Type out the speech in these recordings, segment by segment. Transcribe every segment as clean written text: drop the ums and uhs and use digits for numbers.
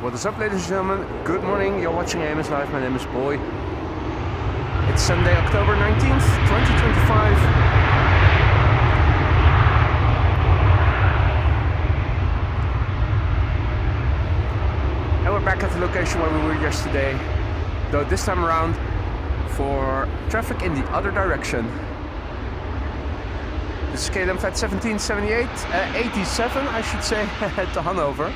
What is up, ladies and gentlemen? Good morning. You're watching AMS Live. My name is Boy. It's Sunday, October 19th, 2025. And we're back at the location where we were yesterday, though this time around for traffic in the other direction. This is KLM Flight 1778, 87 I should say, to Hanover.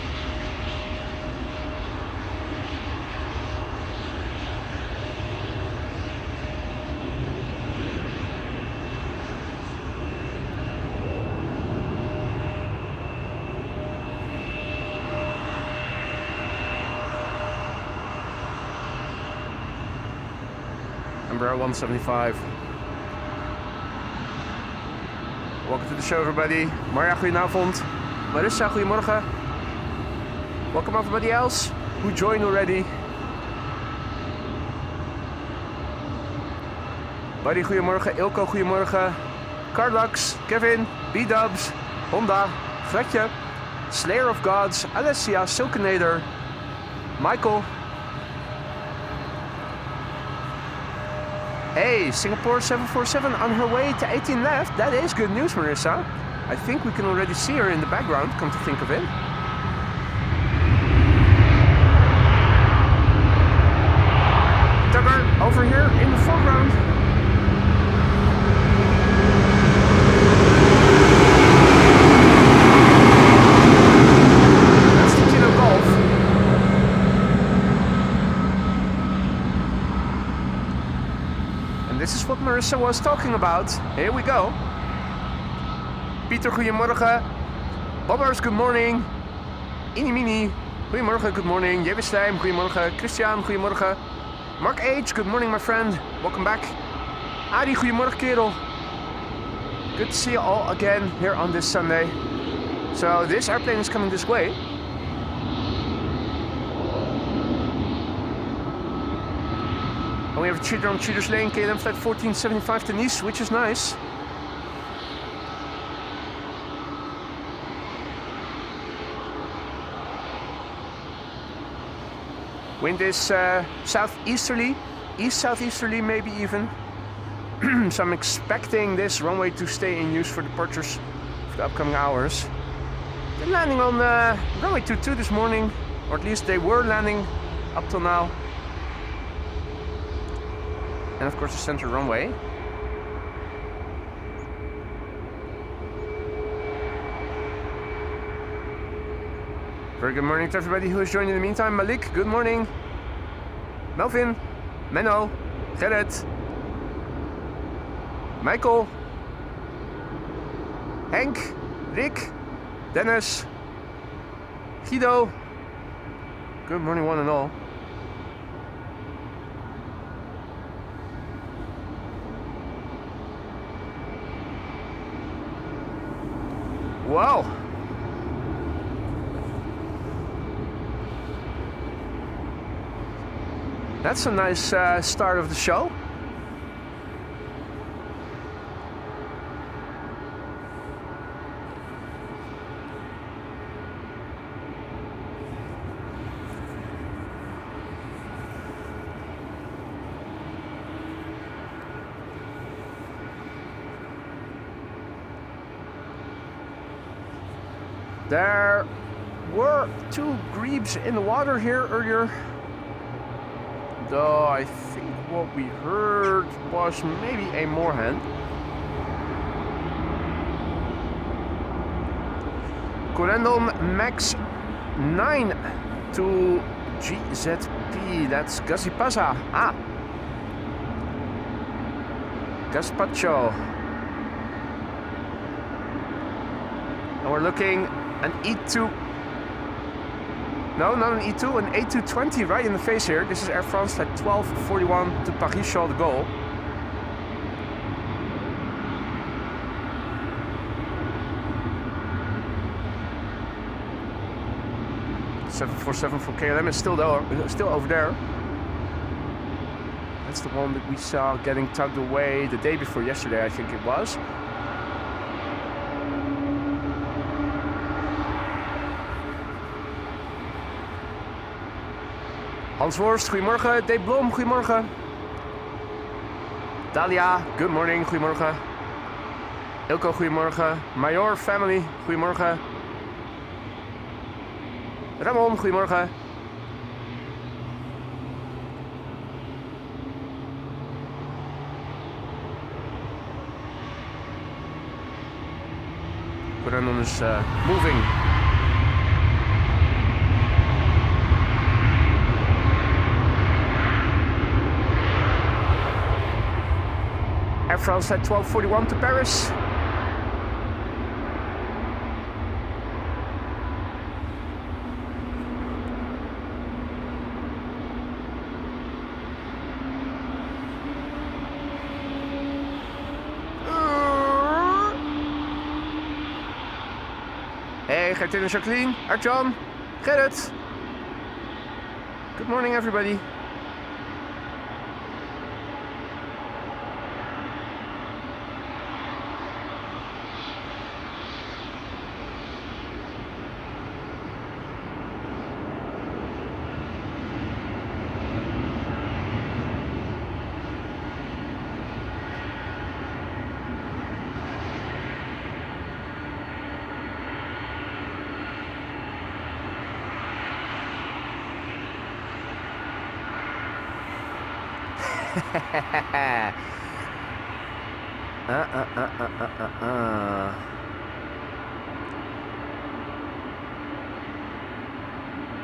Embraer 175. Welcome to the show, everybody. Marja, goedenavond. Marissa, goedemorgen. Welcome everybody else who joined already. Buddy, goedemorgen. Ilko, goedemorgen. Carlux, Kevin, B-Dubs, Honda, Gretje, Slayer of Gods, Alessia, Silkenader, Michael. Hey, Singapore 747 on her way to 18 left. That is good news, Marissa. I think we can already see her in the background, come to think of it. Tugger, over here in the foreground. That's the Kilo Golf. This is what Marissa was talking about. Here we go. Pieter, goedemorgen. Bobbers, good morning. Inimini, goedemorgen, good morning. Jeppe Slijm, goedemorgen. Christian, goedemorgen. Mark H, good morning, my friend. Welcome back. Adi, goedemorgen, kerel. Good to see you all again here on this Sunday. So this airplane is coming this way. And we have a cheater on Cheaters Lane, KLM Flight 1475 to Nice, which is nice. Wind is southeasterly, east-southeasterly maybe even. So I'm expecting this runway to stay in use for departures for the upcoming hours. They're landing on runway 22 this morning, or at least they were landing up till now. And of course the center runway. Very good morning to everybody who is joining in the meantime. Malik, good morning. Melvin, Menno, Gerrit, Michael, Henk, Rick, Dennis, Guido. Good morning one and all. Wow. That's a nice start of the show. There were two grebes in the water here earlier, though I think what we heard was maybe a moorhen. Corendon Max 9 to GZP, that's Gazipaza. Ah, Gazpacho. And we're looking an E2, no, not an E2, an A220 right in the face here. This is Air France Flight 1241 to Paris-Charles de Gaulle. .747 from KLM is still over there. That's the one that we saw getting tugged away the day before yesterday, I think it was. Hans Worst, goedemorgen. Dave Blom, goedemorgen. Dalia, good morning, goedemorgen. Ilko, goedemorgen. Major Family, goedemorgen. Ramon, goedemorgen. Brandon is moving. Air France at 12:41 to Paris. Hey, Gertin and Jacqueline, Arjan, Gerrit. Good morning, everybody.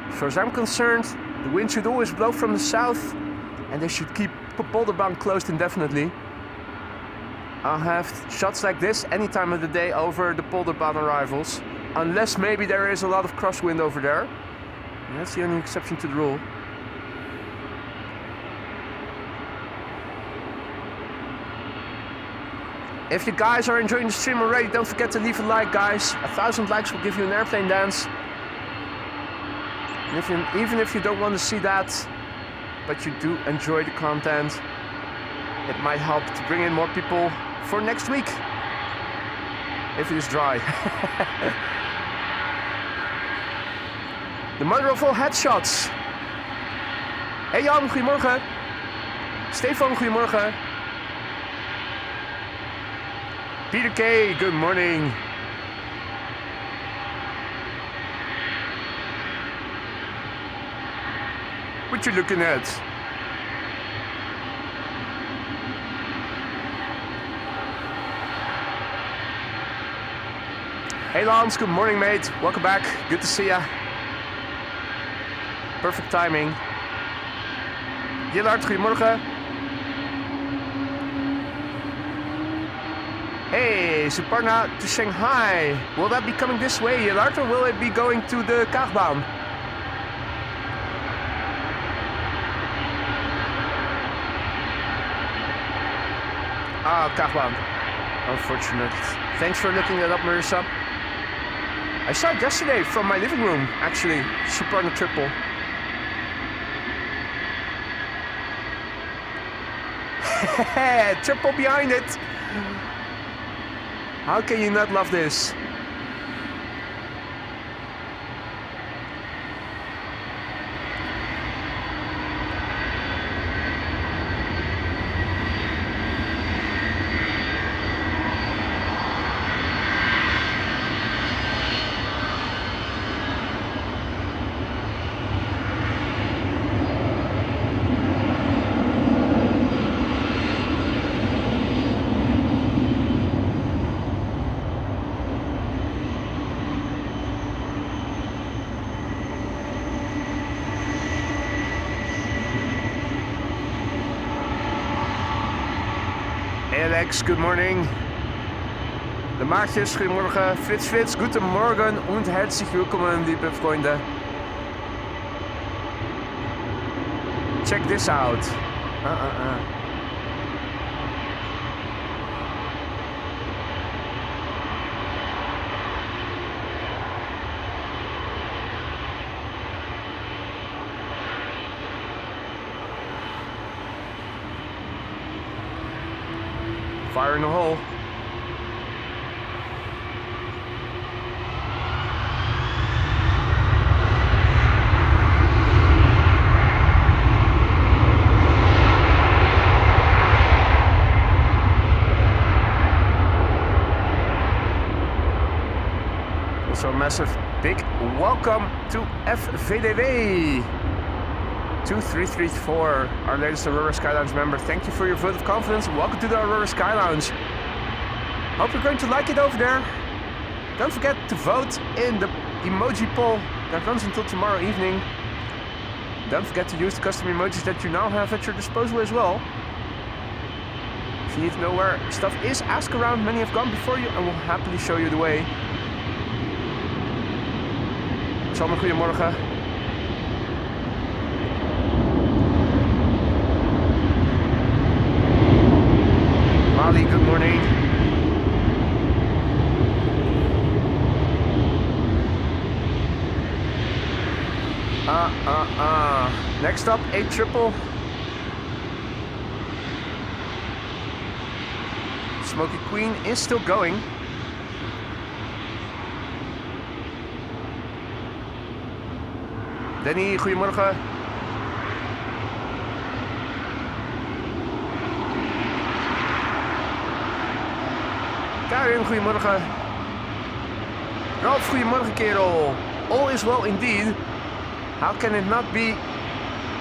As far as I'm concerned, the wind should always blow from the south and they should keep Polderbaan closed indefinitely. I'll have shots like this any time of the day over the Polderbaan arrivals, unless maybe there is a lot of crosswind over there. And that's the only exception to the rule. If you guys are enjoying the stream already, don't forget to leave a like, guys. 1,000 likes will give you an airplane dance. And even if you don't want to see that, but you do enjoy the content, it might help to bring in more people for next week. If it is dry. The mother of all headshots. Hey Jan, goedemorgen. Stefan, goedemorgen. Peter K, good morning. What you looking at? Hey Lance, good morning mate. Welcome back. Good to see ya. Perfect timing. Jillard, goedemorgen. Hey, Suparna to Shanghai. Will that be coming this way, Jillard, or will it be going to the Kaagbaan? Ah, Kaagbaan. Unfortunate. Thanks for looking that up, Marissa. I saw it yesterday from my living room, actually. Suparna triple. Triple behind it. How can you not love this? Alex, good morning. De Maartjes, goedemorgen. Frits, guten Morgen und herzlich willkommen, liebe Freunde. Check this out. Fire in the hole. Also a massive big welcome to FVDW 2334, our latest Aurora Sky Lounge member. Thank you for your vote of confidence. Welcome to the Aurora Sky Lounge. Hope you're going to like it over there. Don't forget to vote in the emoji poll that runs until tomorrow evening. Don't forget to use the custom emojis that you now have at your disposal as well. If you need to know where stuff is, ask around. Many have gone before you and will happily show you the way. Sander, goedemorgen. Mali, good morning. Next up, 8 triple. Smoky Queen is still going. Danny, goedemorgen. Karin, goedemorgen. Ralf, goedemorgen kerel. All is well indeed. How can it not be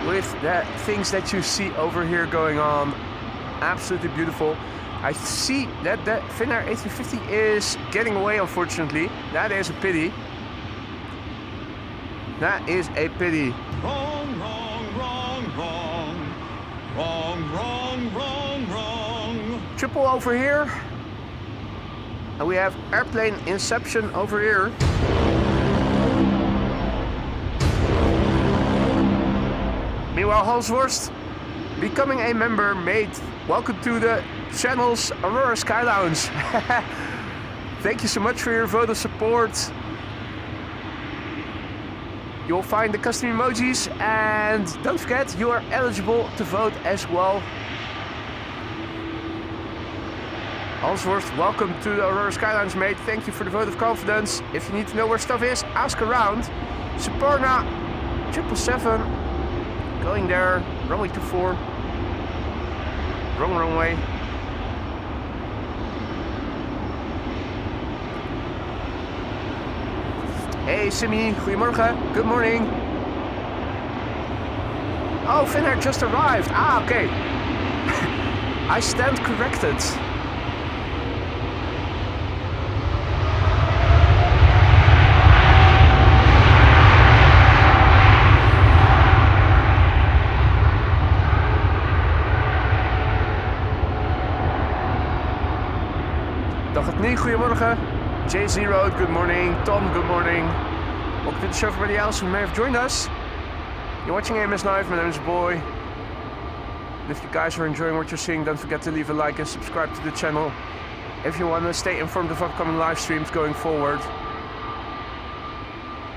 with the things that you see over here going on? Absolutely beautiful. I see that the Finnair A350 is getting away, unfortunately. That is a pity. That is a pity. Wrong, wrong, wrong, wrong. Wrong, wrong, wrong, wrong. Triple over here. And we have airplane inception over here. Meanwhile, Halsworst becoming a member, mate. Welcome to the channel's Aurora Sky Lounge. Thank you so much for your vote of support. You'll find the custom emojis, and don't forget you are eligible to vote as well. Halsworth, welcome to the Aurora Sky Lounge, mate. Thank you for the vote of confidence. If you need to know where stuff is, ask around. Suparna 777 going there. Runway 24. Wrong runway. Hey Simi, goedemorgen. Good morning. Oh, Finnair just arrived. Ah, okay. I stand corrected. Dag het niet, goedemorgen. J0, good morning. Tom, good morning. Welcome to the show for everybody else who may have joined us. You're watching AMS Live, my name is Boy. And if you guys are enjoying what you're seeing, don't forget to leave a like and subscribe to the channel if you want to stay informed of upcoming live streams going forward.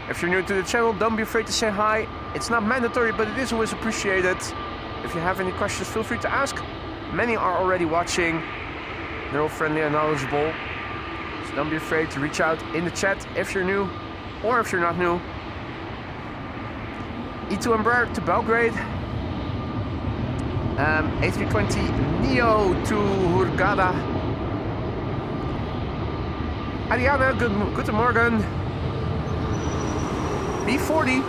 If you're new to the channel, don't be afraid to say hi. It's not mandatory, but it is always appreciated. If you have any questions, feel free to ask. Many are already watching. They're all friendly and knowledgeable. So don't be afraid to reach out in the chat if you're new or if you're not new. E2 Embraer to Belgrade. A320 Neo to Hurghada. Ariana, good morning. B40.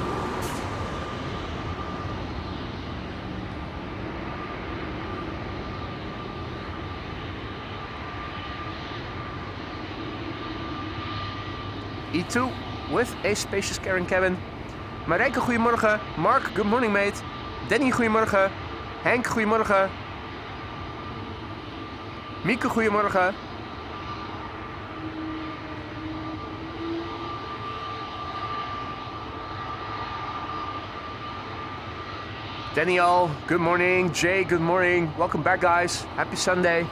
E2 with a spacious cabin. Marijke, goedemorgen. Mark, good morning mate. Danny, goedemorgen. Henk, goedemorgen. Mieke, goedemorgen. Daniel, good morning. Jay, good morning. Welcome back guys. Happy Sunday.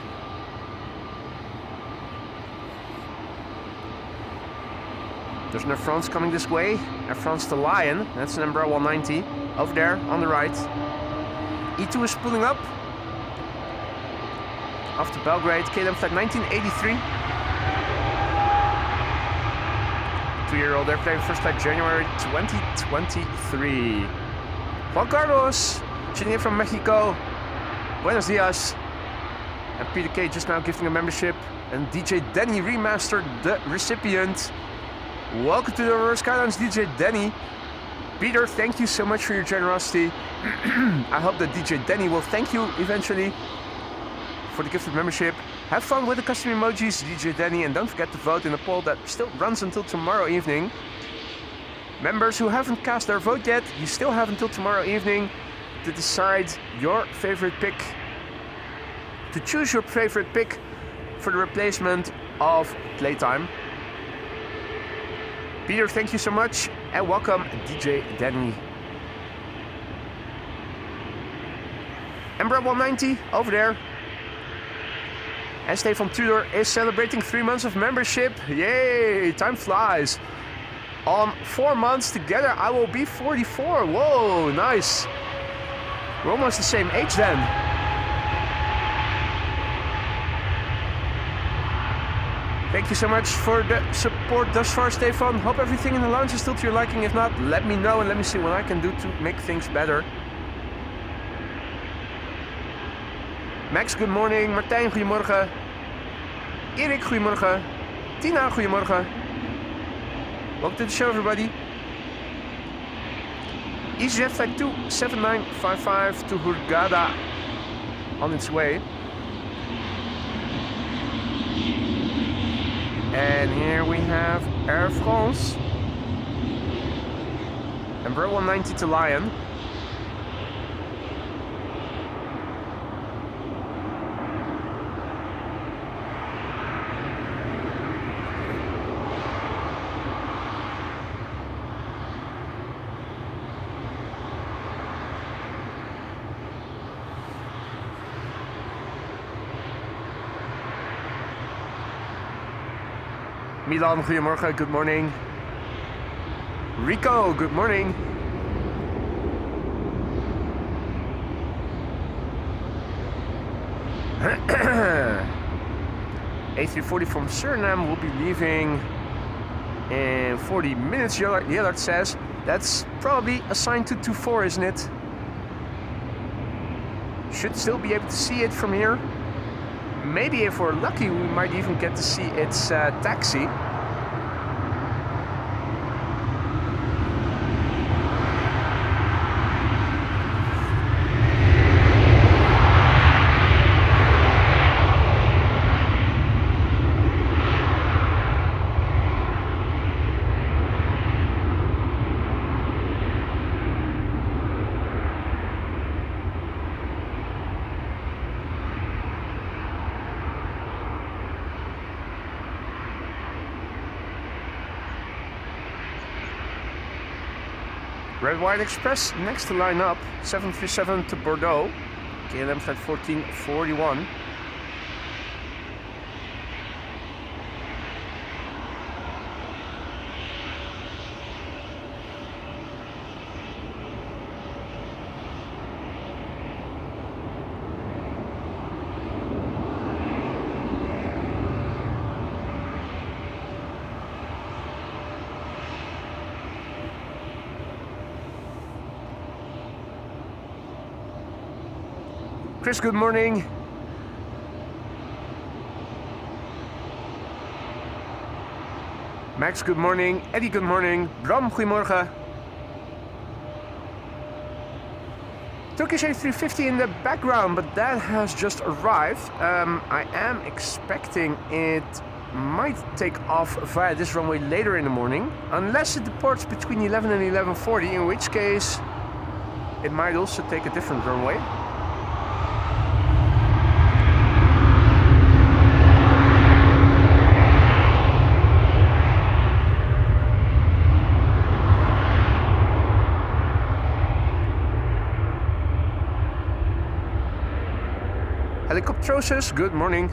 There's an Air France coming this way. Air France to Lion. That's an Embraer 190. Over there, on the right. E2 is pulling up. Off to Belgrade. KLM flight 1983. 2-year-old airplane. First flight January 2023. Juan Carlos. Tuning in from Mexico. Buenos dias. And Peter K just now gifting a membership. And DJ Danny Remastered, the recipient. Welcome to the Aurora Skylines, DJ Danny. Peter, thank you so much for your generosity. I hope that DJ Danny will thank you eventually for the gifted membership. Have fun with the custom emojis, DJ Danny, and don't forget to vote in the poll that still runs until tomorrow evening. Members who haven't cast their vote yet, you still have until tomorrow evening to decide your favorite pick, to choose your favorite pick for the replacement of Playtime. Peter, thank you so much, and welcome DJ Danny. Ember 190 over there. And Stefan Tudor is celebrating 3 months of membership. Yay, time flies. On 4 months together, I will be 44. Whoa, nice. We're almost the same age then. Thank you so much for the support thus far, Stefan. Hope everything in the lounge is still to your liking. If not, let me know and let me see what I can do to make things better. Max, good morning. Martijn, goedemorgen. Erik, goedemorgen. Tina, goedemorgen. Welcome to the show, everybody. EasyJet Flight 27955 to Hurghada on its way. And here we have Air France. Embraer 190 to Lion. Milan, goedemorgen, good morning. Rico, good morning. A340 from Suriname will be leaving in 40 minutes, Yellard says. That's probably assigned to 24, isn't it? Should still be able to see it from here. Maybe if we're lucky, we might even get to see its taxi. Red White Express next to line up, 737 to Bordeaux, KLM flight 1441. Chris, good morning. Max, good morning. Eddie, good morning. Bram, goedemorgen. Turkish A350 in the background, but that has just arrived. I am expecting it might take off via this runway later in the morning, unless it departs between 11 and 11:40, in which case it might also take a different runway. Helicoptrosis, good morning.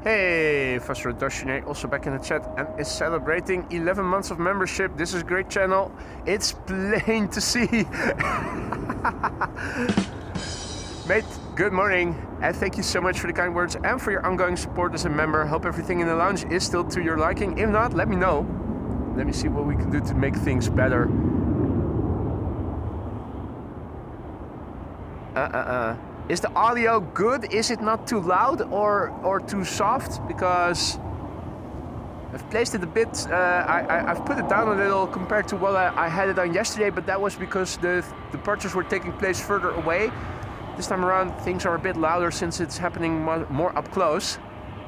Hey, Fastro Dashine also back in the chat and is celebrating 11 months of membership. This is a great channel. It's plain to see. Mate, good morning, and thank you so much for the kind words and for your ongoing support as a member. Hope everything in the lounge is still to your liking. If not, let me know. Let me see what we can do to make things better. Is the audio good? Is it not too loud or too soft? Because I've placed it a bit, I've put it down a little compared to what I had it on yesterday, but that was because the departures were taking place further away. This time around things are a bit louder since it's happening more up close.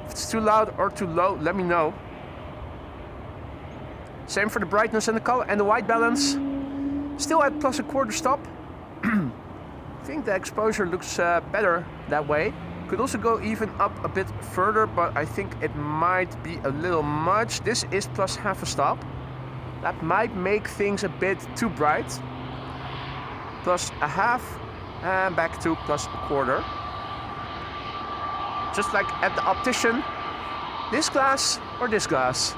If it's too loud or too low, let me know. Same for the brightness and the color and the white balance. Still at plus a quarter stop. I think the exposure looks better that way. Could also go even up a bit further, but I think it might be a little much. This is plus half a stop. That might make things a bit too bright. Plus a half and back to plus a quarter. Just like at the optician. This glass or this glass.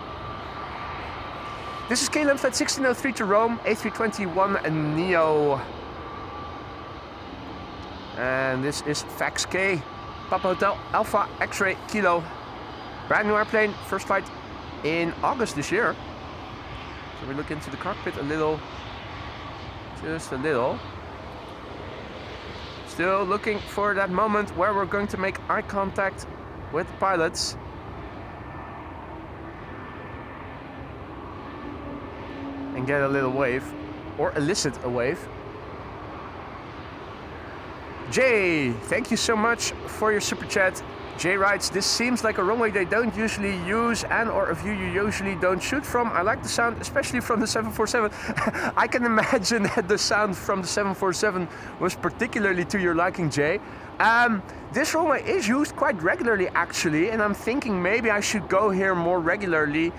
This is KLM Flight 1603 to Rome, A321 Neo. And this is Fax K, Papa Hotel Alpha X-Ray Kilo. Brand new airplane, first flight in August this year. So we look into the cockpit a little, just a little. Still looking for that moment where we're going to make eye contact with the pilots. And get a little wave, or elicit a wave. Jay, thank you so much for your super chat. Jay writes, this seems like a runway they don't usually use and or a view you usually don't shoot from. I like the sound, especially from the 747. I can imagine that the sound from the 747 was particularly to your liking, Jay. This runway is used quite regularly actually, and I'm thinking maybe I should go here more regularly.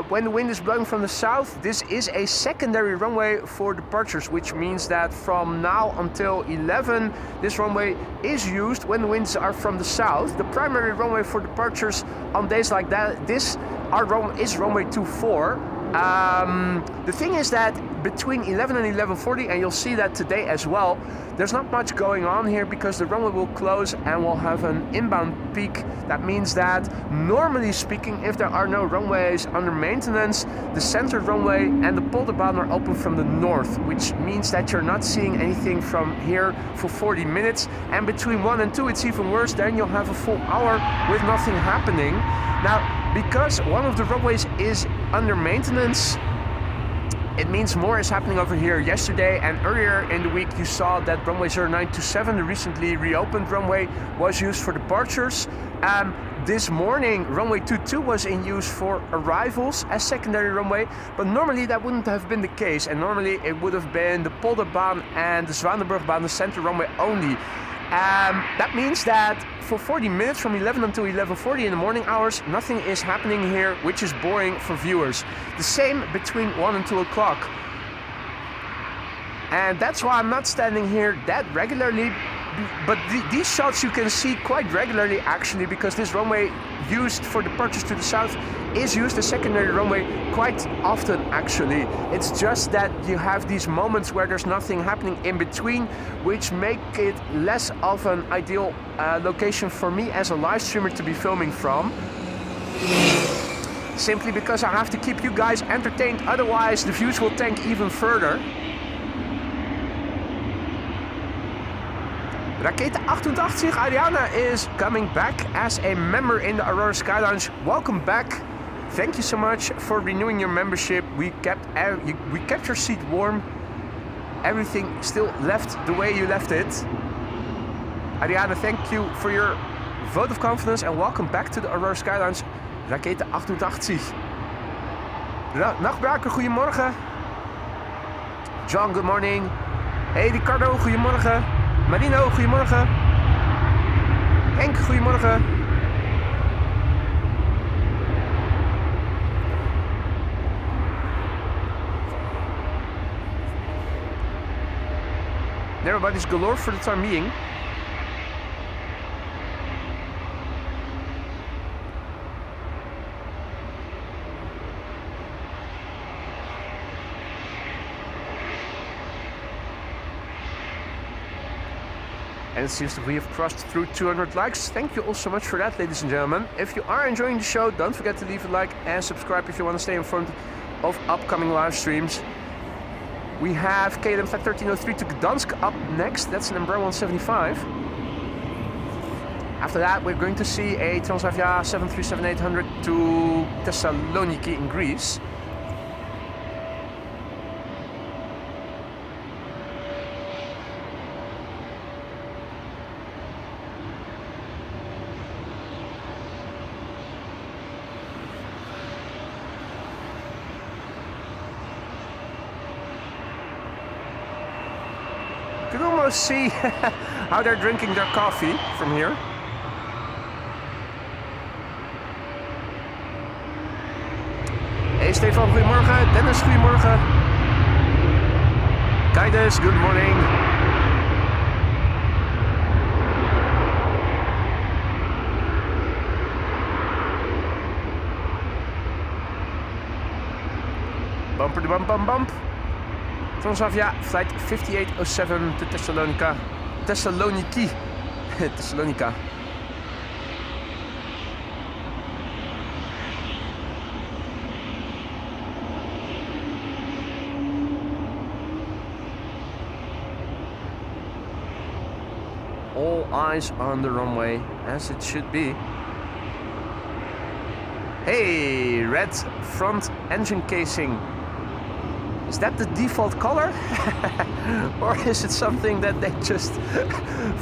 When the wind is blowing from the south, this is a secondary runway for departures, which means that from now until 11, this runway is used when the winds are from the south. The primary runway for departures on days like that, is runway 24. The thing is that between 11 and 11:40, and you'll see that today as well, there's not much going on here because the runway will close and we'll have an inbound peak. That means that, normally speaking, if there are no runways under maintenance, the center runway and the polderbaan are open from the north, which means that you're not seeing anything from here for 40 minutes. And between 1 and 2, it's even worse. Then you'll have a full hour with nothing happening. Now, because one of the runways is under maintenance, it means more is happening over here. Yesterday and earlier in the week you saw that runway 0927, the recently reopened runway, was used for departures. This morning runway 22 was in use for arrivals as secondary runway, but normally that wouldn't have been the case, and normally it would have been the polderbaan and the Zwanenburgbaan, the center runway only. That means that for 40 minutes from 11 until 11:40 in the morning hours, nothing is happening here, which is boring for viewers. The same between 1 and 2 o'clock. And that's why I'm not standing here that regularly, but these shots you can see quite regularly actually, because this runway used for departures to the south is used as secondary runway quite often actually. It's just that you have these moments where there's nothing happening in between, which make it less of an ideal location for me as a live streamer to be filming from. Simply because I have to keep you guys entertained, otherwise the views will tank even further. Rakete 88, Ariana is coming back as a member in the Aurora Sky Lounge. Welcome back. Thank you so much for renewing your membership. We kept your seat warm. Everything still left the way you left it. Ariana, thank you for your vote of confidence and welcome back to the Aurora Sky Lounge. Rakete 88. Nachtbraker, goedemorgen. John, good morning. Hey Ricardo, goedemorgen. Marino, goedemorgen. Henk, goedemorgen. Everybody's galore for the time being. And it seems that we have crossed through 200 likes. Thank you all so much for that, ladies and gentlemen. If you are enjoying the show, don't forget to leave a like and subscribe if you want to stay informed of upcoming live streams. We have KLM Flight 1303 to Gdansk up next. That's an Embraer 175. After that, we're going to see a Transavia 737-800 to Thessaloniki in Greece. You can almost see how they're drinking their coffee from here. Hey Stefan, goedemorgen. Dennis, goedemorgen. Guidus, good morning. Bumper to bump, bump, bump. Transavia flight 5807 to Thessaloniki. Thessalonica. All eyes on the runway, as it should be. Hey, red front engine casing. Is that the default color? Or is it something that they just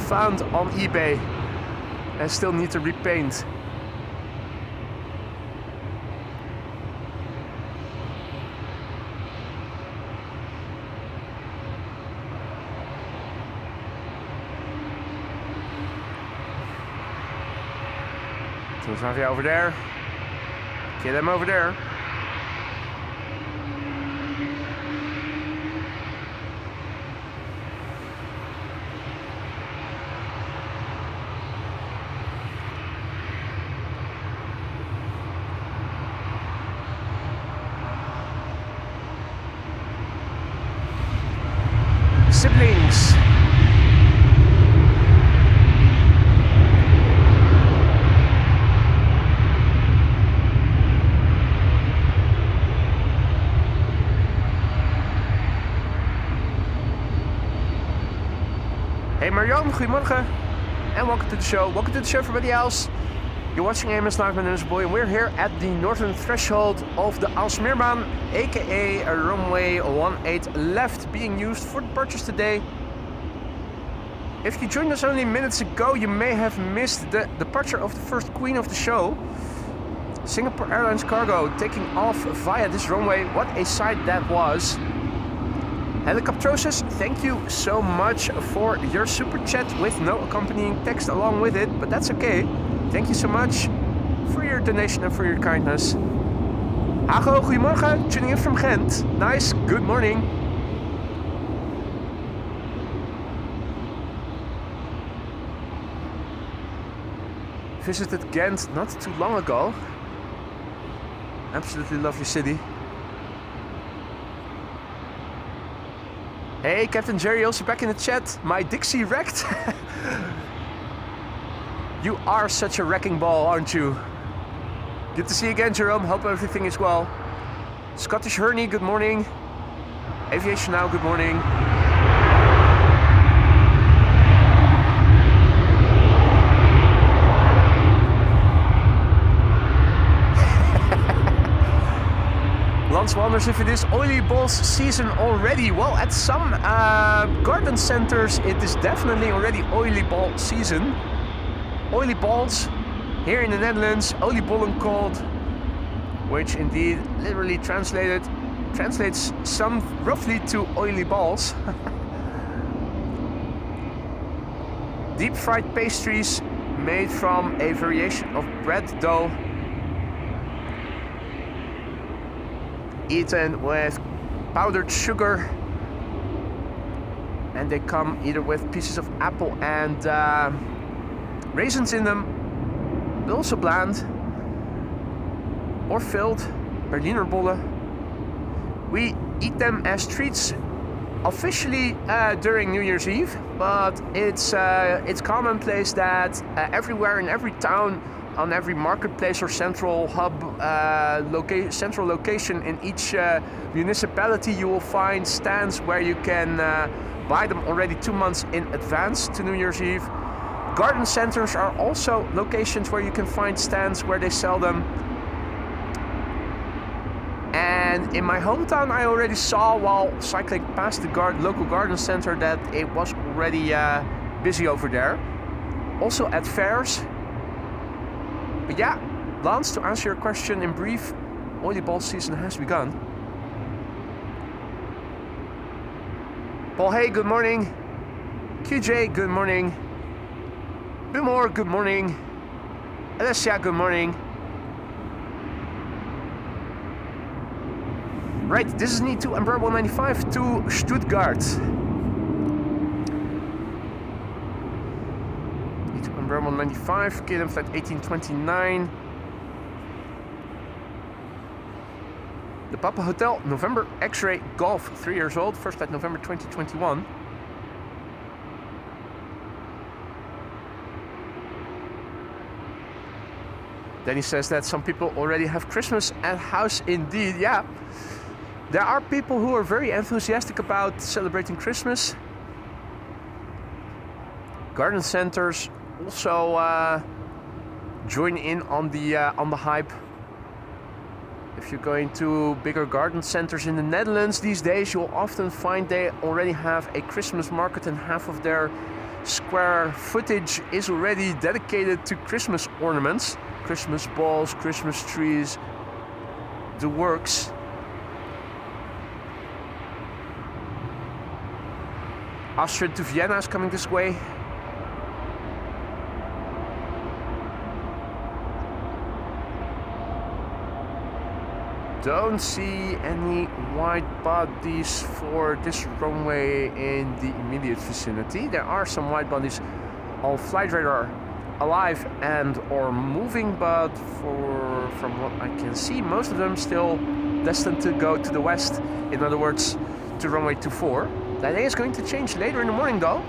found on eBay and still need to repaint? Transavia over there. Get them over there. Siblings. Hey Marianne, goedemorgen. And welcome to the show. Welcome to the show, everybody else. You're watching AMS Live, my name is Boy, and we're here at the northern threshold of the Aalsmeerbaan, aka a runway 18 left, being used for departures today. If you joined us only minutes ago, you may have missed the departure of the first queen of the show, Singapore Airlines Cargo, taking off via this runway. What a sight that was. Helicoptrosis, thank you so much for your super chat with no accompanying text along with it, but that's okay. Thank you so much for your donation and for your kindness. Hago, goedemorgen, tuning in from Ghent. Nice, good morning. Visited Ghent not too long ago. Absolutely lovely city. Hey, Captain Jerry, also back in the chat. My Dixie wrecked. You are such a wrecking ball, aren't you? Good to see you again, Jerome. Hope everything is well. Scottish Herney, good morning. Aviation Now, good morning. Lance wonders if it is oily balls season already. Well, at some garden centers it is definitely already oily ball season. Oily balls here in the Netherlands, oliebollen called, which indeed literally translates some roughly to oily balls. Deep fried pastries made from a variation of bread dough, eaten with powdered sugar, and they come either with pieces of apple and raisins in them, but also bland or filled Berliner Bolle. We eat them as treats officially during New Year's Eve, but it's commonplace that everywhere in every town, on every marketplace or central hub, central location in each municipality, you will find stands where you can buy them already 2 months in advance to New Year's Eve. Garden centers are also locations where you can find stands where they sell them. And in my hometown, I already saw while cycling past the local garden center that it was already busy over there. Also at fairs. But yeah, Lance, to answer your question in brief, oily ball season has begun. Paul, hey, good morning. QJ, good morning. Bimor, good morning. Alessia, good morning. Right, this is need to Embraer 195 to Stuttgart. Need to Embraer 195, KLM flight 1829. The Papa Hotel, November, X-Ray, Golf, 3 years old, first flight November 2021. Then he says that some people already have Christmas at house. Indeed, yeah. There are people who are very enthusiastic about celebrating Christmas. Garden centers also join in on the hype. If you're going to bigger garden centers in the Netherlands these days, you'll often find they already have a Christmas market, and half of their square footage is already dedicated to Christmas ornaments, Christmas balls, Christmas trees, the works. Austrian to Vienna is coming this way. Don't see any wide bodies for this runway in the immediate vicinity. There are some wide bodies on flight radar alive and or moving, but from what I can see, most of them still destined to go to the west, in other words, to runway 24. That day is going to change later in the morning though.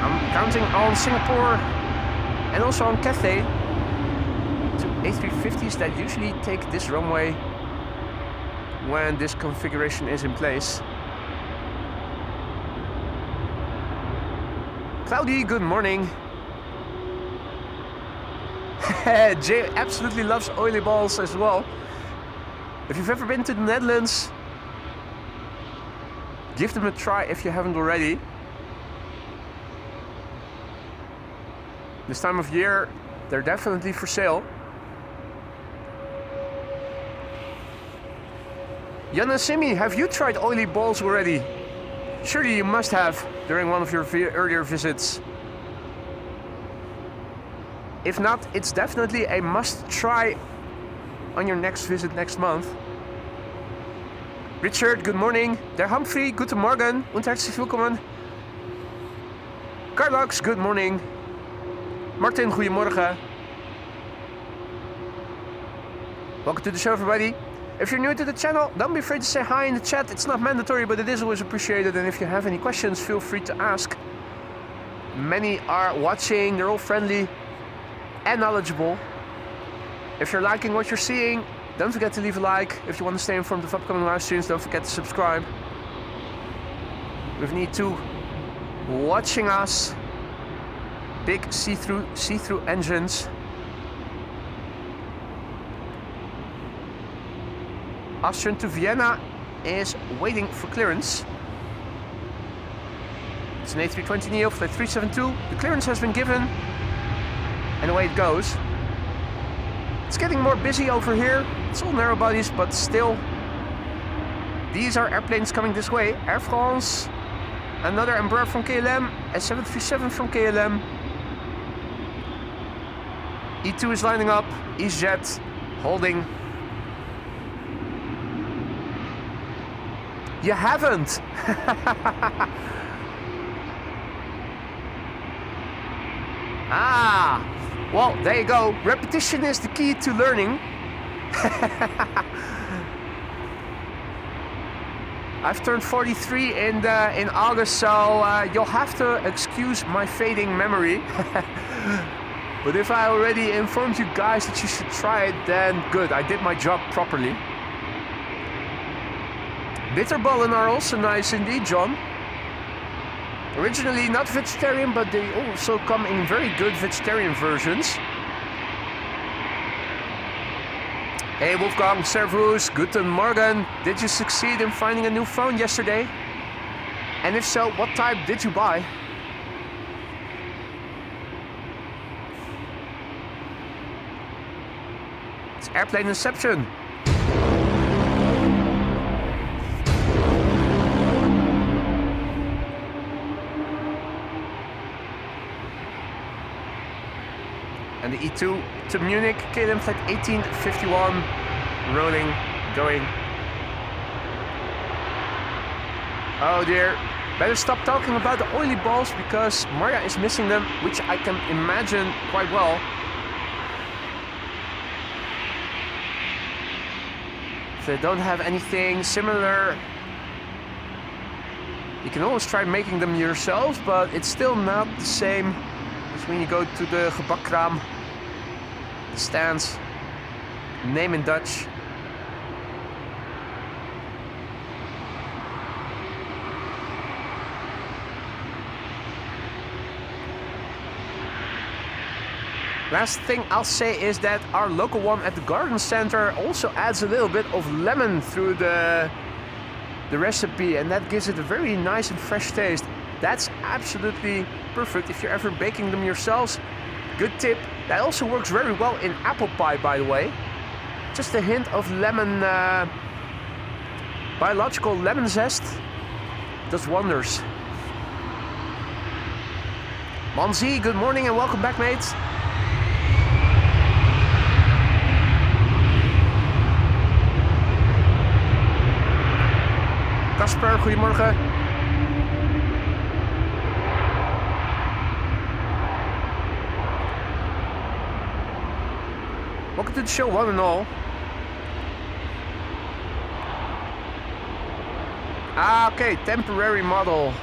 I'm counting on Singapore and also on Cathay, two A350s that usually take this runway when this configuration is in place. Cloudy, good morning. Jay absolutely loves oily balls as well. If you've ever been to the Netherlands, give them a try if you haven't already. This time of year, they're definitely for sale. Yana Simi, have you tried oily balls already? Surely you must have during one of your earlier visits. If not, it's definitely a must try on your next visit next month. Richard, good morning. Der Humphrey, guten Morgen und herzlich willkommen. Carlox, good morning. Martin, goedemorgen. Welcome to the show, everybody. If you're new to the channel, don't be afraid to say hi in the chat. It's not mandatory, but it is always appreciated. And if you have any questions, feel free to ask. Many are watching, they're all friendly and knowledgeable. If you're liking what you're seeing, don't forget to leave a like. If you want to stay informed of upcoming live streams, don't forget to subscribe. We need to watching us. Big see-through engines. Austrian to Vienna is waiting for clearance. It's an A320neo, flight 372. The clearance has been given, and away it goes. It's getting more busy over here. It's all narrow bodies, but still, these are airplanes coming this way. Air France, another Embraer from KLM, a 737 from KLM. E2 is lining up, EasyJet holding. You haven't! Ah! Well, there you go. Repetition is the key to learning. I've turned 43 in August, so you'll have to excuse my fading memory. But if I already informed you guys that you should try it, then good, I did my job properly. Bitterballen are also nice indeed, John. Originally not vegetarian, but they also come in very good vegetarian versions. Hey Wolfgang, Servus, guten Morgen. Did you succeed in finding a new phone yesterday? And if so, what type did you buy? It's airplane inception. And the E2 to Munich, KLM flight 1851, rolling, going. Oh dear, better stop talking about the oily balls because Maria is missing them, which I can imagine quite well. If they don't have anything similar, you can always try making them yourselves, but it's still not the same as when you go to the gebakkraam. Stands, name in Dutch. Last thing I'll say is that our local one at the garden center also adds a little bit of lemon through the recipe, and that gives it a very nice and fresh taste. That's absolutely perfect if you're ever baking them yourselves. Good tip. That also works very well in apple pie, by the way. Just a hint of lemon, biological lemon zest does wonders. Monzi, good morning and welcome back, mates. Kasper, goedemorgen. Welcome to the show, one and all. Ah, okay, temporary model.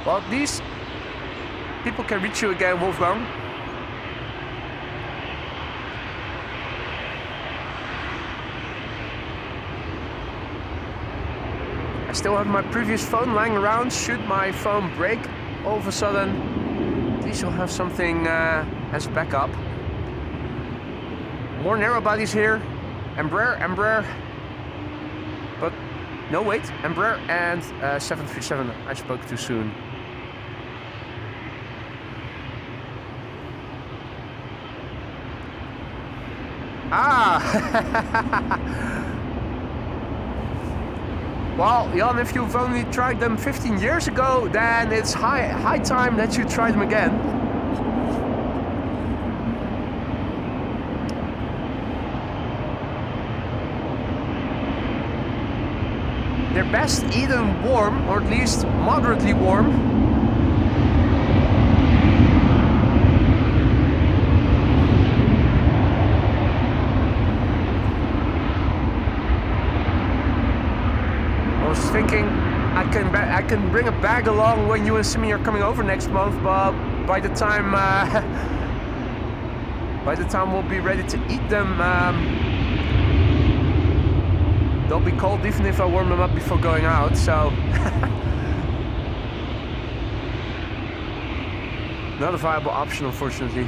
Well, these people can reach you again, Wolfgang. I still have my previous phone lying around. Should my phone break all of a sudden, at least you'll have something as backup. More narrow bodies here. Embraer. But no, wait, Embraer and 737. I spoke too soon. Ah! Well, Jan, if you've only tried them 15 years ago, then it's high time that you try them again. They're best eaten warm, or at least moderately warm. Thinking I can bring a bag along when you and Simi are coming over next month, but by the time we'll be ready to eat them, they'll be cold even if I warm them up before going out. So not a viable option, unfortunately.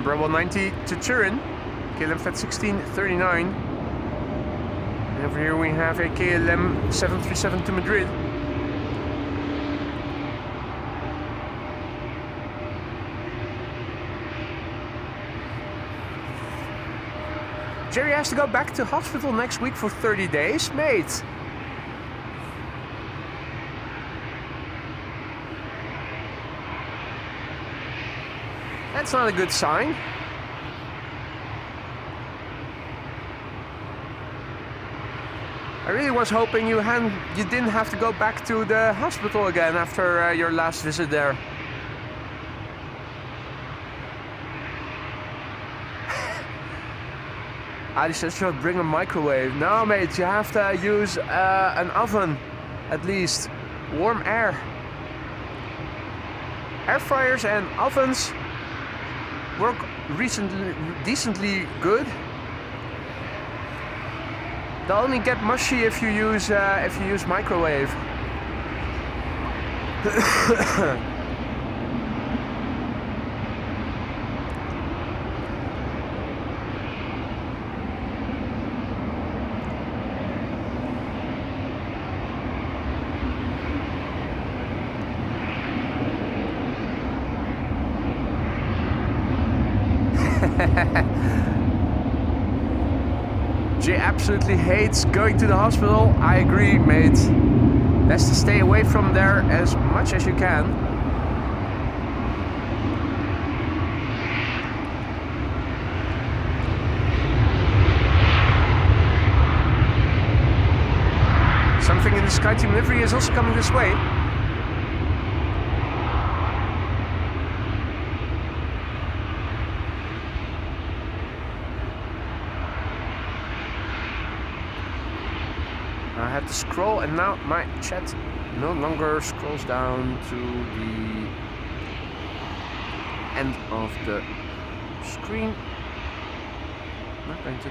Bravo 90 to Turin, KLM flight 1639. And over here we have a KLM 737 to Madrid. Jerry has to go back to hospital next week for 30 days, mate. That's not a good sign. really was hoping you didn't have to go back to the hospital again after your last visit there. Ali says, should bring a microwave. No, mate, you have to use an oven, at least. Warm air. Air fryers and ovens work decently good. They'll only get mushy if you use microwave. Jay absolutely hates going to the hospital. I agree, mate. Best to stay away from there as much as you can. Something in the SkyTeam livery is also coming this way. I had to scroll, and now my chat no longer scrolls down to the end of the screen. I'm not going to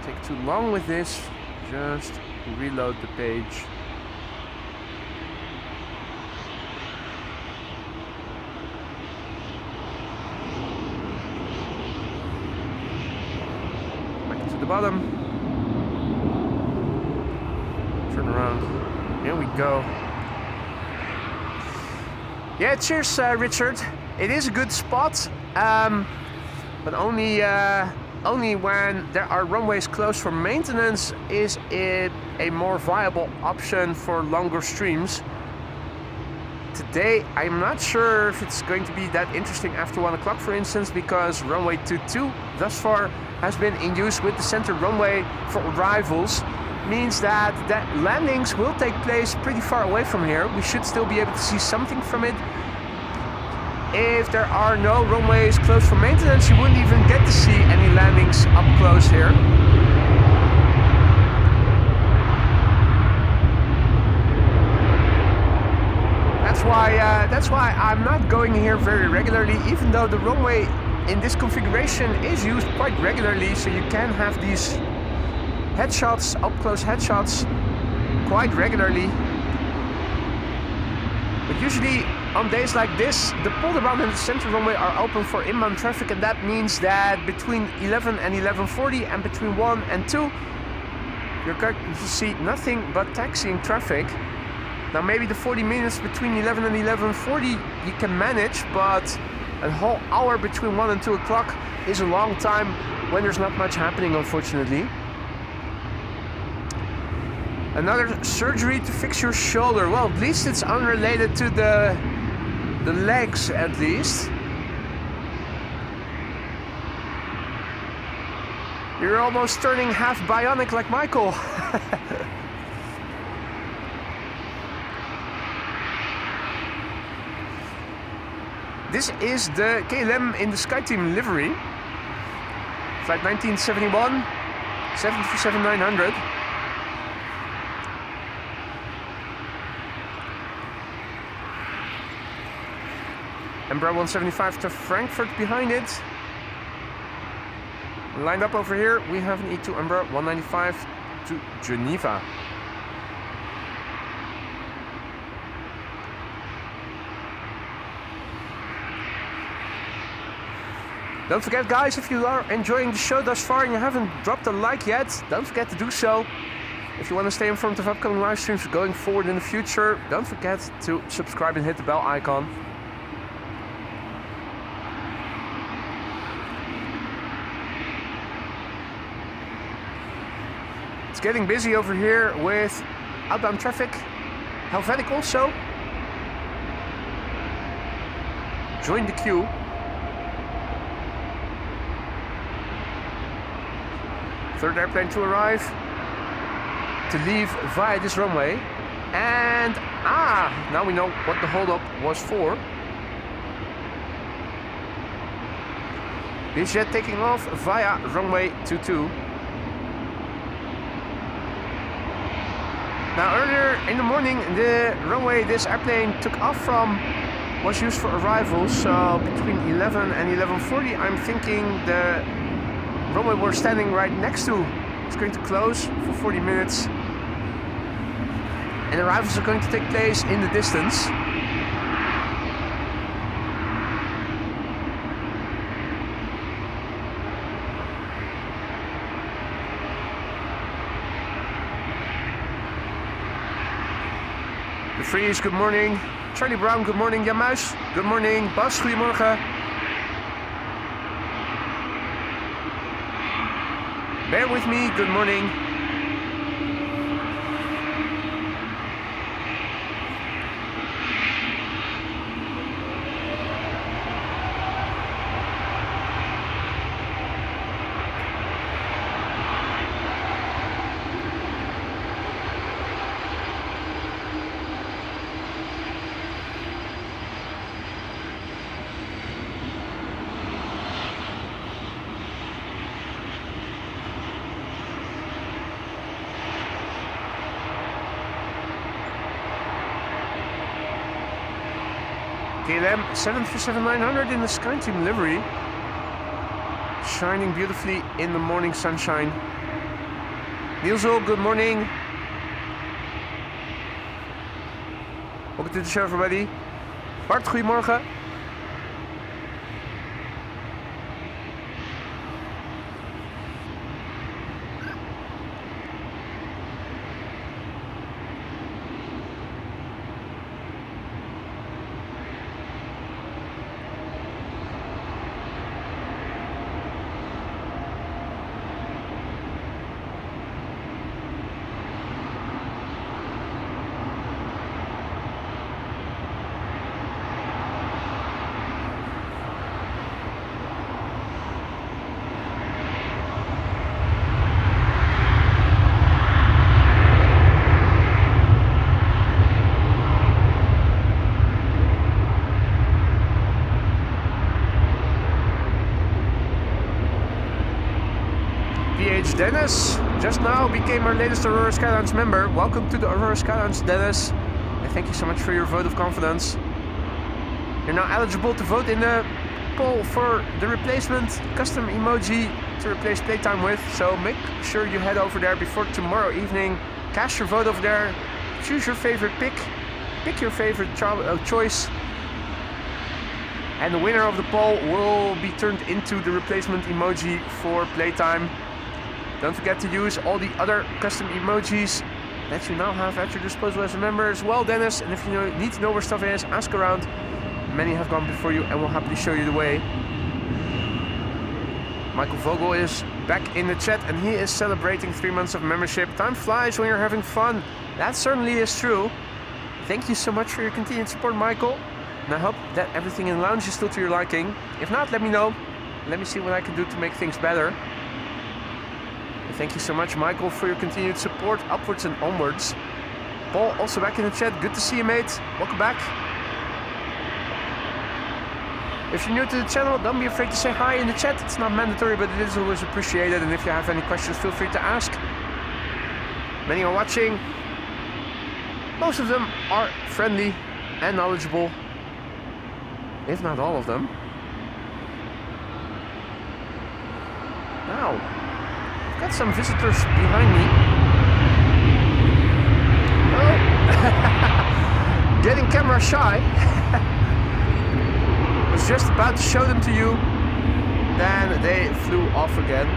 take too long with this, just reload the page. Back to the bottom. Turn around. Here we go. Yeah, cheers, Richard. It is a good spot, but only when there are runways closed for maintenance is it a more viable option for longer streams. Today, I'm not sure if it's going to be that interesting after 1 o'clock, for instance, because runway 22 thus far has been in use with the center runway for arrivals. Means that landings will take place pretty far away from here. We should still be able to see something from it. If there are no runways closed for maintenance, you wouldn't even get to see any landings up close here. That's why I'm not going here very regularly, even though the runway in this configuration is used quite regularly, so you can have these headshots, up-close headshots, quite regularly. But usually on days like this, the Polderbaan and the center runway are open for inbound traffic, and that means that between 11 and 11:40 and between 1 and 2, you're going to see nothing but taxiing traffic. Now maybe the 40 minutes between 11 and 11:40 you can manage, but a whole hour between 1 and 2 o'clock is a long time when there's not much happening, unfortunately. Another surgery to fix your shoulder. Well, at least it's unrelated to the legs, at least. You're almost turning half bionic like Michael. This is the KLM in the SkyTeam livery. Flight 1971, 737-900. Embraer 175 to Frankfurt behind it. Lined up over here, we have an E2 Embraer 195 to Geneva. Don't forget, guys, if you are enjoying the show thus far and you haven't dropped a like yet, don't forget to do so. If you want to stay informed of upcoming live streams going forward in the future, don't forget to subscribe and hit the bell icon. It's getting busy over here with outbound traffic. Helvetic also joined the queue. Third airplane to arrive. to leave via this runway. And now we know what the holdup was for. This jet taking off via runway 22. Now earlier in the morning, the runway this airplane took off from was used for arrivals, so between 11 and 11:40 I'm thinking the runway we're standing right next to is going to close for 40 minutes and arrivals are going to take place in the distance. De Vries, good morning. Charlie Brown, good morning. Jan Muis, good morning. Bas, goedemorgen. Bear with me, good morning. KLM 737-900 in the SkyTeam livery, shining beautifully in the morning sunshine. Nielso, good morning. Welcome to the show, everybody. Bart, goedemorgen. Dennis just now became our latest Aurora Skylines member. Welcome to the Aurora Skylines, Dennis. And thank you so much for your vote of confidence. You're now eligible to vote in the poll for the replacement custom emoji to replace playtime with. So make sure you head over there before tomorrow evening. Cast your vote over there. Choose your favorite pick. Pick your favorite choice. And the winner of the poll will be turned into the replacement emoji for playtime. Don't forget to use all the other custom emojis that you now have at your disposal as a member as well, Dennis. And if you need to know where stuff is, ask around. Many have gone before you and will happily show you the way. Michael Vogel is back in the chat and he is celebrating 3 months of membership. Time flies when you're having fun. That certainly is true. Thank you so much for your continued support, Michael. And I hope that everything in the lounge is still to your liking. If not, let me know. Let me see what I can do to make things better. Thank you so much, Michael, for your continued support upwards and onwards. Paul, also back in the chat. Good to see you, mate. Welcome back. If you're new to the channel, don't be afraid to say hi in the chat. It's not mandatory, but it is always appreciated. And if you have any questions, feel free to ask. Many are watching. Most of them are friendly and knowledgeable. If not all of them. Now. Got some visitors behind me. Oh, getting camera shy. Was just about to show them to you. Then they flew off again.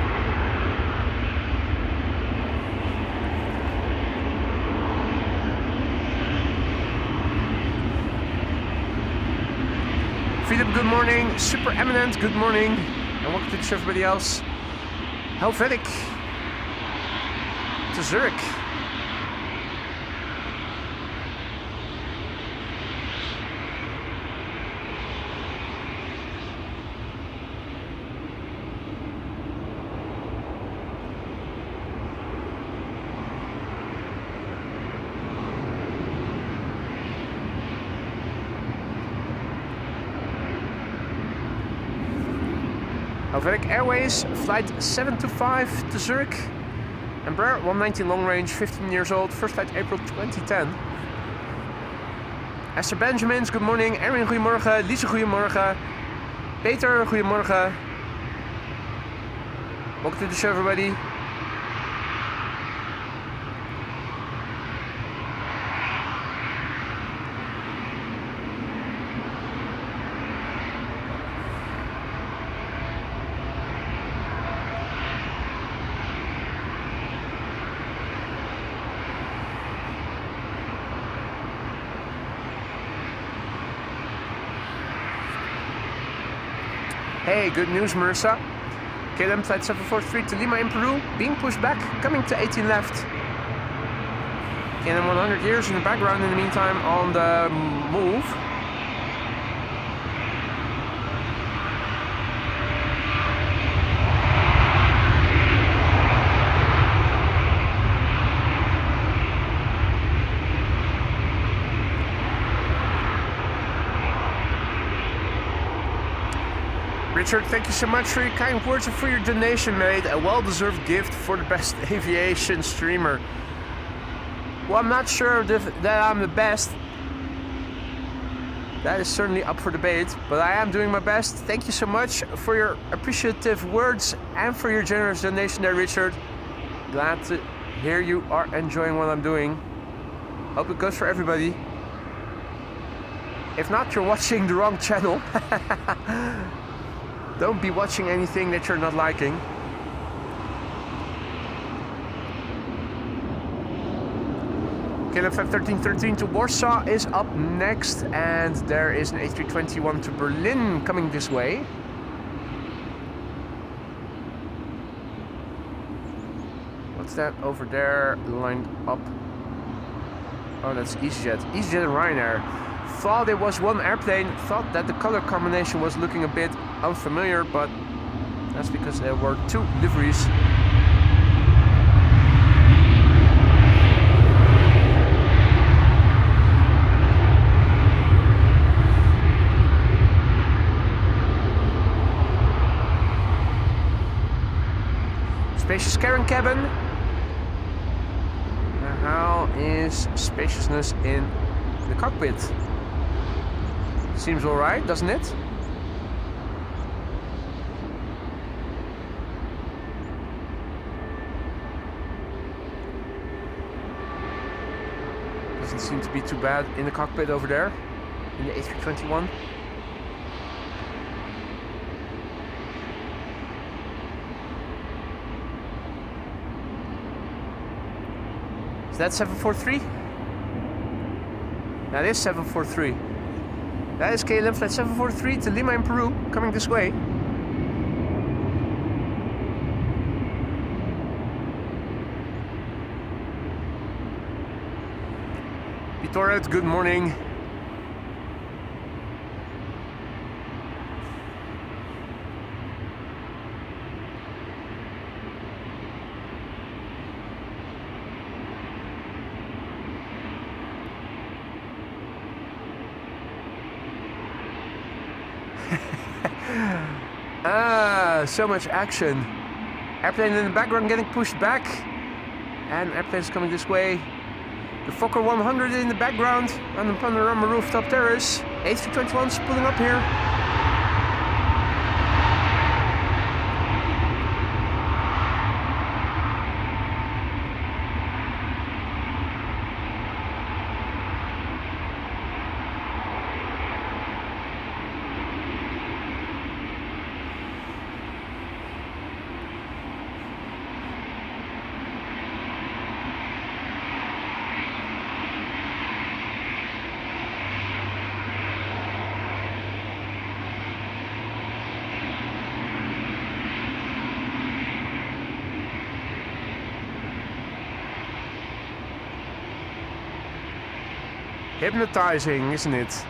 Philip, good morning. Super Eminent, good morning. And welcome to the show, everybody else. Helvetic to Zurich. Helvetic Airways, flight 725 to Zurich. Embraer 190 long range, 15 years old, first flight April 2010. Esther Benjamins, good morning. Erin, goedemorgen. Lise, goedemorgen. Peter, goedemorgen. Welcome to the show, everybody. Hey, good news, Marissa. KLM flight 743 to Lima in Peru, being pushed back, coming to 18 left. KLM 100 years in the background in the meantime on the move. Richard, thank you so much for your kind words and for your donation, mate. A well-deserved gift for the best aviation streamer. Well, I'm not sure that I'm the best. That is certainly up for debate, but I am doing my best. Thank you so much for your appreciative words and for your generous donation there, Richard. Glad to hear you are enjoying what I'm doing. Hope it goes for everybody. If not, you're watching the wrong channel. Don't be watching anything that you're not liking. KLM 1313 to Warsaw is up next, and there is an A321 to Berlin coming this way. What's that over there lined up? Oh, that's EasyJet. EasyJet and Ryanair. Thought it was one airplane, thought that the color combination was looking a bit unfamiliar, but that's because there were two liveries. Spacious cabin. How is spaciousness in the cockpit? Seems alright, doesn't it? Doesn't seem to be too bad in the cockpit over there, in the A321. Is that 743? That is 743. That is KLM flight 743 to Lima in Peru, coming this way. Vitoret, good morning. So much action. Airplane in the background getting pushed back, and airplanes coming this way. The Fokker 100 in the background on the panorama rooftop terrace. A321's pulling up here. Hypnotizing, isn't it?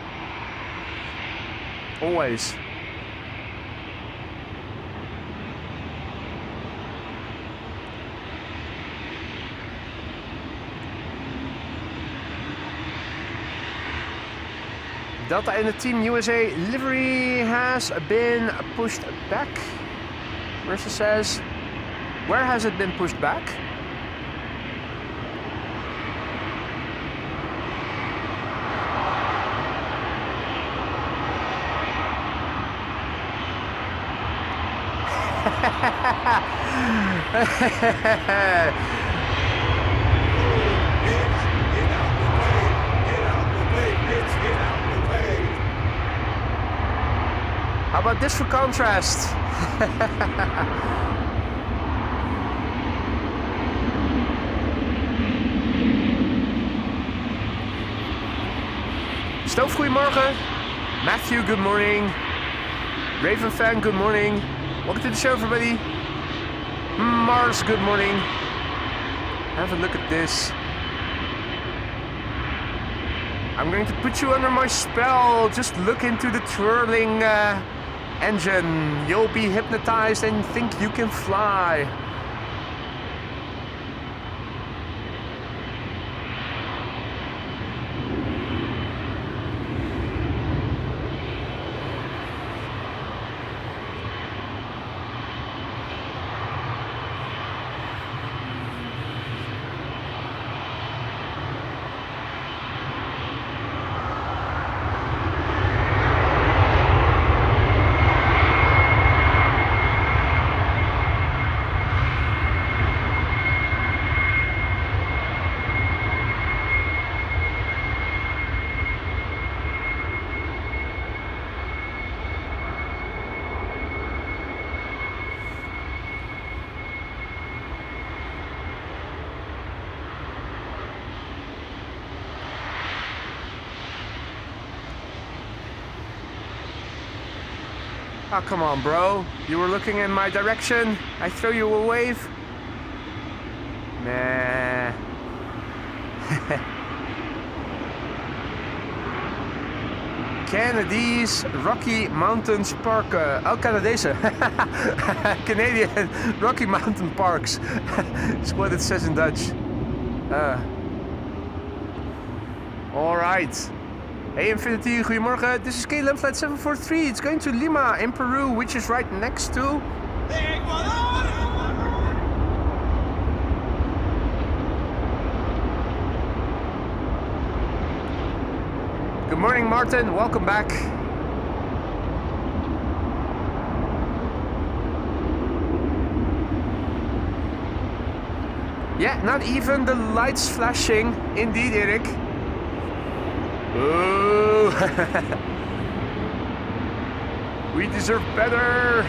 Always. Delta in the Team USA livery has been pushed back. Marissa says, where has it been pushed back? How about this for contrast? Stoof, goedemorgen. Matthew, good morning. Raven fan, good morning. Welcome to the show, everybody. Mars, good morning. Have a look at this. I'm going to put you under my spell. Just look into the twirling engine. You'll be hypnotized and think you can fly. Oh, come on, bro. You were looking in my direction. I throw you a wave. Nah. Canadies Rocky Mountains Park. Oh, Canadese. Canadian Rocky Mountain Parks. It's what it says in Dutch. Alright. Hey Infinity, goedemorgen. This is KLM flight 743. It's going to Lima in Peru, which is right next to... Good morning, Martin. Welcome back. Yeah, not even the lights flashing. Indeed, Erik. Ooh. We deserve better.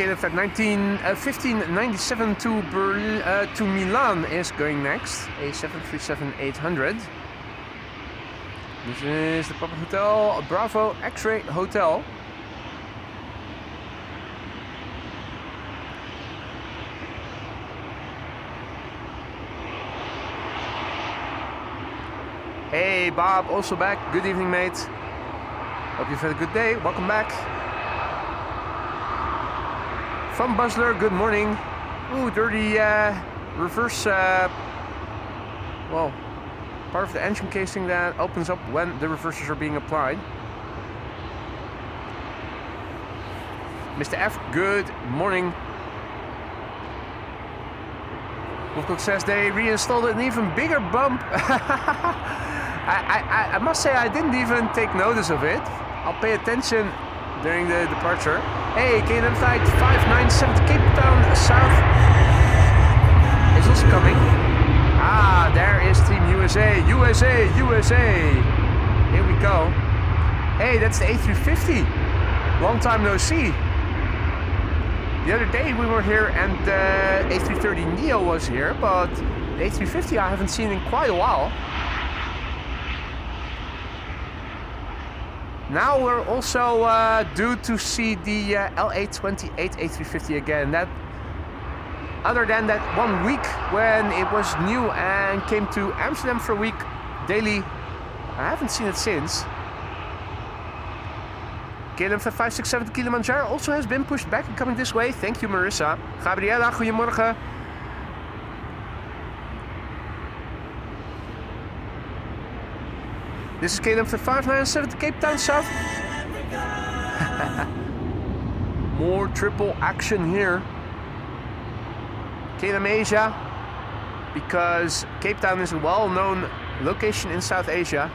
KLM flight 1597 to Milan is going next. A 737-800. This is the Papa Hotel Bravo X-Ray Hotel. Hey Bob, also back. Good evening, mate. Hope you've had a good day. Welcome back. Fun Buzzler, good morning. Ooh, dirty reverse, well, part of the engine casing that opens up when the reversers are being applied. Mr. F, good morning. Wolfcock says they reinstalled an even bigger bump. I must say I didn't even take notice of it. I'll pay attention during the departure. Hey, KLM flight 597 to Cape Town South is also coming. Ah, there is Team USA. USA, USA. Here we go. Hey, that's the A350. Long time no see. The other day we were here and the A330neo was here, but the A350 I haven't seen in quite a while. Now we're also due to see the LA28 A350 again. That, other than that 1 week when it was new and came to Amsterdam for a week daily, I haven't seen it since. KLM 567 to Kilimanjaro also has been pushed back and coming this way. Thank you, Marissa. Gabriella, goedemorgen. This is KLM 597 to Cape Town South. More triple action here. KLM Asia, because Cape Town is a well-known location in South Asia.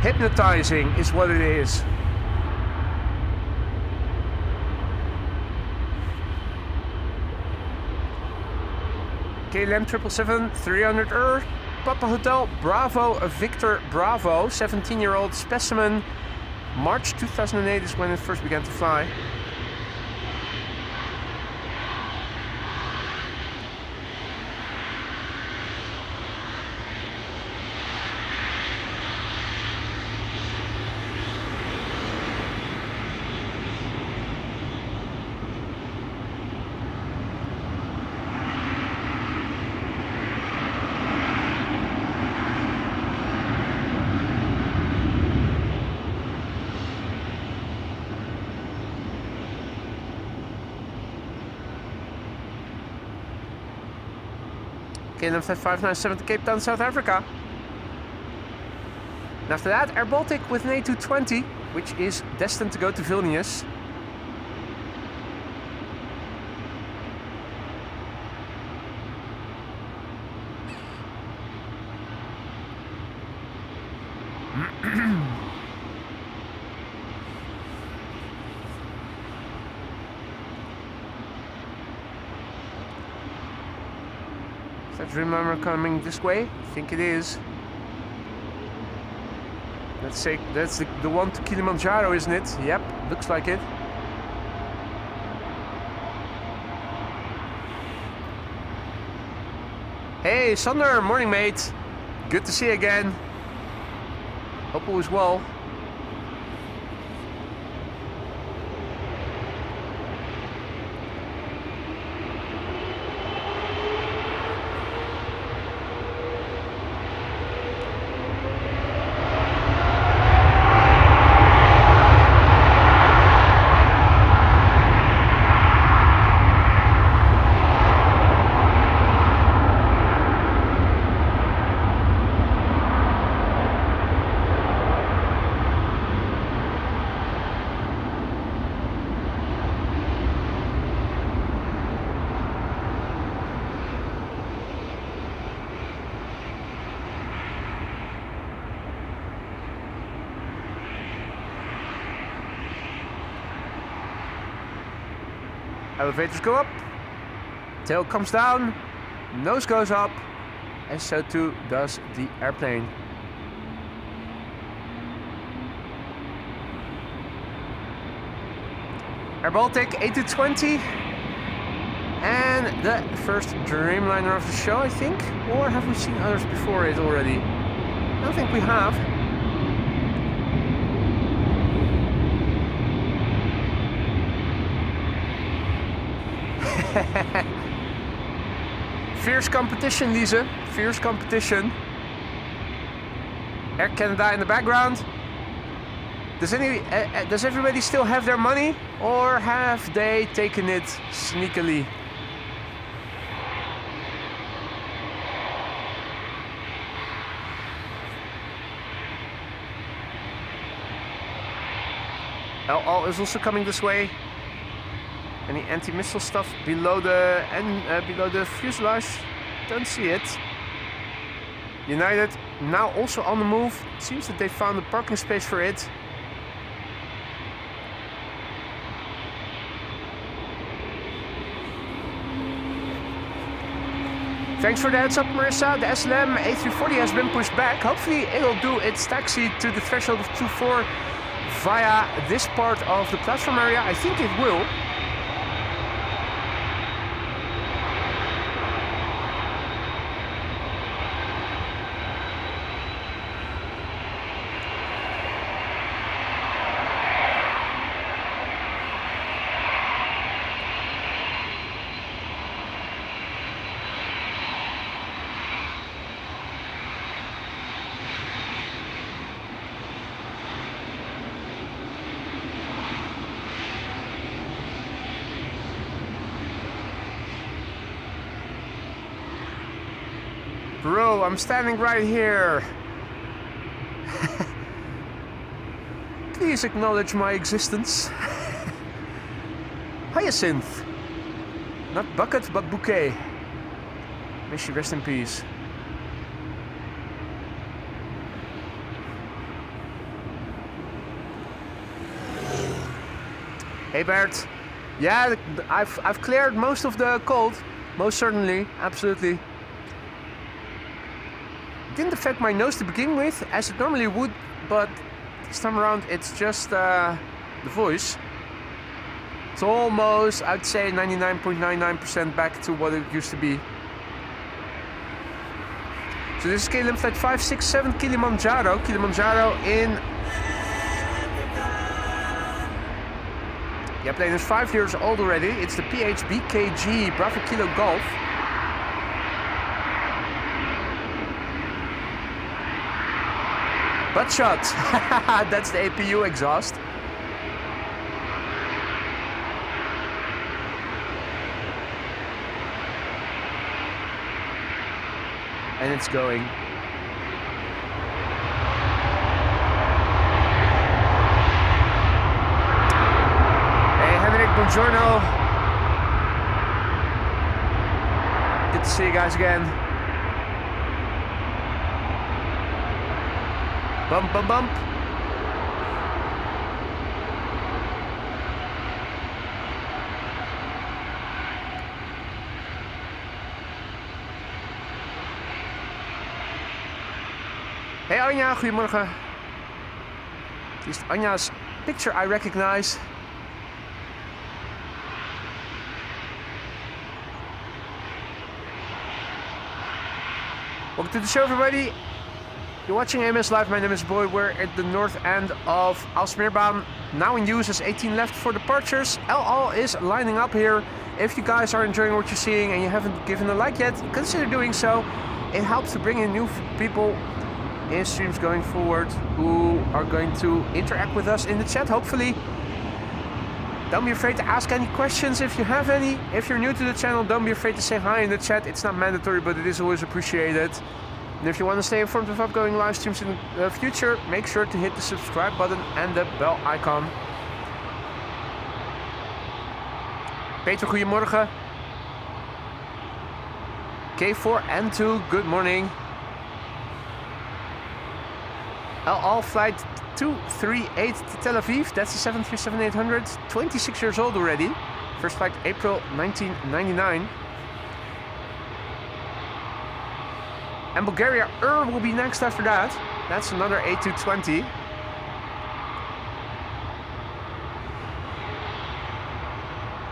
Hypnotizing is what it is. KLM 777 300 Papa Hotel Bravo Victor Bravo, 17-year-old specimen. March 2008 is when it first began to fly. KLM 597 to Cape Town, South Africa. And after that, Air Baltic with an A220, which is destined to go to Vilnius. Dreamliner coming this way? I think it is. Let's say that's the one to Kilimanjaro, isn't it? Yep, looks like it. Hey, Sander, morning mate. Good to see you again. Hope all is well. Elevators go up, tail comes down, nose goes up, and so too does the airplane. Air Baltic A220 and the first Dreamliner of the show, I think. Or have we seen others before it already? I don't think we have. Fierce competition, Lise. Fierce competition. Air Canada in the background. Does everybody still have their money, or have they taken it sneakily? LL is also coming this way. Any anti-missile stuff below the fuselage? Don't see it. United now also on the move. It seems that they found a parking space for it. Thanks for the heads up, Marissa. The SLM A340 has been pushed back. Hopefully it'll do its taxi to the threshold of 24 via this part of the platform area. I think it will. Bro, I'm standing right here. Please acknowledge my existence. Hyacinth. Not bucket, but bouquet. May she rest in peace. Hey Bert. Yeah, I've cleared most of the cold. Most certainly, absolutely. Didn't affect my nose to begin with, as it normally would, but this time around it's just the voice. It's almost, I'd say, 99.99% back to what it used to be. So this is KLM Flight 567 Kilimanjaro. Kilimanjaro in... The plane is 5 years old already. It's the PHBKG Bravo Kilo Golf. Butt shot. That's the APU exhaust. And it's going. Hey Henrik, buongiorno. Good to see you guys again. Bump, bump, bump. Hey Anja, goedemorgen. At least Anja's picture I recognize. Welcome to the show, everybody. You're watching AMS Live. My name is Boy. We're at the north end of Aalsmeerbaan. Now in use as 18 left for departures. LL is lining up here. If you guys are enjoying what you're seeing and you haven't given a like yet, consider doing so. It helps to bring in new people in streams going forward who are going to interact with us in the chat, hopefully. Don't be afraid to ask any questions if you have any. If you're new to the channel, don't be afraid to say hi in the chat. It's not mandatory, but it is always appreciated. And if you want to stay informed of upcoming live streams in the future, make sure to hit the subscribe button and the bell icon. Peter, goedemorgen. K4N2, good morning. LL flight 238 to Tel Aviv, that's the 737-800, 26 years old already. First flight April 1999. And Bulgaria will be next after that. That's another A220.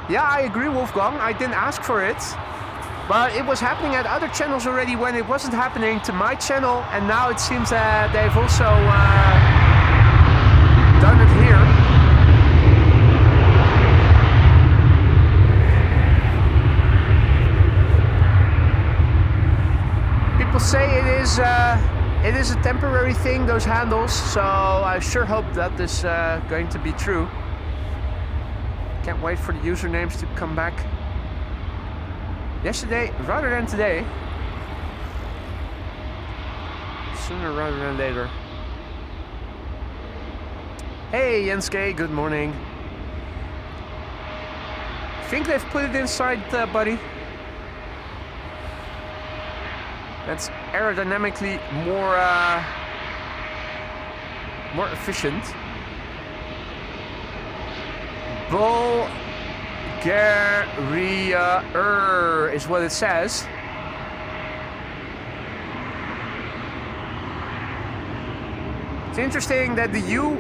Yeah, I agree, Wolfgang. I didn't ask for it. But it was happening at other channels already when it wasn't happening to my channel. And now it seems that they've also done it here. People say it is It is a temporary thing, those handles, so I sure hope that is going to be true. Can't wait for the usernames to come back. Yesterday rather than today. Sooner rather than later. Hey Jenske, good morning. Think they've put it inside, buddy. That's aerodynamically more efficient. Bulgaria is what it says. It's interesting that the U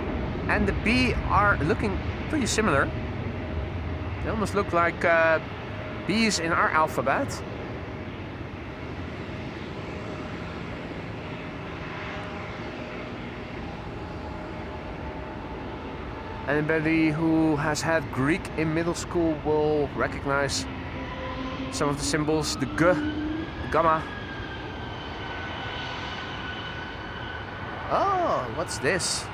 and the B are looking pretty similar. They almost look like B's in our alphabet. Anybody who has had Greek in middle school will recognize some of the symbols, the G, the gamma. Oh, what's this?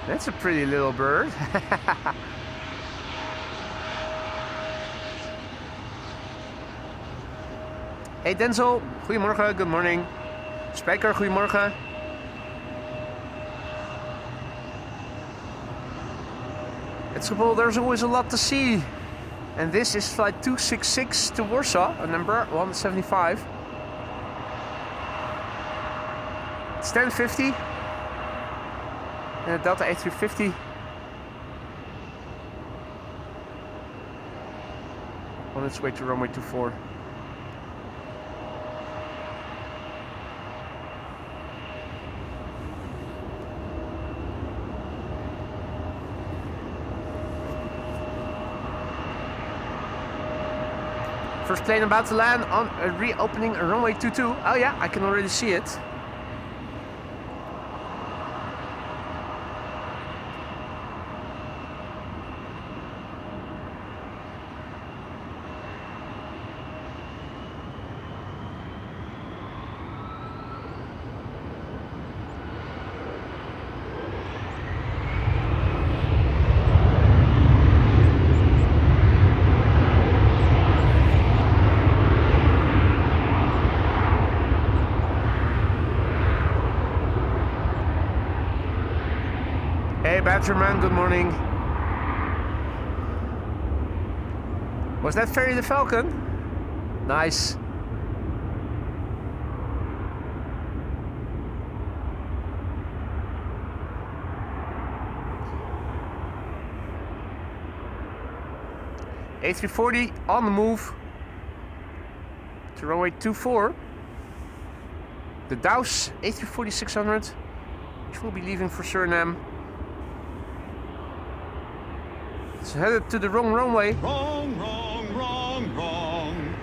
That's a pretty little bird. Hey Denzel, goedemorgen, good morning. Spijker, goedemorgen. At Schiphol there's always a lot to see. And this is flight 266 to Warsaw, number 175. It's 10:50. And a Delta A350. On its way to runway 24. First plane about to land on a reopening runway 22. Oh yeah, I can already see it. Badgerman, good morning. Was that Ferry the Falcon? Nice. A340 on the move to runway 24. The Dows A340-600, which will be leaving for Suriname. It's headed to the wrong runway. Wrong, wrong, wrong, wrong.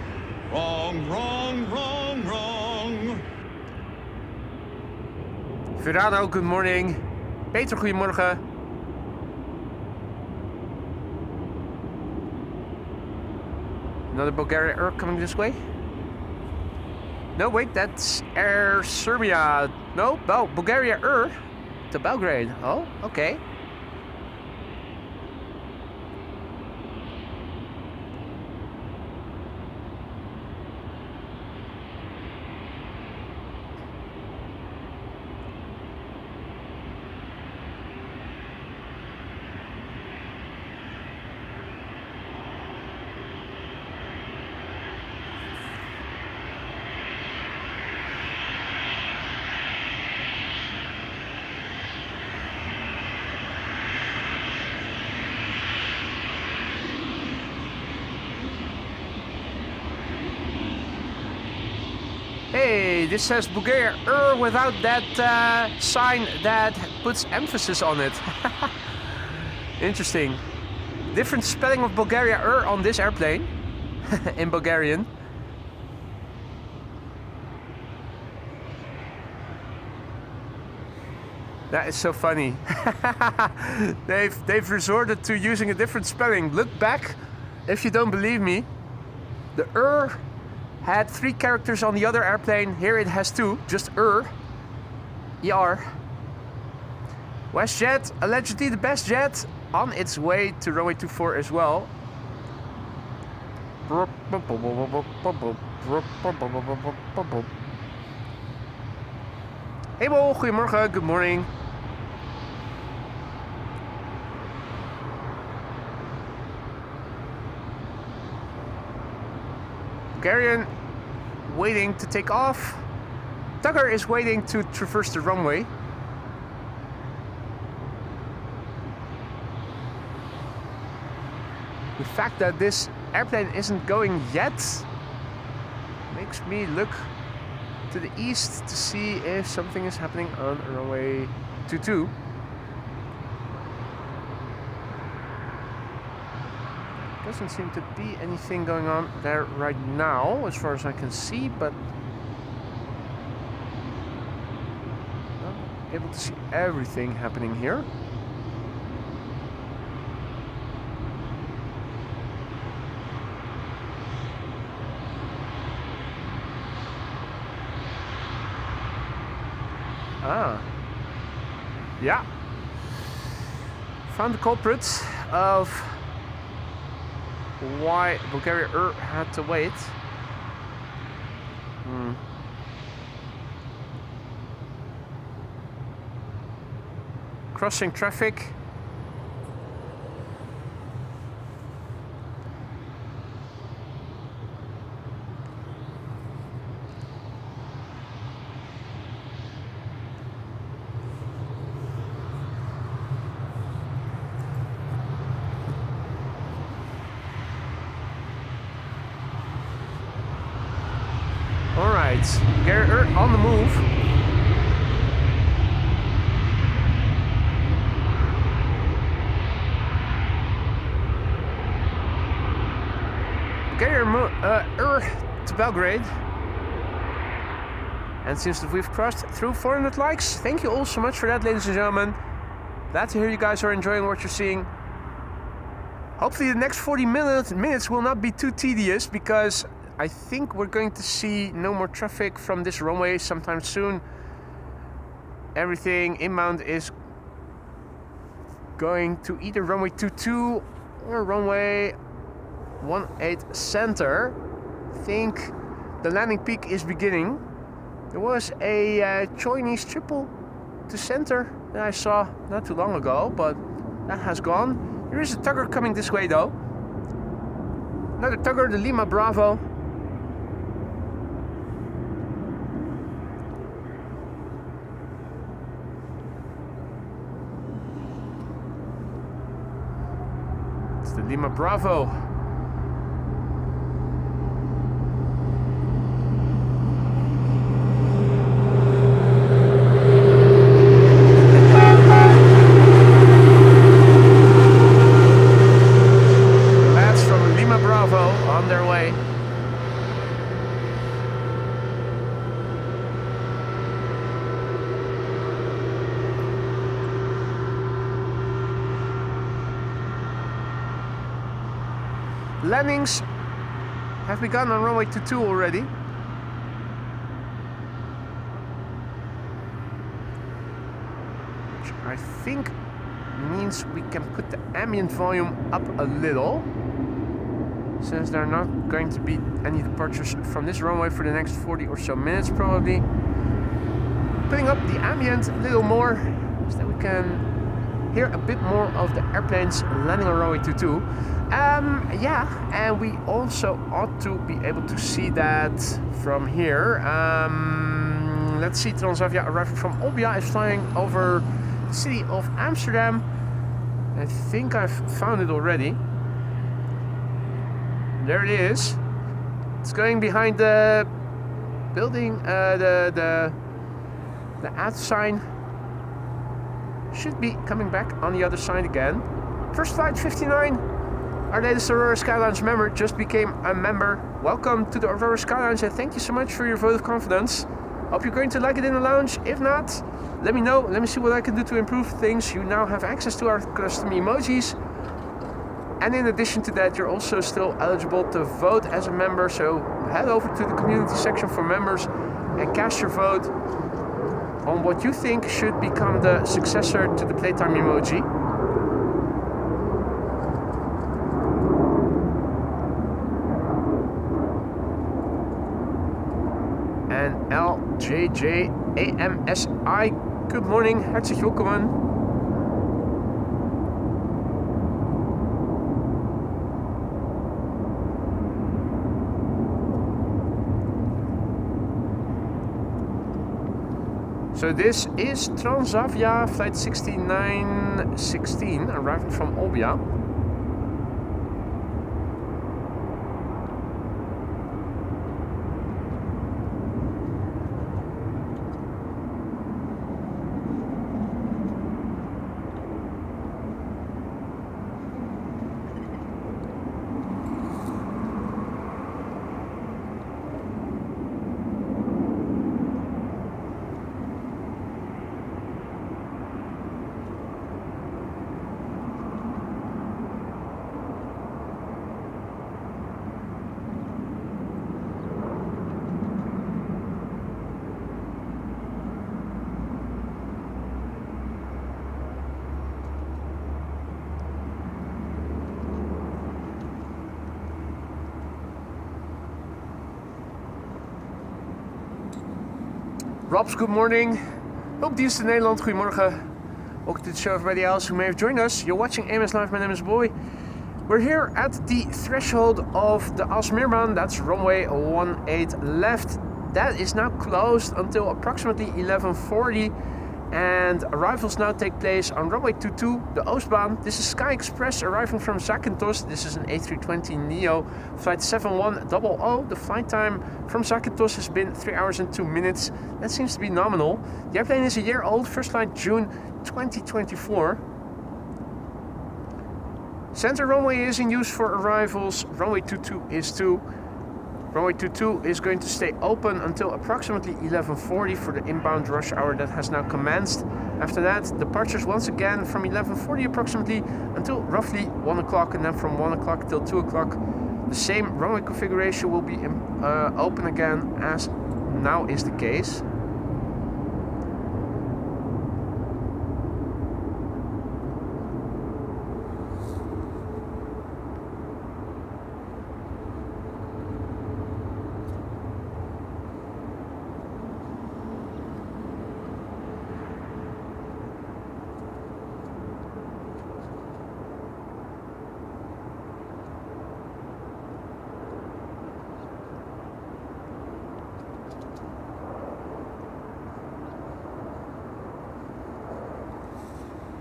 Wrong, wrong, wrong, wrong. Verano, good morning. Peter, goedemorgen. Another Bulgaria Air coming this way. No, wait, that's Air Serbia. No, Bulgaria Air to Belgrade. Oh, okay. Hey, this says Bulgaria without that sign that puts emphasis on it. Interesting. Different spelling of Bulgaria on this airplane in Bulgarian. That is so funny. They've resorted to using a different spelling. Look back if you don't believe me, the had 3 characters on the other airplane. Here it has 2, just ER. WestJet, allegedly the best jet, on its way to runway 24 as well. Hey Bo, goedemorgen, good morning. Bulgarian waiting to take off. Tugger is waiting to traverse the runway. The fact that this airplane isn't going yet makes me look to the east to see if something is happening on runway 22. Doesn't seem to be anything going on there right now, as far as I can see, but not able to see everything happening here. Yeah. Found the culprit of why Bulgaria had to wait. Crossing traffic. Bulgaria on the move. Bulgaria to Belgrade. And since that we've crossed through 400 likes, thank you all so much for that, ladies and gentlemen. Glad to hear you guys are enjoying what you're seeing. Hopefully the next 40 minutes will not be too tedious, because I think we're going to see no more traffic from this runway sometime soon. Everything inbound is going to either runway 22 or runway 18 center. I think the landing peak is beginning. There was a Chinese triple to center that I saw not too long ago, but that has gone. There is a tugger coming this way though. Another tugger, the Lima Bravo. It's the Lima Bravo. Landings have begun on runway 22 already. Which I think means we can put the ambient volume up a little, since there are not going to be any departures from this runway for the next 40 or so minutes probably. Putting up the ambient a little more so that we can hear a bit more of the airplanes landing on runway 22. Yeah, and we also ought to be able to see that from here. Let's see, Transavia arriving from Olbia is flying over the city of Amsterdam. I think I've found it already. There it is. It's going behind the building, the ad sign. Should be coming back on the other side again. First flight 59. Our latest Aurora Skylines member just became a member. Welcome to the Aurora Skylines and thank you so much for your vote of confidence. Hope you're going to like it in the lounge. If not, let me know. Let me see what I can do to improve things. You now have access to our custom emojis. And in addition to that, you're also still eligible to vote as a member. So head over to the community section for members and cast your vote on what you think should become the successor to the playtime emoji. And LJJAMSI, good morning, herzlich willkommen. So this is Transavia flight 6916 arriving from Olbia. Robs, good morning. Hulpdienst in Nederland, goedemorgen. Welcome to the show, everybody else who may have joined us. You're watching AMS Live, my name is Boy. We're here at the threshold of the Aalsmeerbaan, that's runway 18 left. That is now closed until approximately 11:40. And arrivals now take place on runway 22, the Oostbaan. This is Sky Express arriving from Zakynthos. This is an A320neo flight 7100. The flight time from Zakynthos has been 3 hours and 2 minutes. That seems to be nominal. The airplane is a year old, first flight June 2024. Center runway is in use for arrivals. Runway 22 is too. Runway 22 is going to stay open until approximately 11:40 for the inbound rush hour that has now commenced. After that, departures once again from 11:40 approximately until roughly 1 o'clock, and then from 1 o'clock till 2 o'clock. The same runway configuration will be open again as now is the case.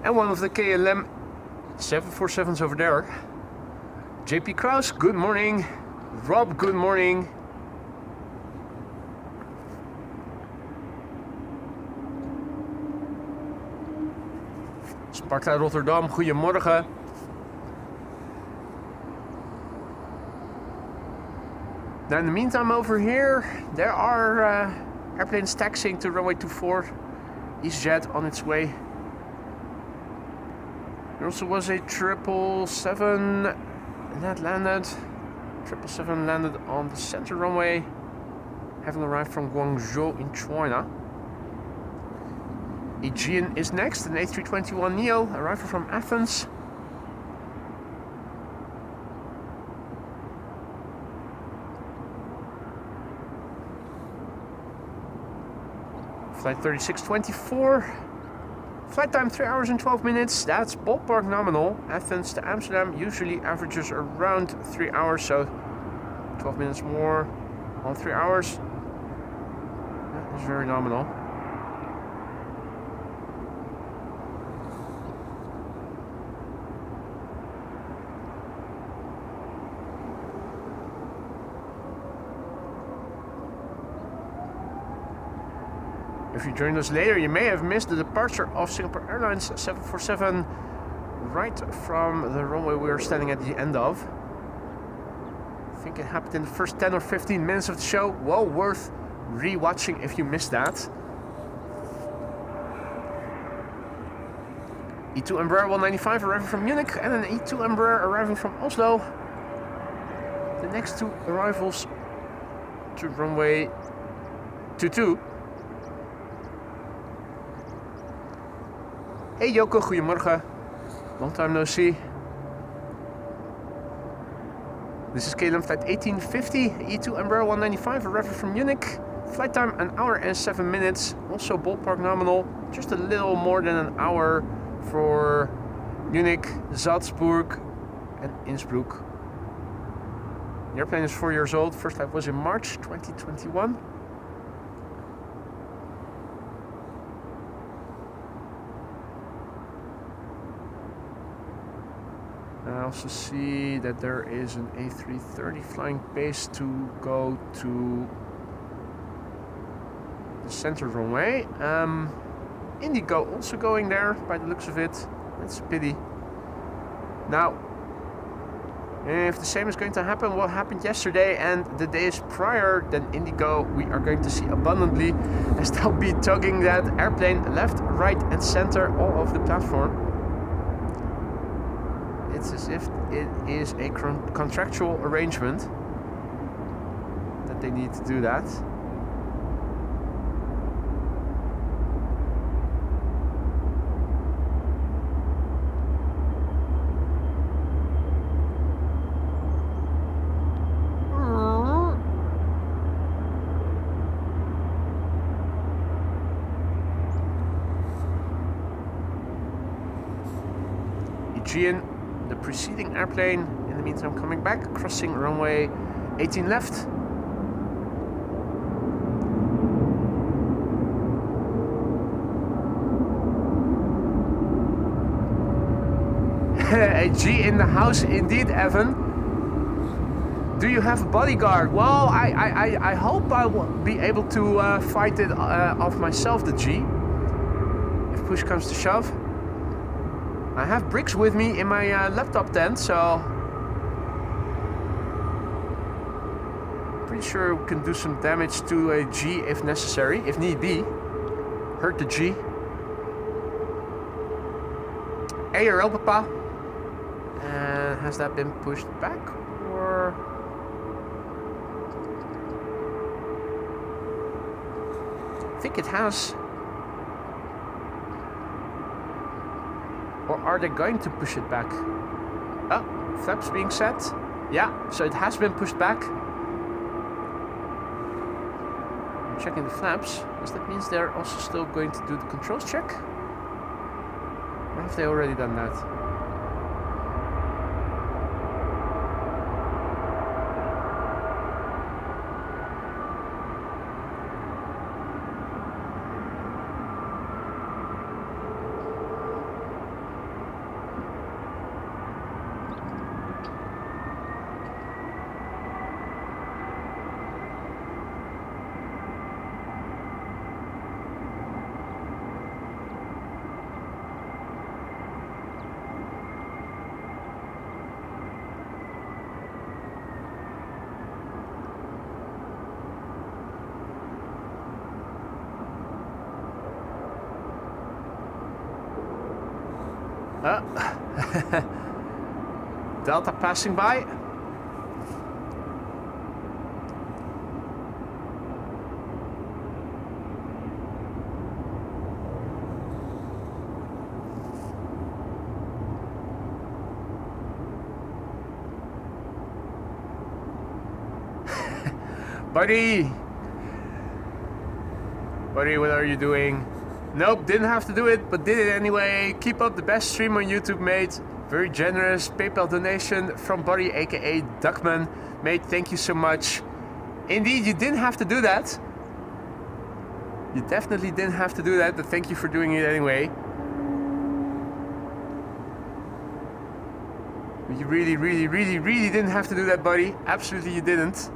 And one of the KLM 747s over there. JP Kraus, good morning. Rob, good morning. Sparta Rotterdam, goedemorgen. Now in the meantime over here, there are airplanes taxiing to runway 24. EasyJet on its way. There also was a 777 that landed. 777 landed on the center runway, having arrived from Guangzhou in China. Aegean is next, an A321neo, arrival from Athens. Flight 3624. Flight time 3 hours and 12 minutes. That's ballpark nominal. Athens to Amsterdam usually averages around 3 hours, so 12 minutes more on 3 hours. That is very nominal. If you joined us later, you may have missed the departure of Singapore Airlines 747 right from the runway we are standing at the end of. I think it happened in the first 10 or 15 minutes of the show. Well worth re-watching if you missed that. E2 Embraer 195 arriving from Munich and an E2 Embraer arriving from Oslo. The next two arrivals to runway 22. Hey Joko, goedemorgen. Long time no see. This is KLM flight 1850, E2 Embraer 195 arriving from Munich. Flight time 1 hour and 7 minutes. Also ballpark nominal, just a little more than an hour for Munich, Salzburg and Innsbruck. The airplane is 4 years old. First flight was in March 2021. I also see that there is an A330 flying base to go to the center runway. Indigo also going there by the looks of it. That's a pity. Now, if the same is going to happen what happened yesterday and the days prior, then Indigo we are going to see abundantly, as they'll be tugging that airplane left, right and center all over the platform. It's as if it is a contractual arrangement that they need to do that. Aegean, the preceding airplane, in the meantime coming back, crossing runway 18 left. A G in the house indeed, Evan. Do you have a bodyguard? Well, I hope I will be able to fight it off myself, the G, if push comes to shove. I have bricks with me in my laptop tent, so pretty sure we can do some damage to a G if necessary, if need be. Hurt the G. ARL, Papa. And has that been pushed back, or? I think it has. Or are they going to push it back? Oh, flaps being set. Yeah, so it has been pushed back. I'm checking the flaps. Does that mean they're also still going to do the controls check? Or have they already done that? Delta passing by. Buddy, what are you doing? Nope, didn't have to do it, but did it anyway. Keep up the best stream on YouTube, mate. Very generous PayPal donation from Buddy, aka Duckman. Mate, thank you so much. Indeed, you didn't have to do that. You definitely didn't have to do that, but thank you for doing it anyway. But you really didn't have to do that, buddy. Absolutely you didn't.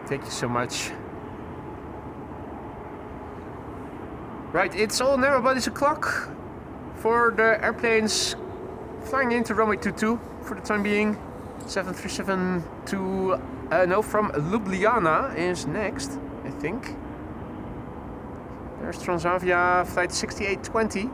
Thank you so much. Right, it's all on everybody's o'clock for the airplanes flying into runway 22 for the time being. 737 to from Ljubljana is next, I think. There's Transavia flight 6820.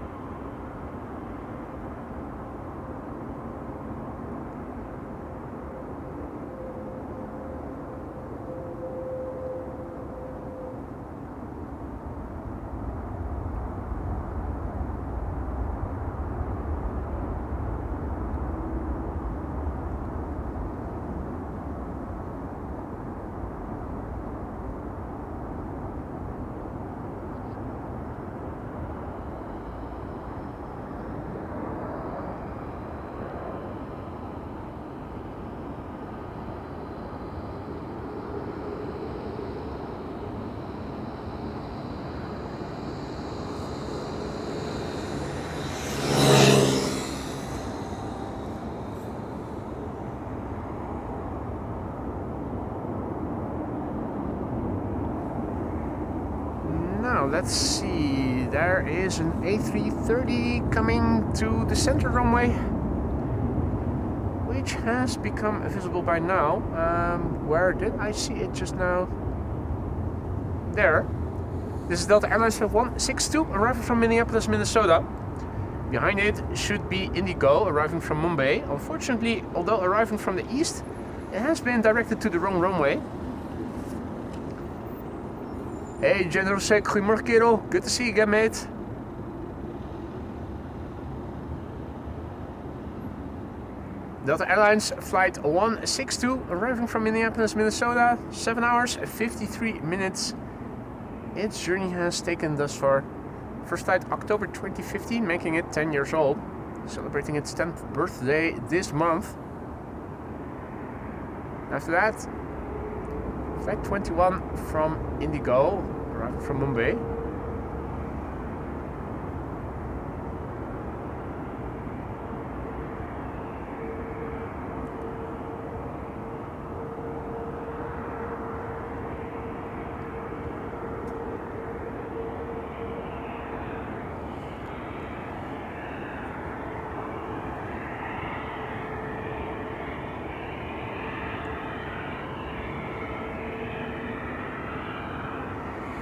Let's see, there is an A330 coming to the center runway, which has become visible by now. Where did I see it just now? There. This is Delta Airlines Flight 162 arriving from Minneapolis, Minnesota. Behind it should be Indigo arriving from Mumbai. Unfortunately, although arriving from the east, it has been directed to the wrong runway. Hey, General Sek, goedemorgen kerel. Good to see you again, mate. Delta Airlines Flight 162 arriving from Minneapolis, Minnesota. 7 hours, 53 minutes. Its journey has taken thus far. First flight October 2015, making it 10 years old. Celebrating its 10th birthday this month. After that, Flight 21 from Indigo, arriving from Mumbai.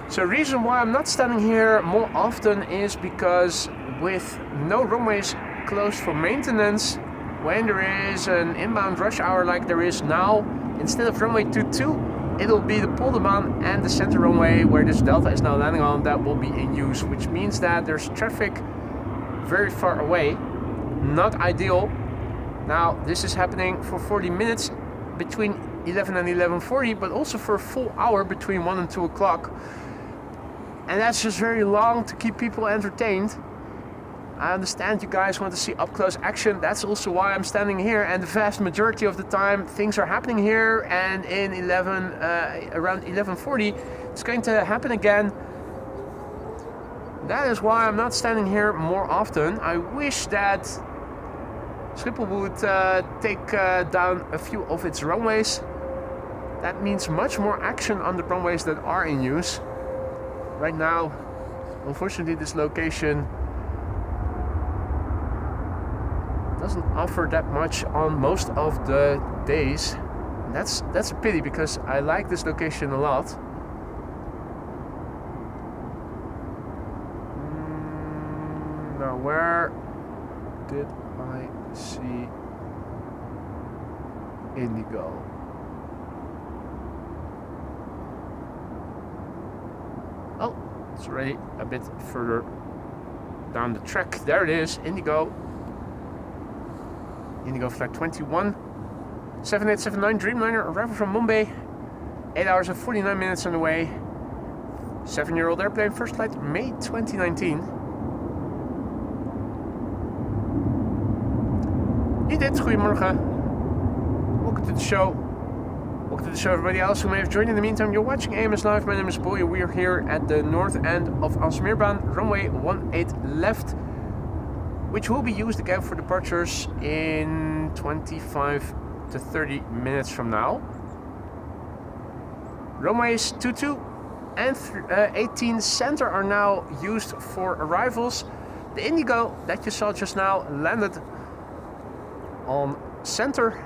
So the reason why I'm not standing here more often is because with no runways closed for maintenance, when there is an inbound rush hour like there is now, instead of runway 22, it'll be the Polderbaan and the center runway where this Delta is now landing on that will be in use, which means that there's traffic very far away. Not ideal. Now this is happening for 40 minutes between 11 and 11:40, but also for a full hour between 1 and 2 o'clock. And that's just very long to keep people entertained. I understand you guys want to see up close action. That's also why I'm standing here, and the vast majority of the time things are happening here, and in around 11:40 it's going to happen again. That is why I'm not standing here more often. I wish that Schiphol would take down a few of its runways. That means much more action on the runways that are in use. Right now, unfortunately, this location doesn't offer that much on most of the days. That's a pity because I like this location a lot. Now, where did I see Indigo? Oh, it's already a bit further down the track. There it is, Indigo. Indigo Flight 21. 7879 Dreamliner arriving from Mumbai. 8 hours and 49 minutes on the way. 7-year-old airplane, first flight May 2019. Edith, goedemorgen. Welcome to the show. Welcome to the show, everybody else who may have joined in the meantime. You're watching AMS Live. My name is Boy. We are here at the north end of Aalsmeerbaan, runway 18 left, which will be used again for departures in 25 to 30 minutes from now. Runways 22 and 18 center are now used for arrivals. The Indigo that you saw just now landed on center.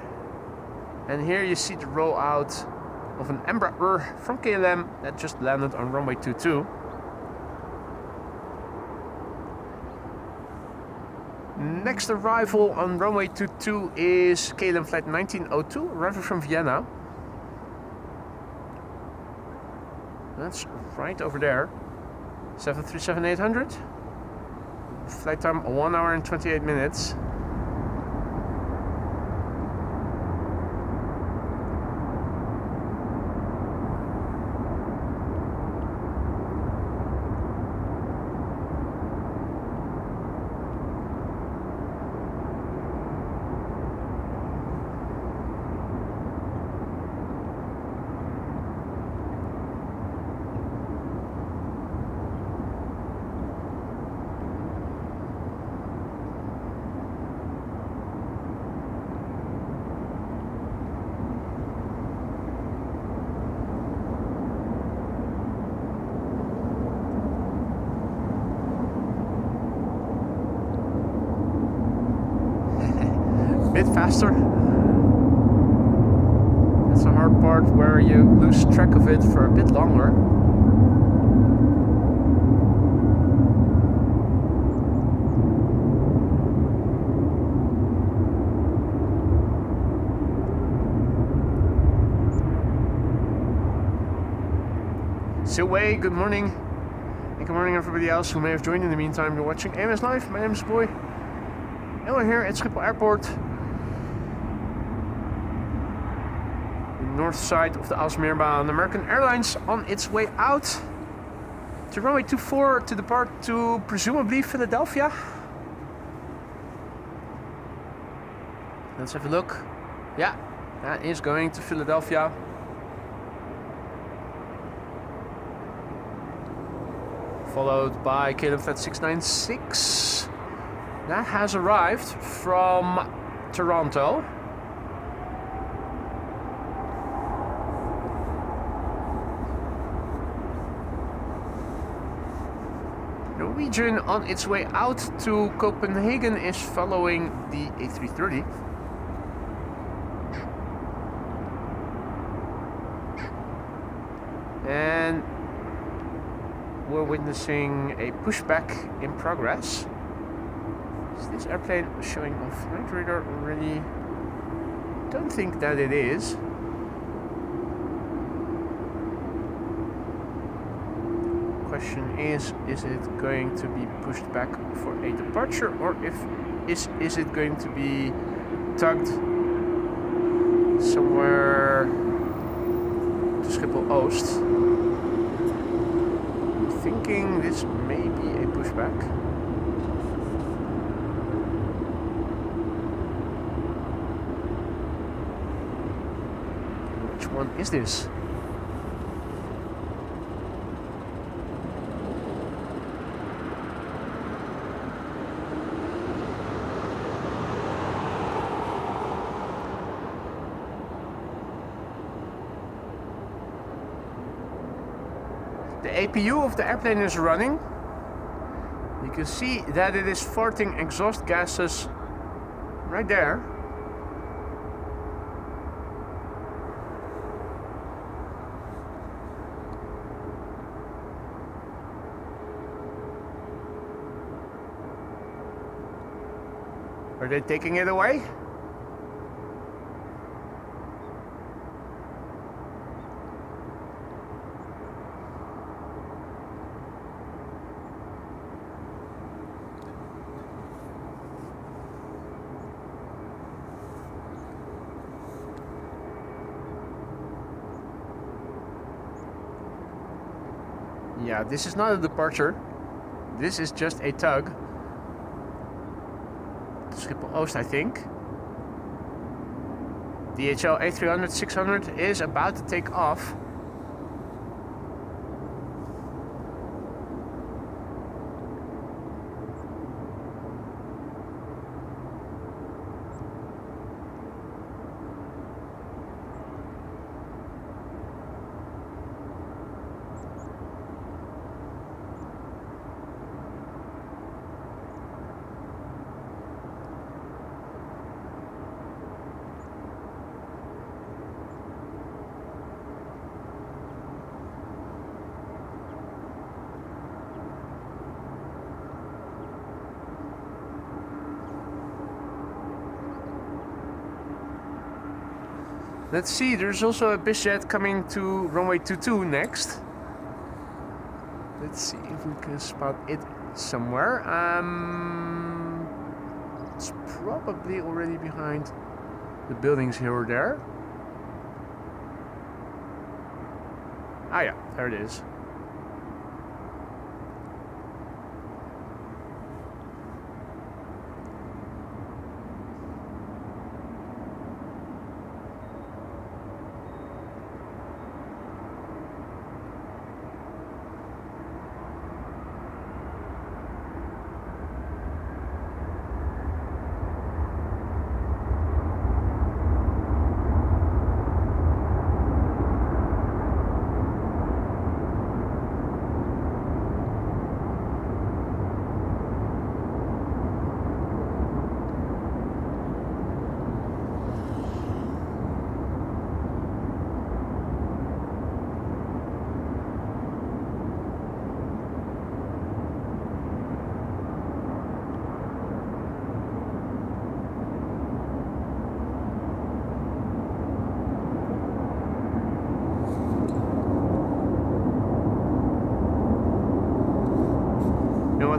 And here you see the rollout of an Embraer from KLM that just landed on runway 22. Next arrival on runway 22 is KLM flight 1902, arriving from Vienna. That's right over there. 737-800. Flight time 1 hour and 28 minutes. Bit faster. That's the hard part where you lose track of it for a bit longer. Silway, good morning. And good morning everybody else who may have joined in the meantime. You're watching AMS Live. My name is Boy. And we're here at Schiphol Airport. North side of the Aalsmeerbaan. American Airlines on its way out to runway 24 to depart to presumably Philadelphia. Let's have a look. Yeah, that is going to Philadelphia. Followed by KLM flight 696. That has arrived from Toronto. Norwegian on its way out to Copenhagen is following the A330. And we're witnessing a pushback in progress. Is this airplane showing on flight radar already? Don't think that it is. Question is it going to be pushed back for a departure, or is it going to be tugged somewhere to Schiphol Oost? I'm thinking this may be a pushback. Which one is this? The APU of the airplane is running. You can see that it is farting exhaust gases right there. Are they taking it away? Yeah, this is not a departure. This is just a tug. Schiphol Oost, I think. DHL A300-600 is about to take off. Let's see, there's also a busiest coming to runway 22 next. Let's see if we can spot it somewhere. It's probably already behind the buildings here or there. Ah yeah, there it is.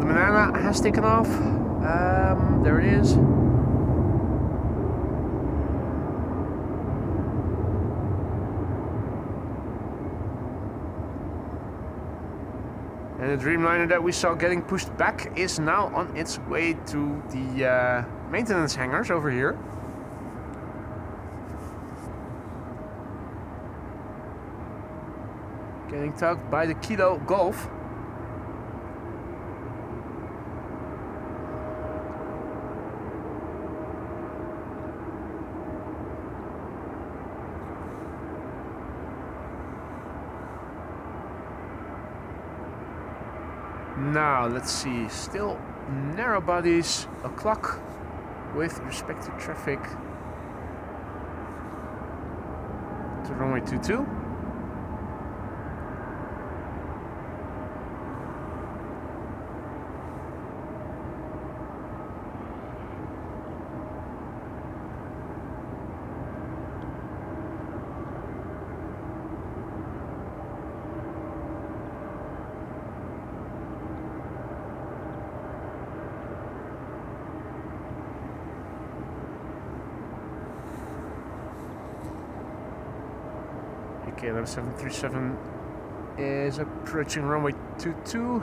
The banana has taken off. There it is. And the Dreamliner that we saw getting pushed back is now on its way to the maintenance hangars over here. Getting tugged by the Kilo Golf. Now, let's see, still narrow bodies o'clock with respect to traffic to runway 22. Okay, 737 is approaching runway 22.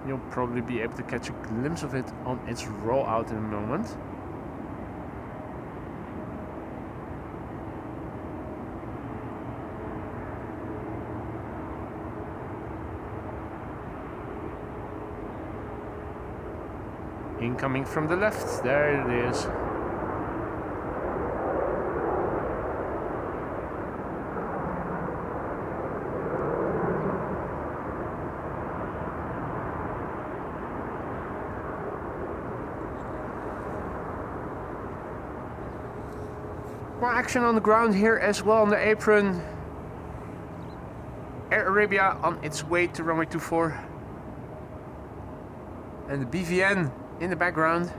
You'll probably be able to catch a glimpse of it on its rollout in a moment. Incoming from the left, there it is. More action on the ground here as well on the apron. Air Arabia on its way to runway 24. And the BVN in the background.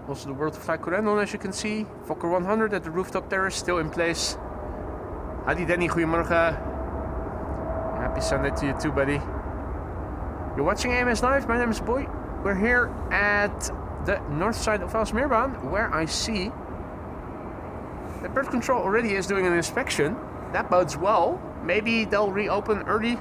Also the World Flight Corendon, as you can see. Fokker 100 at the rooftop terrace still in place. Adi Denny, goedemorgen. Happy Sunday to you too, buddy. You're watching AMS Live, my name is Boy. We're here at the north side of Aalsmeerbaan, where I see that bird control already is doing an inspection. That bodes well. Maybe they'll reopen early.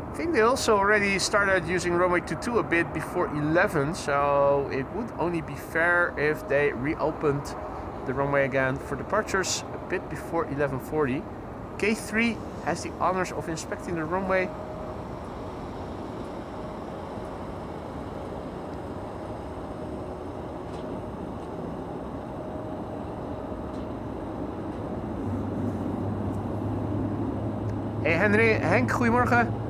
I think they also already started using runway 22 a bit before 11, so it would only be fair if they reopened the runway again for departures a bit before 11:40. K3 has the honors of inspecting the runway. Hey Henk, goedemorgen.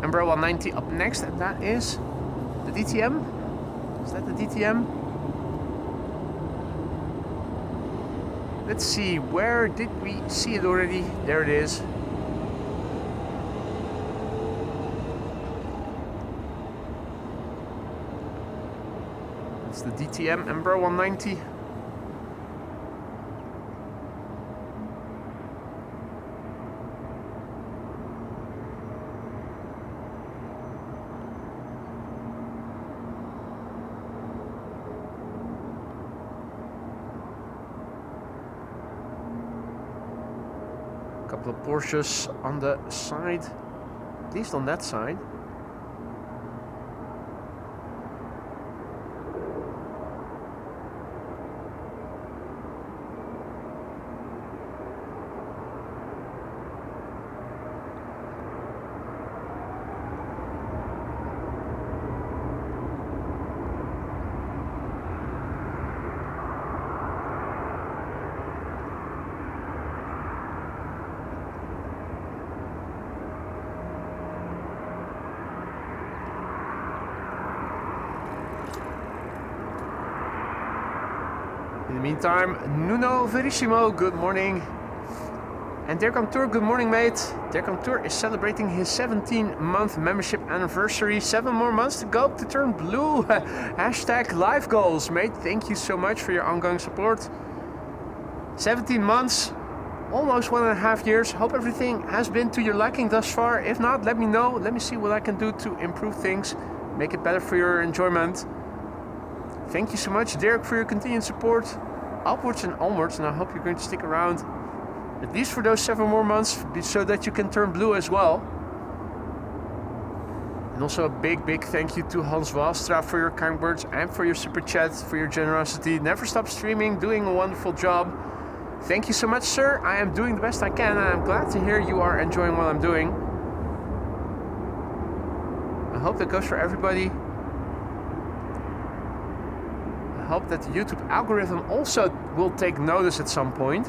Umbrella 190 up next, and that is the DTM. Is that the DTM? Let's see, where did we see it already? There it is. the DTM Embraer 190. Couple of Porsches on the side, at least on that side. In the meantime, Nuno Verissimo, good morning. And Dirk Tour, good morning, mate. Dirk Tour is celebrating his 17-month membership anniversary. 7 more months to go to turn blue. Hashtag life goals, mate. Thank you so much for your ongoing support. 17 months, almost 1.5 years. Hope everything has been to your liking thus far. If not, let me know. Let me see what I can do to improve things, make it better for your enjoyment. Thank you so much, Dirk, for your continued support. Upwards and onwards, and I hope you're going to stick around at least for those 7 more months so that you can turn blue as well. And also a big thank you to Hans Wastra for your kind words and for your super chat, for your generosity. Never stop streaming, doing a wonderful job. Thank you so much, sir. I am doing the best I can, and I'm glad to hear you are enjoying what I'm doing. I hope that goes for everybody. I hope that the YouTube algorithm also will take notice at some point.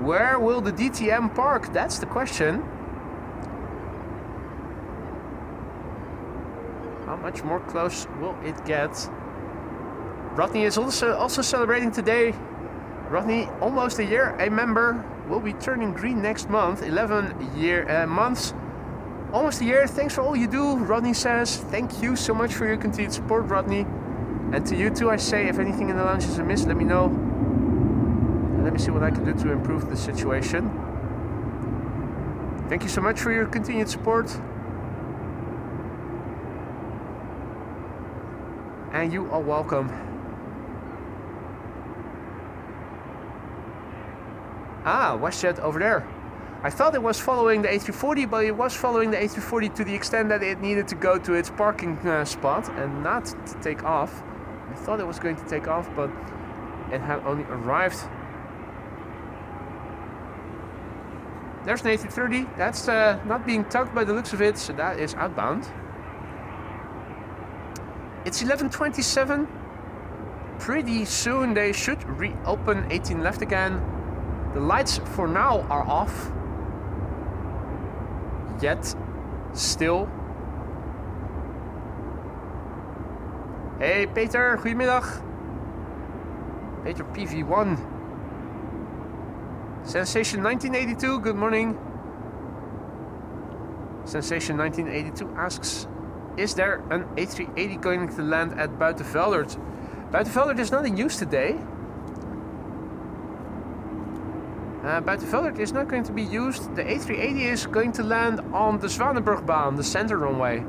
Where will the DTM park? That's the question. How much more close will it get? Rodney is also celebrating today. Rodney, almost a year, a member, will be turning green next month. 11 months, almost a year. Thanks for all you do, Rodney says. Thank you so much for your continued support, Rodney. And to you too, I say, if anything in the lounge is amiss, let me know. And let me see what I can do to improve the situation. Thank you so much for your continued support. And you are welcome. Ah, WestJet over there. I thought it was following the A340, but it was following the A340 to the extent that it needed to go to its parking spot and not to take off. I thought it was going to take off, but it had only arrived. There's an A330. That's not being tugged by the looks of it, so that is outbound. It's 11:27. Pretty soon they should reopen 18 left again. The lights for now are off. Yet, still. Hey Peter, goedemiddag. Peter PV1. Sensation 1982, good morning. Sensation 1982 asks, is there an A380 going to land at Buitenveldert? Buitenveldert is not in use today. Buitenveldert is not going to be used. The A380 is going to land on the Zwanenburgbaan, the center runway.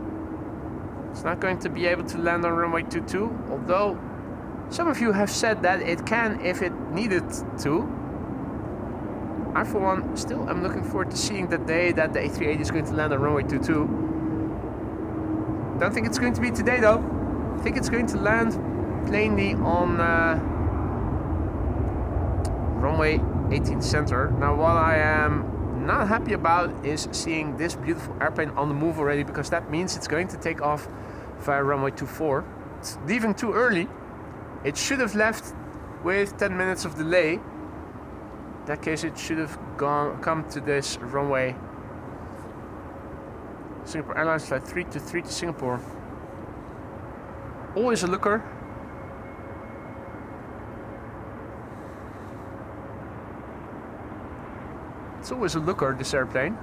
It's not going to be able to land on runway 22, although some of you have said that it can if it needed to. I, for one, still am looking forward to seeing that day that the A380 is going to land on runway 22. Don't think it's going to be today though. I think it's going to land plainly on runway 18 center. Now what I am not happy about is seeing this beautiful airplane on the move already, because that means it's going to take off via runway 24. It's leaving too early. It should have left with 10 minutes of delay. In that case it should have come to this runway. Singapore Airlines flight 323 to Singapore. Always a looker. It's always a looker, this airplane.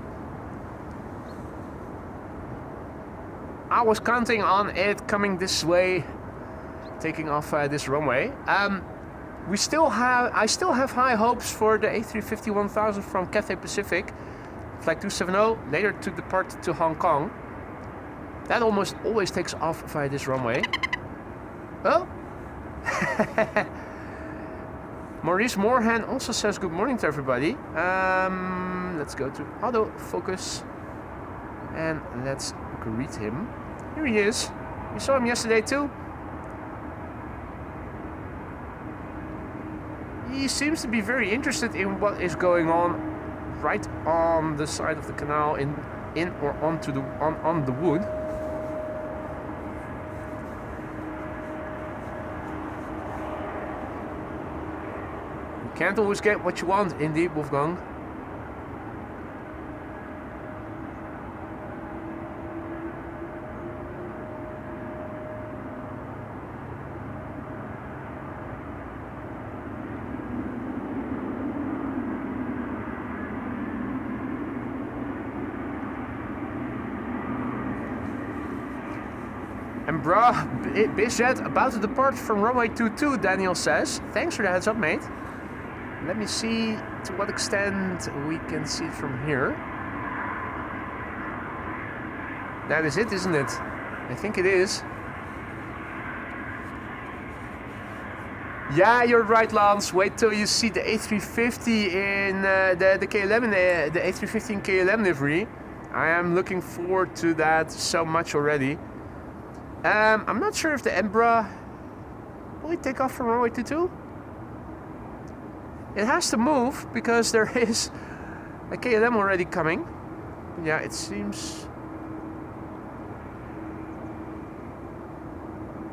I was counting on it coming this way, taking off this runway. I still have high hopes for the A350-1000 from Cathay Pacific, flight 270, later to depart to Hong Kong. That almost always takes off via this runway. Oh! Maurice Moorhan also says good morning to everybody. Let's go to autofocus and let's greet him. Here he is. We saw him yesterday too. He seems to be very interested in what is going on right on the side of the canal in or onto the on the wood. You can't always get what you want, indeed, Wolfgang. And bruh, BizJet about to depart from runway 22, Daniel says. Thanks for the heads up, mate. Let me see to what extent we can see it from here. That is it, isn't it? I think it is. Yeah, you're right, Lance. Wait till you see the A350 in the KLM, the A350 in KLM livery. I am looking forward to that so much already. I'm not sure if the Embra will it take off from runway 22. It has to move because there is a KLM already coming. Yeah, it seems.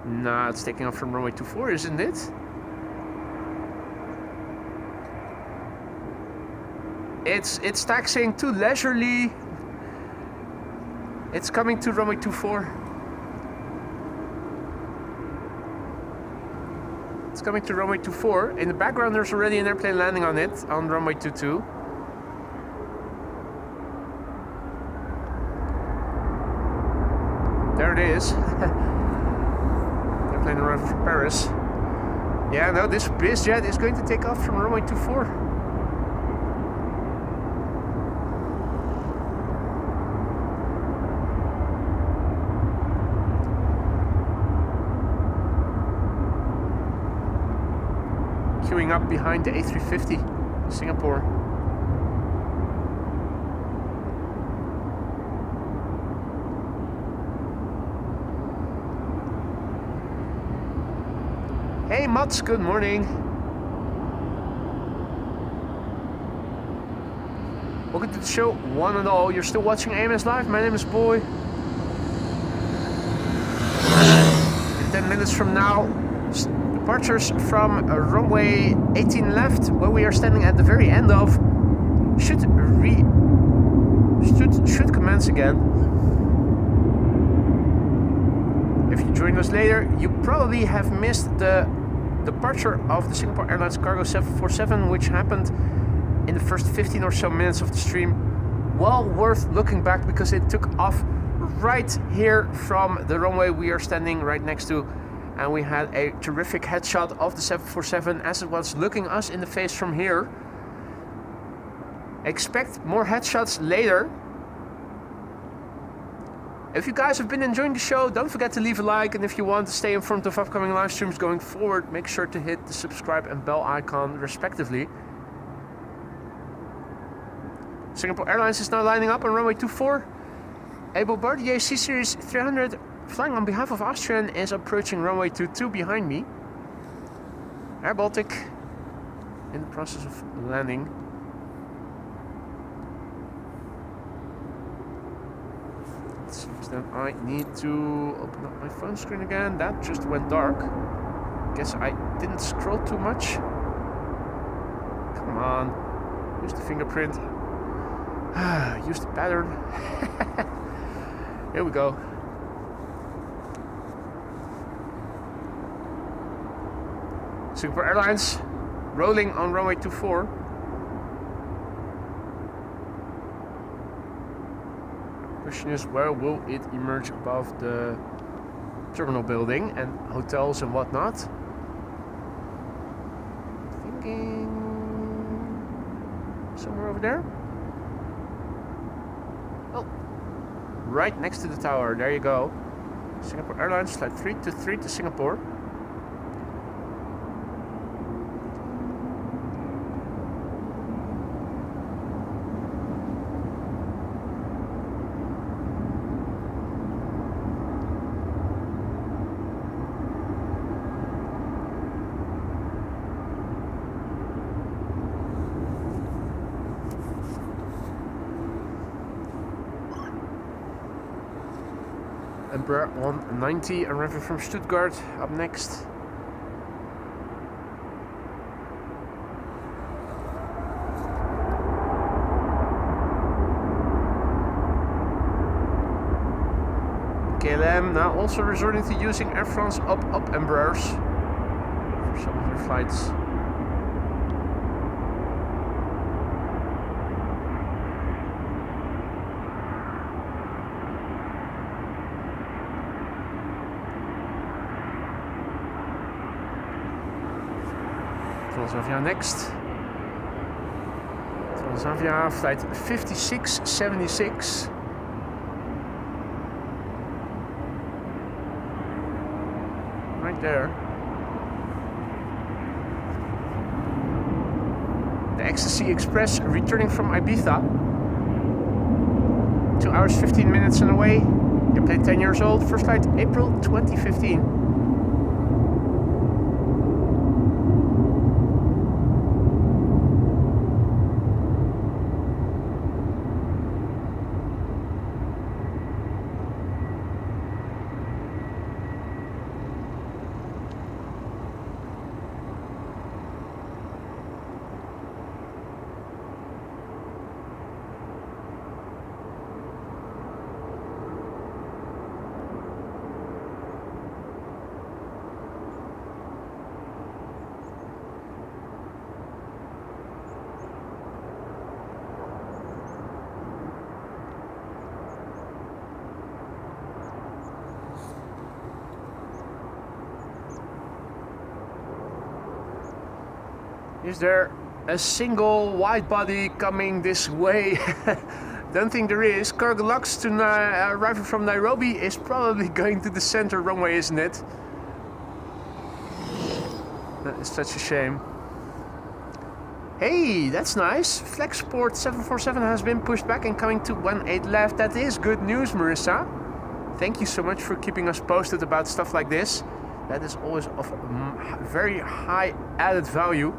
Nah, it's taking off from runway 24, isn't it? It's taxiing too leisurely. It's coming to runway 24. It's coming to runway 24. In the background, there's already an airplane landing on it, on runway 22. There it is. Airplane arrived from Paris. Yeah, no, this BizJet is going to take off from runway 24. Queuing up behind the A350, Singapore. Hey Mats, good morning. Welcome to the show, one and all. You're still watching AMS Live. My name is Boy. In 10 minutes from now, departures from runway 18 left, where we are standing at the very end of, should commence again. If you join us later, you probably have missed the departure of the Singapore Airlines Cargo 747, which happened in the first 15 or so minutes of the stream. Well worth looking back because it took off right here from the runway we are standing right next to. And we had a terrific headshot of the 747 as it was looking us in the face from here. Expect more headshots later. If you guys have been enjoying the show, don't forget to leave a like. And if you want to stay informed of upcoming live streams going forward, make sure to hit the subscribe and bell icon respectively. Singapore Airlines is now lining up on runway 24. A Bombardier C-Series 300 flying on behalf of Austrian is approaching runway 22 behind me. Air Baltic in the process of landing. It seems that I need to open up my phone screen again. That just went dark. Guess I didn't scroll too much. Come on. Use the fingerprint. Use the pattern. Here we go. Singapore Airlines rolling on runway 24. Question is, where will it emerge above the terminal building and hotels and whatnot? Thinking somewhere over there. Oh, right next to the tower. There you go. Singapore Airlines flight 323 to Singapore. Embraer 190 arriving from Stuttgart up next. KLM now also resorting to using Air France up Embraers for some of their flights. Transavia next. Transavia flight 5676. Right there. The Ecstasy Express returning from Ibiza. 2 hours 15 minutes on the way. Airplane 10 years old. First flight April 2015. Is there a single wide body coming this way? Don't think there is. Cargo Lux to arriving from Nairobi is probably going to the center runway, isn't it? That is such a shame. Hey, that's nice. Flexport 747 has been pushed back and coming to 18 left. That is good news, Marissa. Thank you so much for keeping us posted about stuff like this. That is always of very high added value.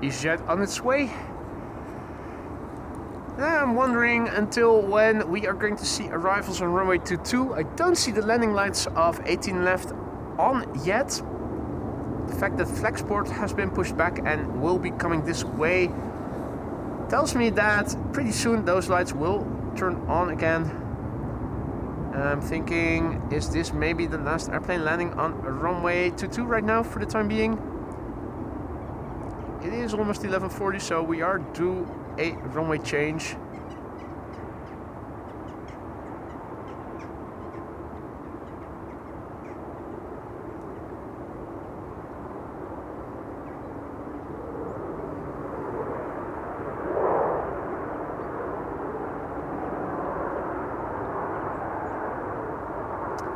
EasyJet on its way. I'm wondering until when we are going to see arrivals on runway 22. I don't see the landing lights of 18 left on yet. The fact that Flexport has been pushed back and will be coming this way tells me that pretty soon those lights will turn on again. I'm thinking, is this maybe the last airplane landing on runway 22 right now for the time being? It is almost 11:40, so we are due a runway change.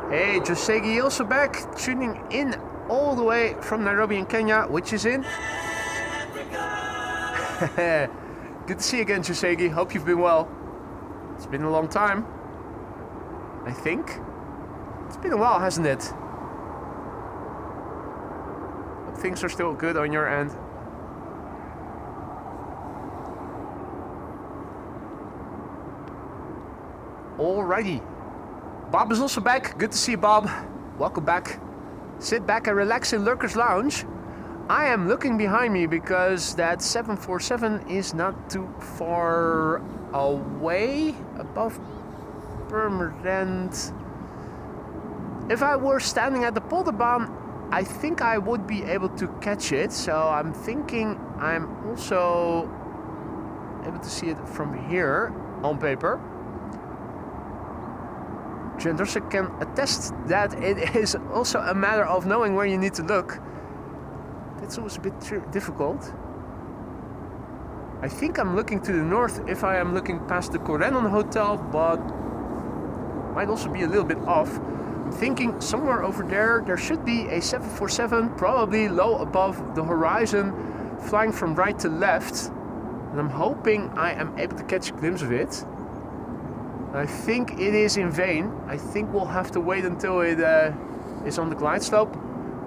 Hey, Josegi also back, tuning in all the way from Nairobi in Kenya, which is in... Good to see you again, Josegi. Hope you've been well. It's been a long time. I think. It's been a while, hasn't it? Hope things are still good on your end. Alrighty. Bob is also back. Good to see you, Bob. Welcome back. Sit back and relax in Lurker's Lounge. I am looking behind me because that 747 is not too far away above Purmerend. If I were standing at the Polderbaan, I think I would be able to catch it. So I'm thinking I'm also able to see it from here on paper. Jendrusik can attest that it is also a matter of knowing where you need to look. That's always a bit difficult. I think I'm looking to the north if I am looking past the Corendon Hotel, but might also be a little bit off. I'm thinking somewhere over there should be a 747, probably low above the horizon, flying from right to left. And I'm hoping I am able to catch a glimpse of it. I think it is in vain. I think we'll have to wait until it is on the glide slope,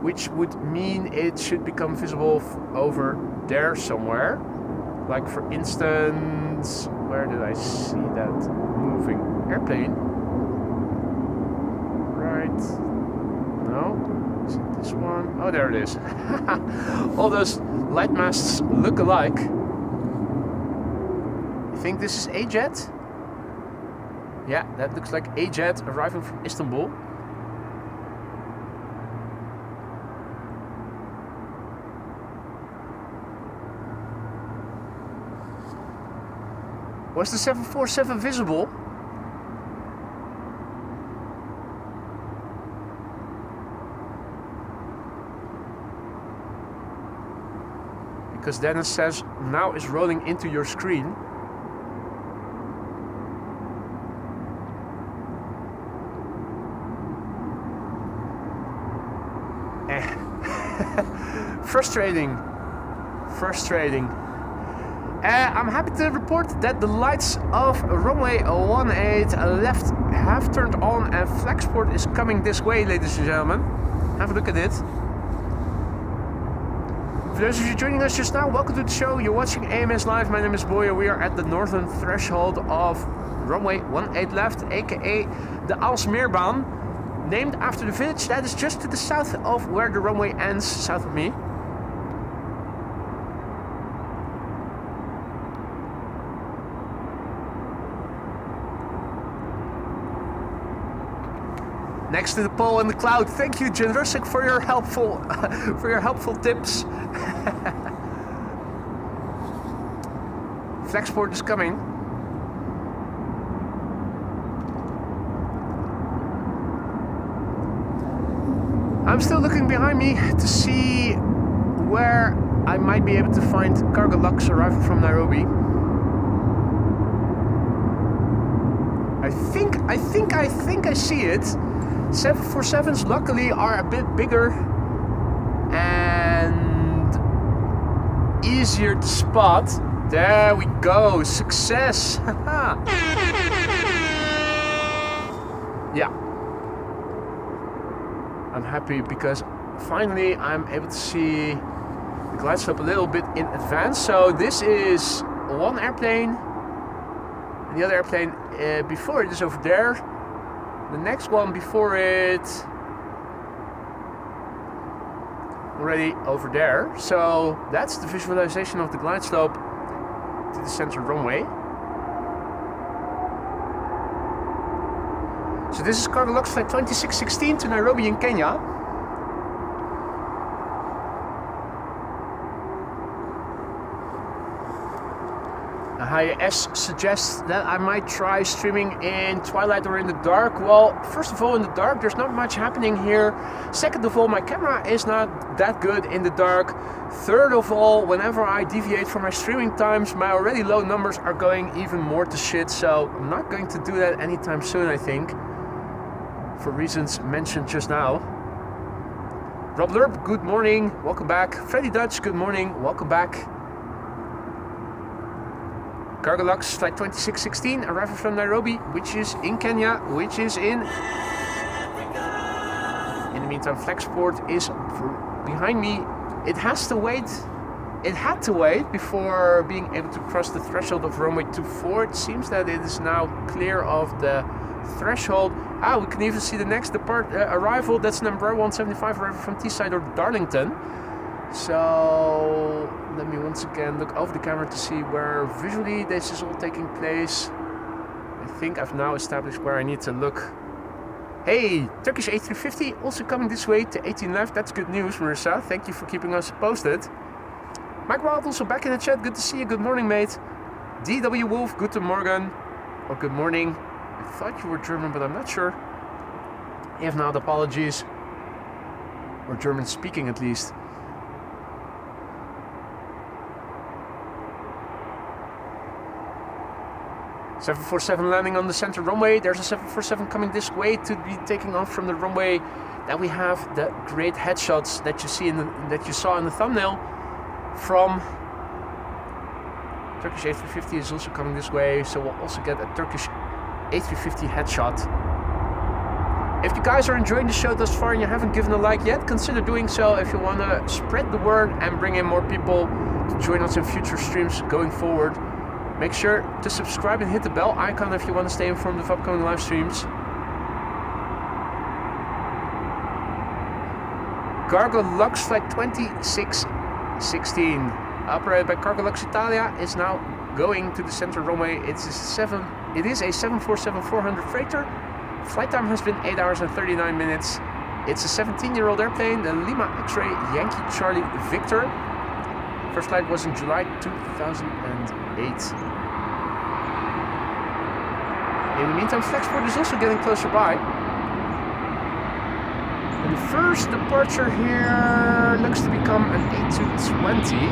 which would mean it should become visible over there somewhere. Like for instance, where did I see that moving airplane? Right. No? Is it this one? Oh, there it is. All those light masts look alike. I think this is a jet. Yeah, that looks like a jet arriving from Istanbul. Was the 747 visible? Because Dennis says now is rolling into your screen. Frustrating. I'm happy to report that the lights of runway 18 left have turned on and Flagsport is coming this way, ladies and gentlemen. Have a look at it. For those of you joining us just now, welcome to the show. You're watching AMS Live. My name is Boya. We are at the northern threshold of runway 18 left, aka the Aalsmeerbaan, named after the village that is just to the south of where the runway ends, south of me. Next to the pole in the cloud. Thank you, Jendrusik, for your helpful tips. Flagsport is coming. I'm still looking behind me to see where I might be able to find cargo lux arriving from Nairobi. I think I see it. 747s luckily are a bit bigger and easier to spot. There we go, success! Yeah. I'm happy because finally I'm able to see the glide slope a little bit in advance. So this is one airplane, and the other airplane before it is over there. The next one before it already over there. So that's the visualization of the glide slope to the center runway. So this is cargo lux flight 2616 to Nairobi in Kenya. S suggests that I might try streaming in twilight or in the dark. Well, first of all, in the dark there's not much happening here. Second of all, my camera is not that good in the dark. Third of all, whenever I deviate from my streaming times, my already low numbers are going even more to shit. So I'm not going to do that anytime soon, I think, for reasons mentioned just now. Rob Lerp, good morning, welcome back. Freddy Dutch, good morning, welcome back. Cargo lux flight 2616 arriving from Nairobi, which is in Kenya, which is in the meantime, Flagsport is behind me. It has to wait it had to wait before being able to cross the threshold of runway 24. It seems that it is now clear of the threshold. We can even see the next arrival. That's number 175, arrival from Teesside or Darlington. So let me once again look over the camera to see where visually this is all taking place. I think I've now established where I need to look. Hey, Turkish A350 also coming this way to 18 left. That's good news, Marissa. Thank you for keeping us posted. Mike Wild also back in the chat. Good to see you. Good morning, mate. DW Wolf, guten Morgen. Or good morning. I thought you were German, but I'm not sure. If not, apologies. Or German speaking at least. .747 landing on the center runway. There's a 747 coming this way to be taking off from the runway. Then we have the great headshots that you see that you saw in the thumbnail from Turkish A350 is also coming this way. So we'll also get a Turkish A350 headshot. If you guys are enjoying the show thus far and you haven't given a like yet, consider doing so if you want to spread the word and bring in more people to join us in future streams going forward. Make sure to subscribe and hit the bell icon if you want to stay informed of upcoming live streams. Cargo Lux flight 2616, operated by Cargo Lux Italia, is now going to the center runway. It is a 747-400 freighter. Flight time has been 8 hours and 39 minutes. It's a 17-year-old airplane, the Lima X-Ray Yankee Charlie Victor. First flight was in July 2008. In the meantime, Flexport is also getting closer by. And the first departure here looks to become an A220.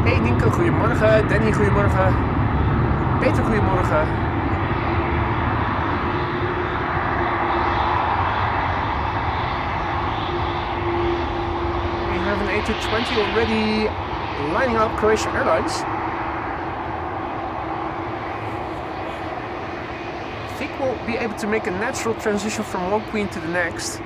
Hey Nico, goedemorgen. Danny, goedemorgen. Peter, goedemorgen. We have an A220 already lining up Croatia Airlines. I think we'll be able to make a natural transition from one queen to the next.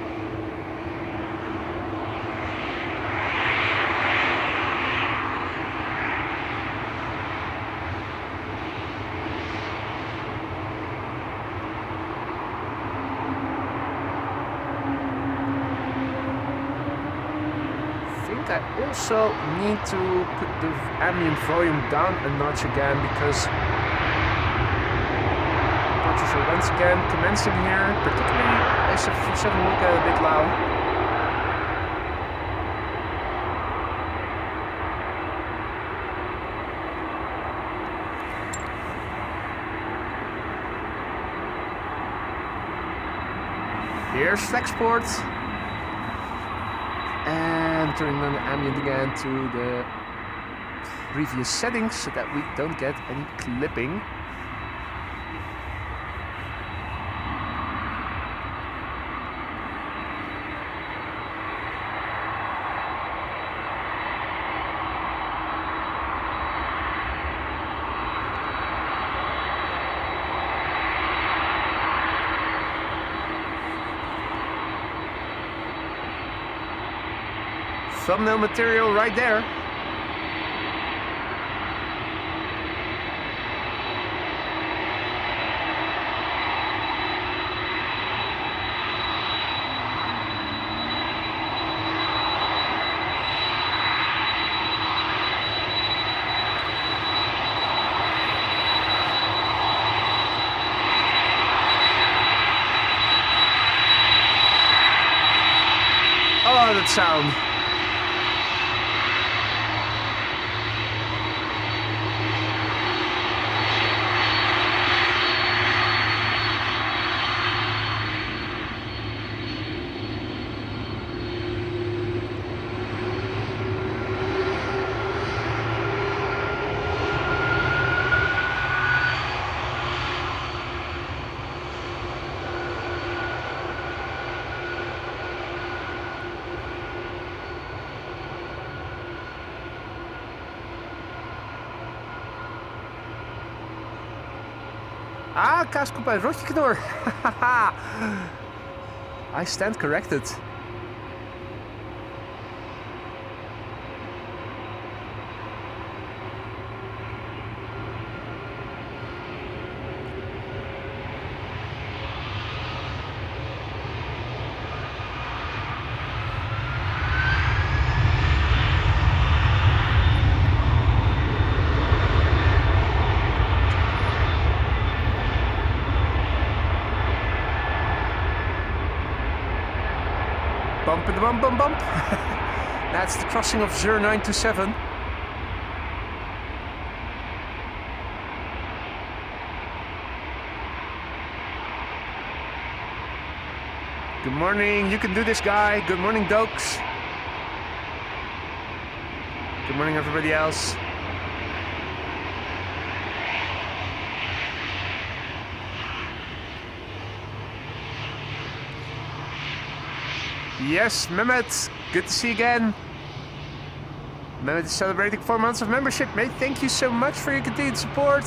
I also need to put the ambient volume down a notch again because departures are once again commencing here, particularly A747 will get a bit loud. Here's Flexport. And turning on the ambient again to the previous settings so that we don't get any clipping. Thumbnail material right there. Oh, that sound. Ah, kaaskoep uit Rotjeknor. I stand corrected. Bump, bump, bump, bump. That's the crossing of 0927. Good morning, you can do this, guy. Good morning, Dokes. Good morning, everybody else. Yes, Mehmet, good to see you again. Mehmet is celebrating 4 months of membership, mate. Thank you so much for your continued support.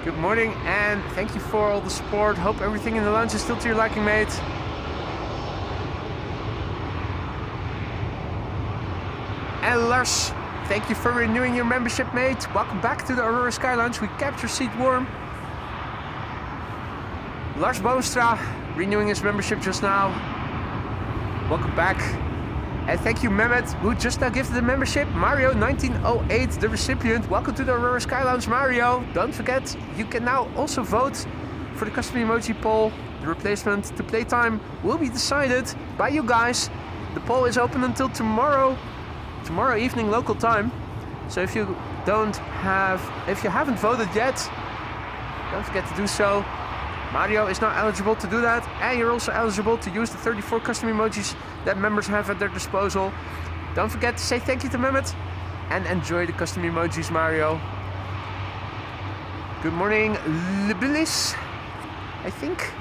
Good morning, and thank you for all the support. Hope everything in the lounge is still to your liking, mate. And Lars, thank you for renewing your membership, mate. Welcome back to the Aurora Sky Lounge. We kept your seat warm. Lars Boomstra renewing his membership just now. Welcome back. And thank you, Mehmet, who just now gifted the membership. Mario 1908, the recipient. Welcome to the Aurora Sky Lounge, Mario. Don't forget, you can now also vote for the custom emoji poll. The replacement to playtime will be decided by you guys. The poll is open until tomorrow evening local time. So if you haven't voted yet, don't forget to do so. Mario is now eligible to do that, and you're also eligible to use the 34 custom emojis that members have at their disposal. Don't forget to say thank you to Mehmet and enjoy the custom emojis, Mario. Good morning, Libilis, I think.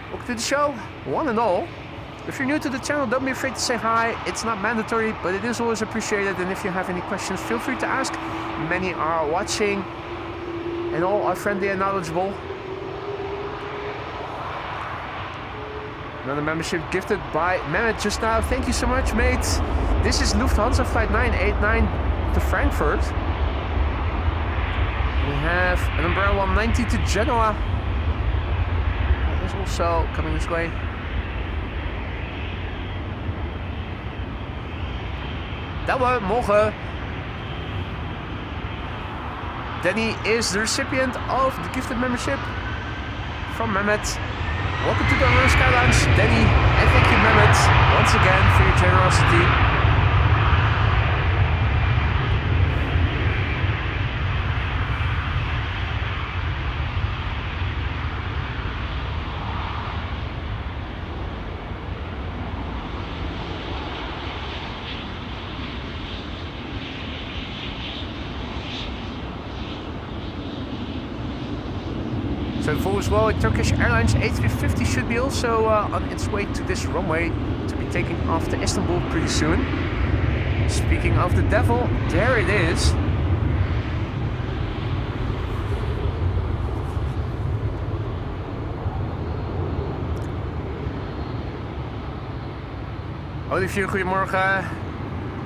Welcome to the show, one and all. If you're new to the channel, don't be afraid to say hi. It's not mandatory, but it is always appreciated. And if you have any questions, feel free to ask. Many are watching, and all are friendly and knowledgeable. Another membership gifted by Mehmet just now. Thank you so much, mate. This is Lufthansa flight 989 to Frankfurt. We have an Umbrella 190 to Genoa. That is also coming this way. Douwe, morgen. Danny is the recipient of the gifted membership from Mehmet. Welcome to the Aurora Sky Lounge, Danny, and thank you, Mehmet, once again for your generosity. So full as well, Turkish Airlines A350 should be also on its way to this runway to be taking off to Istanbul pretty soon. Speaking of the devil, there it is. Olivier, goedemorgen.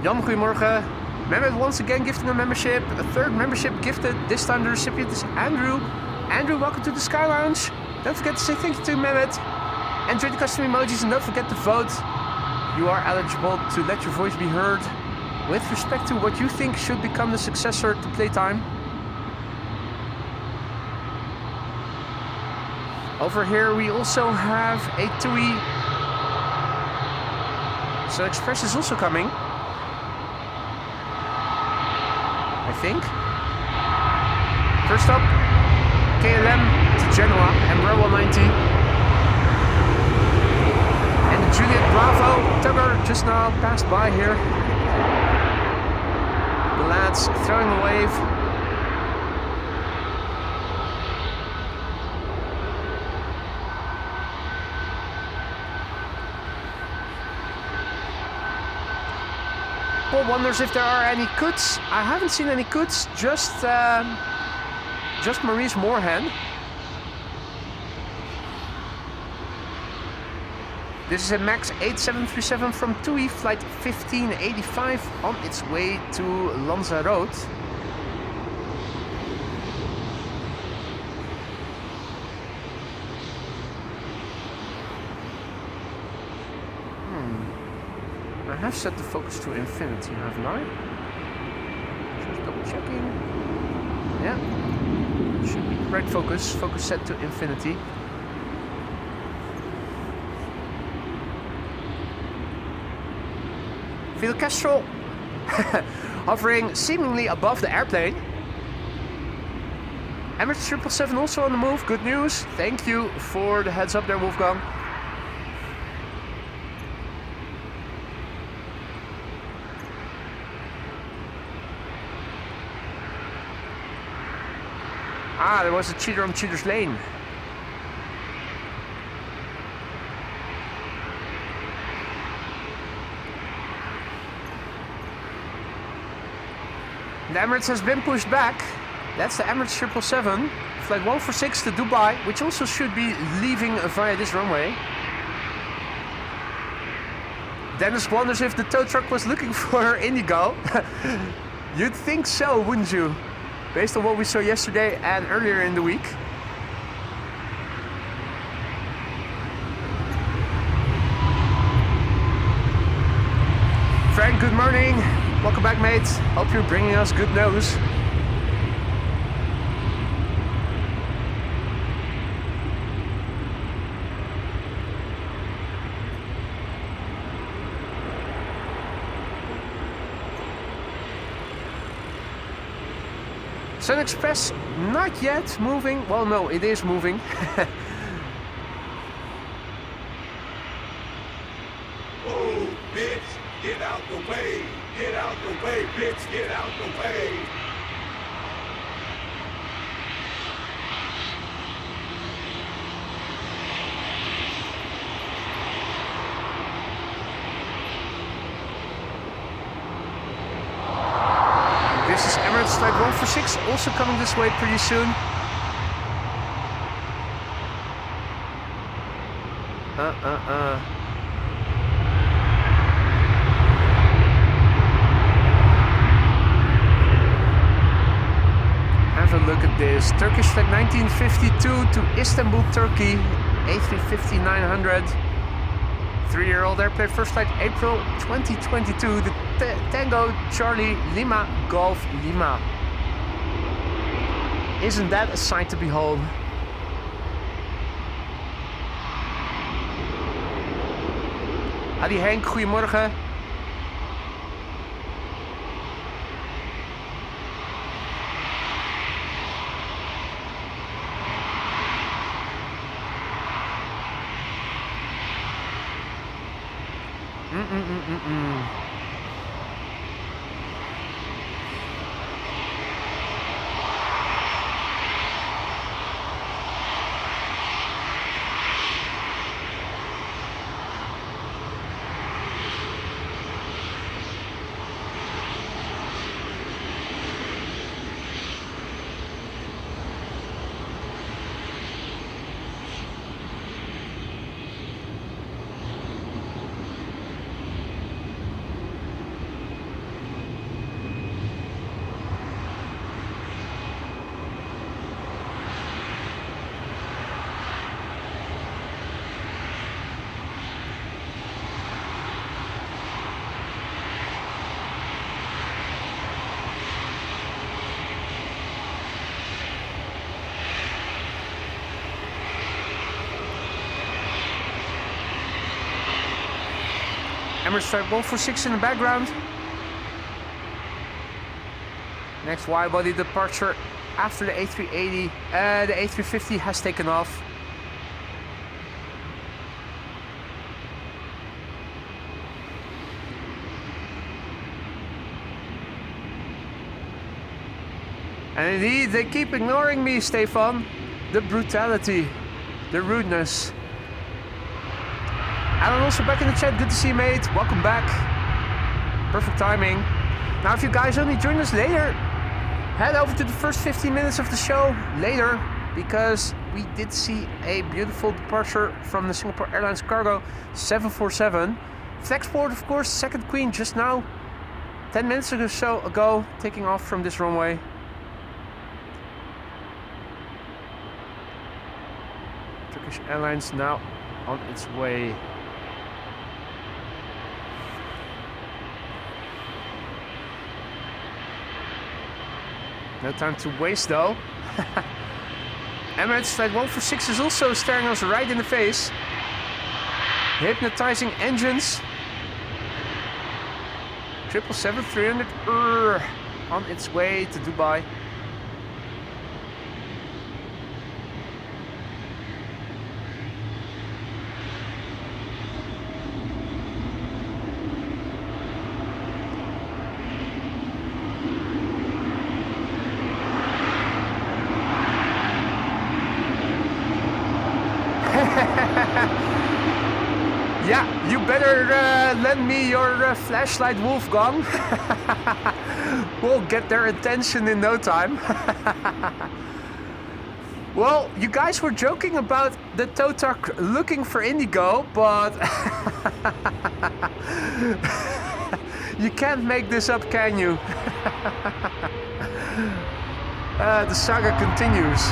Jan, goedemorgen. Mehmet once again gifting a membership. A third membership gifted. This time the recipient is Andrew. Andrew, welcome to the Sky Lounge. Don't forget to say thank you to Mehmet. Enjoy the custom emojis and don't forget to vote. You are eligible to let your voice be heard with respect to what you think should become the successor to Playtime. Over here we also have a TUI. So Express is also coming, I think. First up, KLM to Genoa and Umbrella 190. And the Juliet Bravo Tugger just now passed by here. The lads throwing a wave. Paul wonders if there are any cuts. I haven't seen any cuts, just Maurice Moorhan. This is a MAX 8737 from TUI, flight 1585, on its way to Lanzarote. I have set the focus to infinity, haven't I? Just double checking. Yeah. Should be the right focus. Focus set to infinity. Feel Kestrel hovering seemingly above the airplane. Emirates 777 also on the move. Good news. Thank you for the heads up there, Wolfgang. Ah, there was a cheater on Cheater's Lane. The Emirates has been pushed back. That's the Emirates 777. Flight 146 to Dubai, which also should be leaving via this runway. Dennis wonders if the tow truck was looking for Indigo. You'd think so, wouldn't you? Based on what we saw yesterday and earlier in the week. Frank, good morning. Welcome back, mate. Hope you're bringing us good news. Sun Express, not yet moving. Well, no, it is moving. Oh, bitch, get out the way. Get out the way, bitch, get out the way. This is Emirates Flight 146, also coming this way pretty soon. Have a look at this. Turkish Flight 1952 to Istanbul, Turkey. A350-900. 3-year-old airplane, first flight April 2022. The Tango Charlie Lima Golf Lima. Isn't that a sight to behold? Adi Henk, goedemorgen. Emirates Flight 146 in the background. Next wide-body departure after the A380. The A350 has taken off. And indeed, they keep ignoring me, Stefan. The brutality, the rudeness. Alan also back in the chat, good to see you, mate. Welcome back. Perfect timing. Now, if you guys only join us later, head over to the first 15 minutes of the show later, because we did see a beautiful departure from the Singapore Airlines Cargo 747. Flexport, of course, second queen just now, 10 minutes or so ago, taking off from this runway. Turkish Airlines now on its way. No time to waste though. Emirates Flight 146 is also staring us right in the face. Hypnotizing engines. 777-300 on its way to Dubai. Yeah, you better lend me your flashlight, Wolfgang. We'll get their attention in no time. Well, you guys were joking about the tow truck looking for Indigo, but you can't make this up, can you? The saga continues.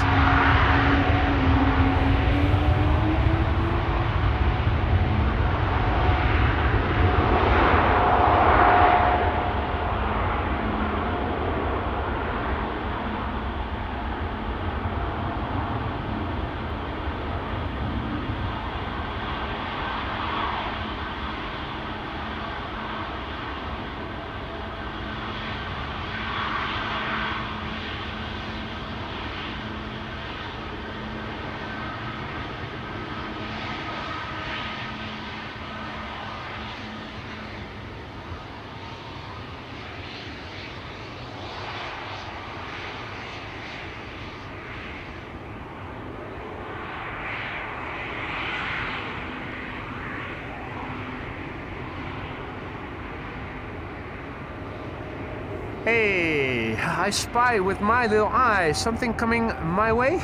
Hey, I spy with my little eye something coming my way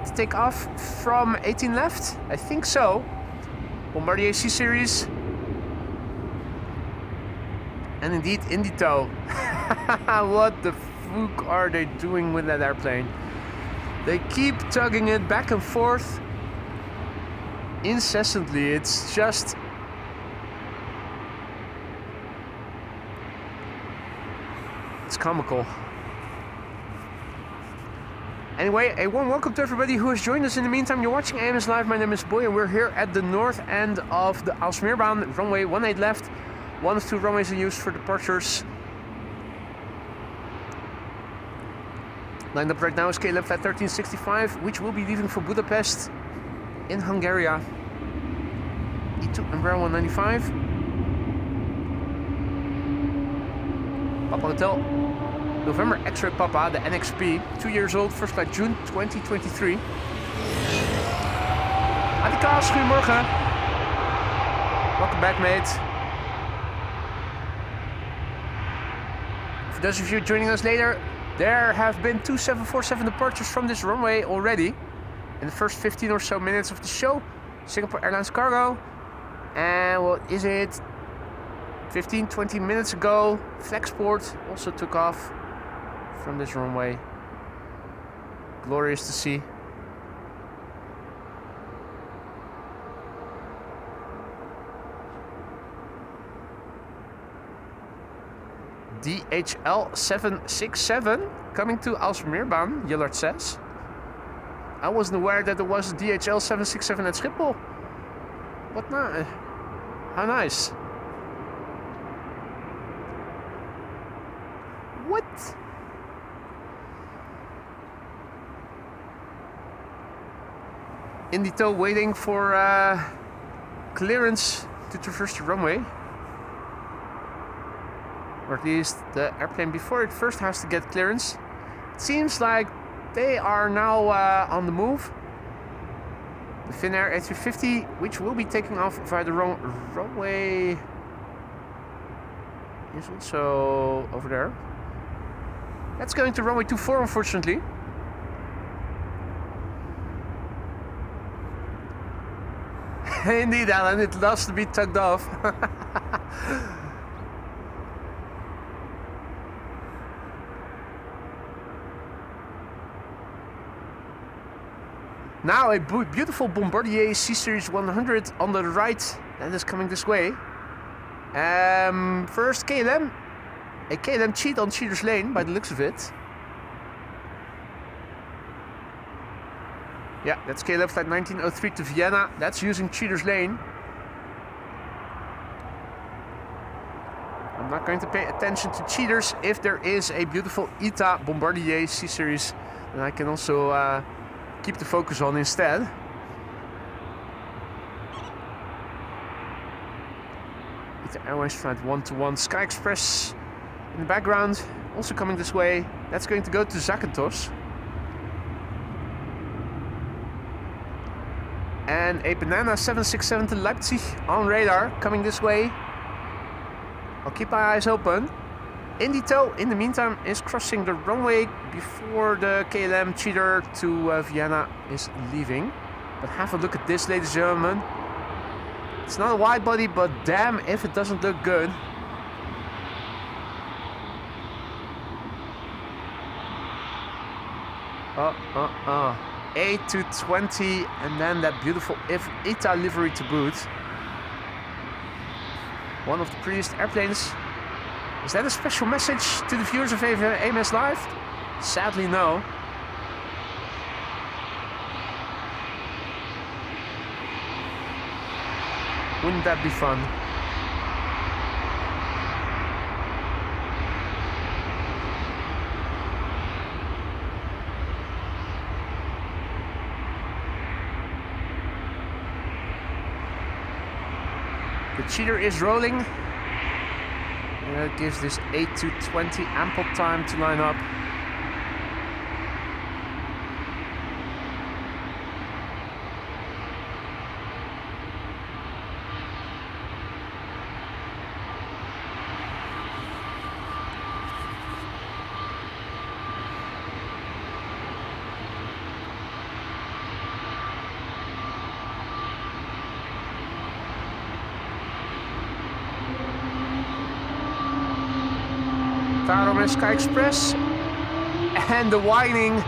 to take off from 18 left. I think so. Bombardier C series. And indeed, Indito. What the fuck are they doing with that airplane? They keep tugging it back and forth incessantly. It's just... it's comical. Anyway, a warm welcome to everybody who has joined us in the meantime. You're watching AMS Live. My name is Boy, and we're here at the north end of the Aalsmeerbaan. Runway 18 left. 1 of 2 runways in use for departures. Lined up right now is KLM Flight 1365, which will be leaving for Budapest in Hungary. E2 Umbrella 195. Papa Hotel, November X-Ray Papa, the NXP, 2 years old, first flight June 2023. Adikaas, goedemorgen. Welcome back, mate. For those of you joining us later, there have been 2 747 departures from this runway already in the first 15 or so minutes of the show. Singapore Airlines Cargo, and what is it? 15-20 minutes ago, Flexport also took off from this runway. Glorious to see. DHL 767 coming to Aalsmeerbaan, Jillard says. I wasn't aware that there was a DHL 767 at Schiphol. What now? How nice. What? Indito waiting for clearance to traverse the runway. Or at least the airplane before it first has to get clearance. It seems like they are now on the move. The Finnair A350, which will be taking off via the wrong runway, is also over there. That's going to runway 24, unfortunately. Indeed, Alan, it loves to be tugged off. Now a beautiful Bombardier C-Series 100 on the right that is coming this way. First KLM. A KLM cheat on Cheater's Lane by the looks of it. Yeah, that's KLM flight 1903 to Vienna. That's using Cheater's Lane. I'm not going to pay attention to cheaters. If there is a beautiful ETA Bombardier C-Series, then I can also keep the focus on instead. ETA Airways Flight 121 Sky Express in the background, also coming this way. That's going to go to Zakynthos. And a Banana 767 to Leipzig on radar, coming this way. I'll keep my eyes open. Indito, in the meantime, is crossing the runway before the KLM cheater to Vienna is leaving. But have a look at this, ladies and gentlemen. It's not a wide body, but damn if it doesn't look good. A220, and then that beautiful ETA livery to boot. One of the prettiest airplanes. Is that a special message to the viewers of AMS Live? Sadly, no. Wouldn't that be fun? The cheater is rolling. And that gives this A220 ample time to line up. Tarom Sky Express, and the whining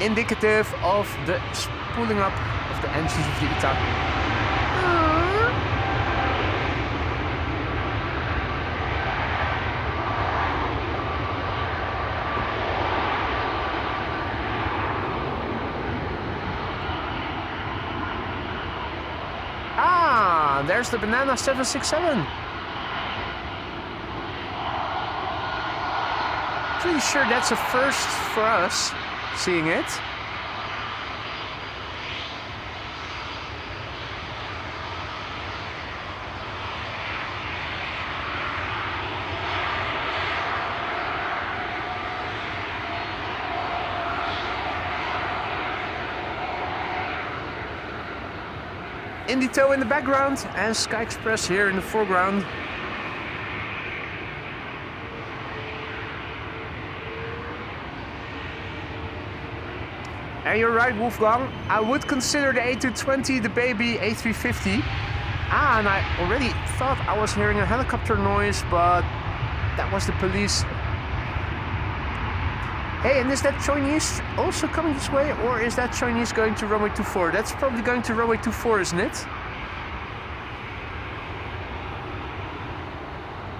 indicative of the spooling up of the engines of the ETA. Ah, there's the Banana 767. Pretty sure that's a first for us, seeing it. Indito in the background and Sky Express here in the foreground. And you're right, Wolfgang. I would consider the A220 the baby A350. Ah, and I already thought I was hearing a helicopter noise, but that was the police. Hey, and is that Chinese also coming this way, or is that Chinese going to runway 24? That's probably going to runway 24, isn't it?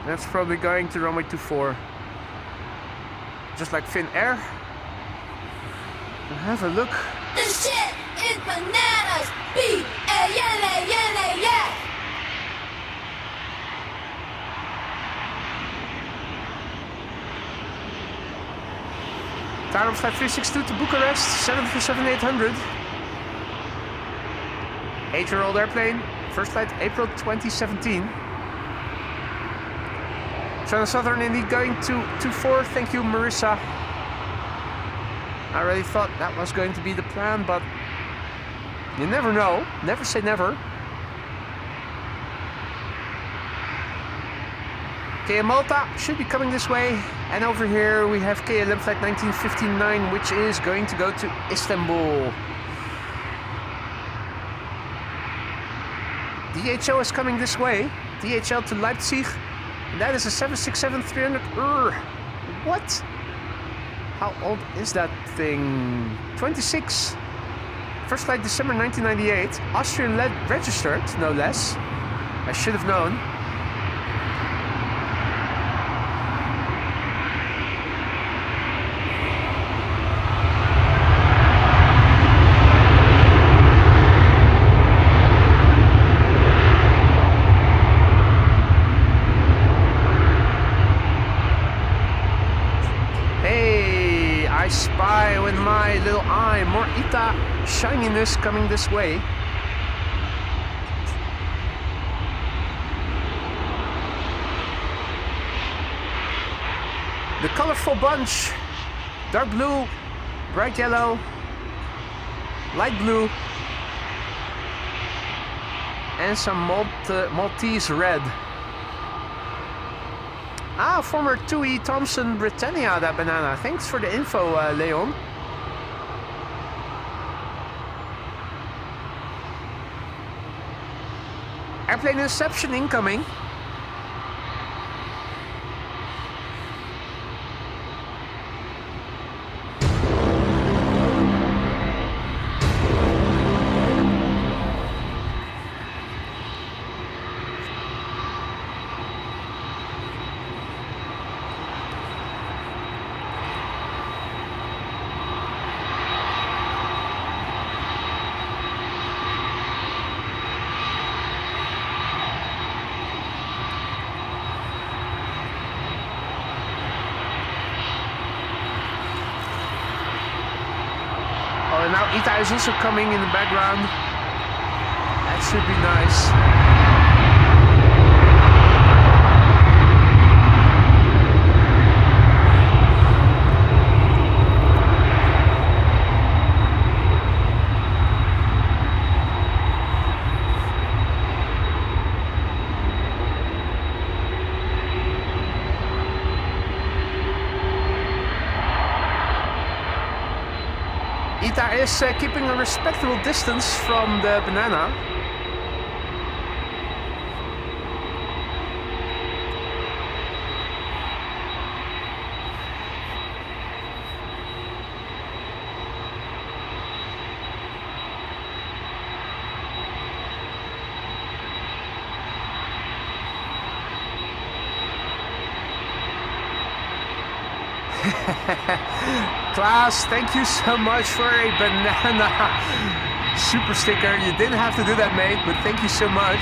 That's probably going to runway 24. Just like Finnair. Have a look. The shit is bananas. B-A-N-A-N-A-S. Tarom flight 362 to Bucharest, 747-800. 8-year-old airplane, first flight April 2017. China Southern indeed going to 24. Thank you, Marissa. I already thought that was going to be the plan, but you never know. Never say never. KM Malta should be coming this way. And over here we have KLM flight 1959, which is going to go to Istanbul. DHL is coming this way. DHL to Leipzig. And that is a 767-300. What? How old is that thing? 26. First flight December 1998. Austrian registered, no less. I should have known. shininess coming this way. The colorful bunch, dark blue, bright yellow, light blue, and some Maltese red. Ah, former TUI Thomson Britannia, that banana. Thanks for the info, Leon. Airplane Inception incoming. Now Ita is also coming in the background. That should be nice. Ita is keeping a respectable distance from the banana. Klaas, thank you so much for a banana super sticker. You didn't have to do that, mate, but thank you so much.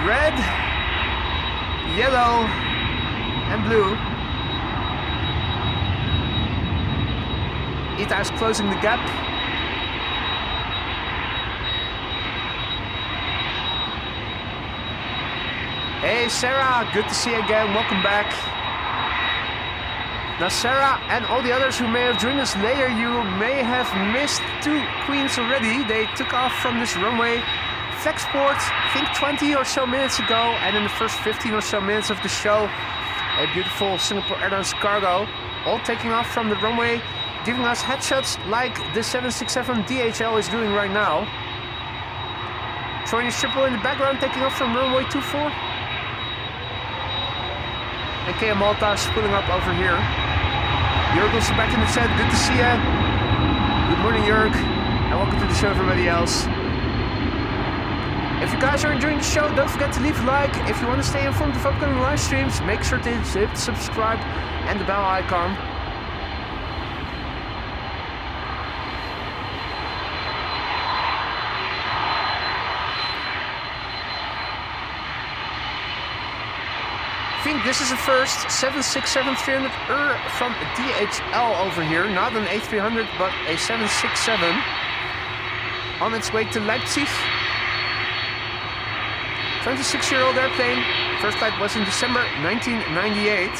Red, yellow, and blue. Ita is closing the gap. Hey Sarah, good to see you again. Welcome back. Now Sarah and all the others who may have joined us later, you may have missed two queens already. They took off from this runway Flexport, I think 20 or so minutes ago, and in the first 15 or so minutes of the show, a beautiful Singapore Airlines cargo, all taking off from the runway, giving us headshots like the 767 DHL is doing right now. Joining Schiphol in the background, taking off from runway 24. And KM Malta is pulling up over here. Jörg also back in the chat, good to see ya. Good morning Jörg, and welcome to the show everybody else. If you guys are enjoying the show, don't forget to leave a like. If you want to stay informed of upcoming live streams, make sure to hit subscribe and the bell icon. I think this is the first 767-300 from DHL over here. Not an A300, but a 767 on its way to Leipzig. 26-year-old airplane. First flight was in December 1998.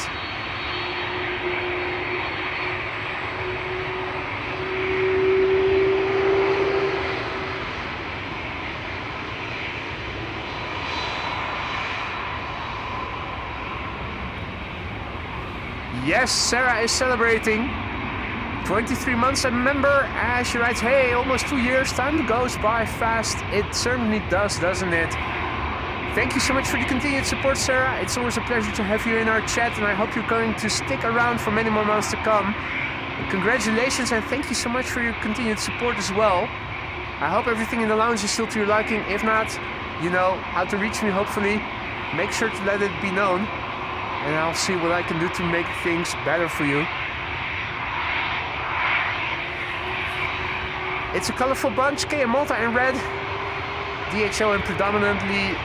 Yes, Sarah is celebrating 23 months a member, as she writes, hey, almost 2 years, time goes by fast. It certainly does, doesn't it? Thank you so much for the continued support, Sarah. It's always a pleasure to have you in our chat, and I hope you're going to stick around for many more months to come. And congratulations, and thank you so much for your continued support as well. I hope everything in the lounge is still to your liking. If not, you know how to reach me, hopefully. Make sure to let it be known. And I'll see what I can do to make things better for you. It's a colorful bunch, KM Malta in red, DHL in predominantly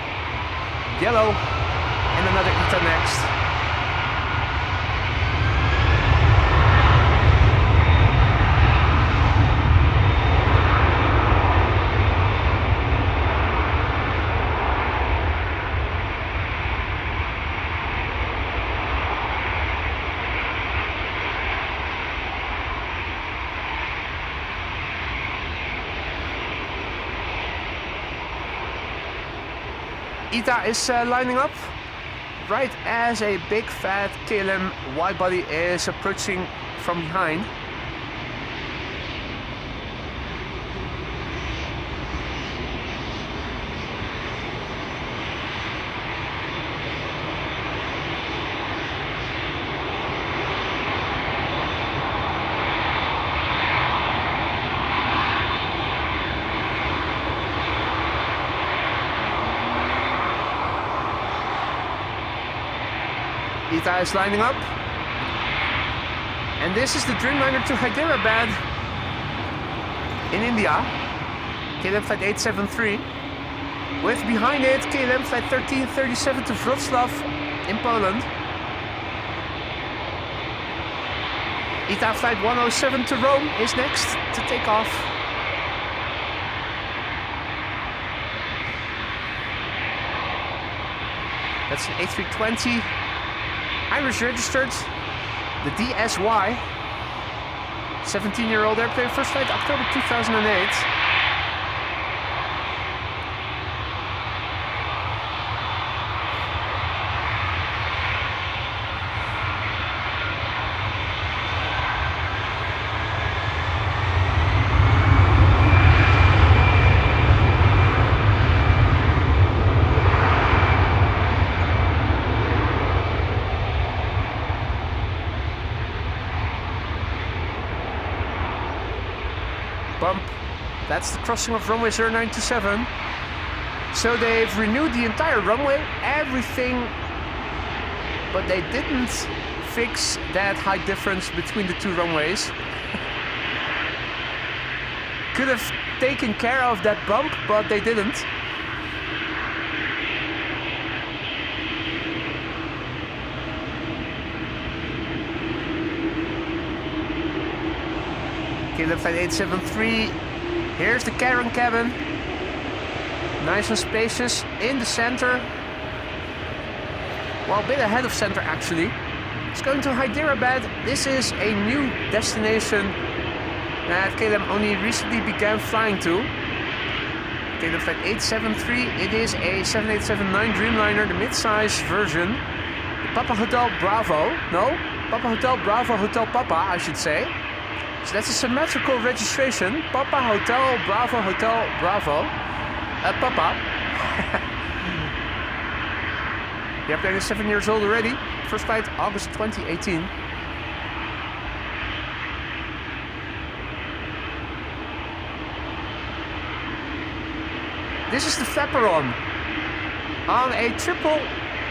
yellow, and another Ita next. Ita is lining up right as a big fat KLM widebody is approaching from behind. Ita is lining up. And this is the Dreamliner to Hyderabad in India. KLM Flight 873. With behind it KLM Flight 1337 to Wrocław in Poland. Ita Flight 107 to Rome is next to take off. That's an A320. Irish registered, the DSY, 17-year-old airplane, first flight October 2008. Bump. That's the crossing of runway 0927. So they've renewed the entire runway, everything, but they didn't fix that height difference between the two runways. Could have taken care of that bump, but they didn't. KLM Flight 873, here's the Karen cabin, nice and spacious in the center, well, a bit ahead of center actually. It's going to Hyderabad. This is a new destination that KLM only recently began flying to. KLM Flight 873, it is a 7879 Dreamliner, the mid-size version, the Papa Hotel Bravo, no, Papa Hotel Bravo Hotel Papa I should say. So that's a symmetrical registration. Papa Hotel Bravo Hotel Bravo. Papa. The airplane is 7 years old already. First flight August 2018. This is the flaperon. On a triple,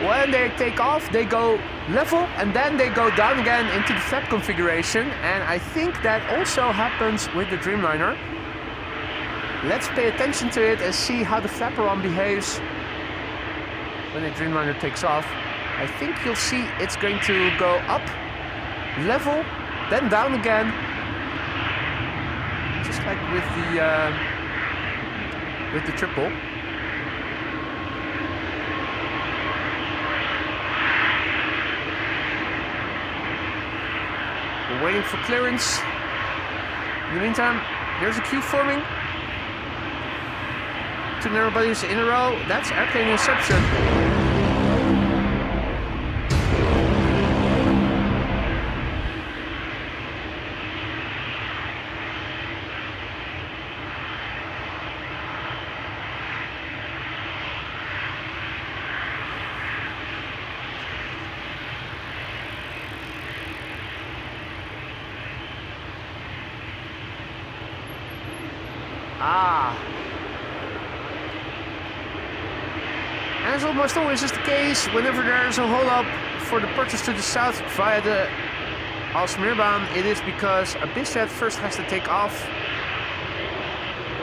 when they take off, they go level and then they go down again into the flap configuration, and I think that also happens with the Dreamliner. Let's pay attention to it and see how the flaperon behaves when the Dreamliner takes off. I think you'll see it's going to go up, level, then down again, just like with the triple. We're waiting for clearance. In the meantime, there's a queue forming. Two narrow bodies in a row. That's airplane inception. As almost always is the case, whenever there is a hold-up for the purchase to the south via the Aalsmeerbaan, it is because a busiest first has to take off.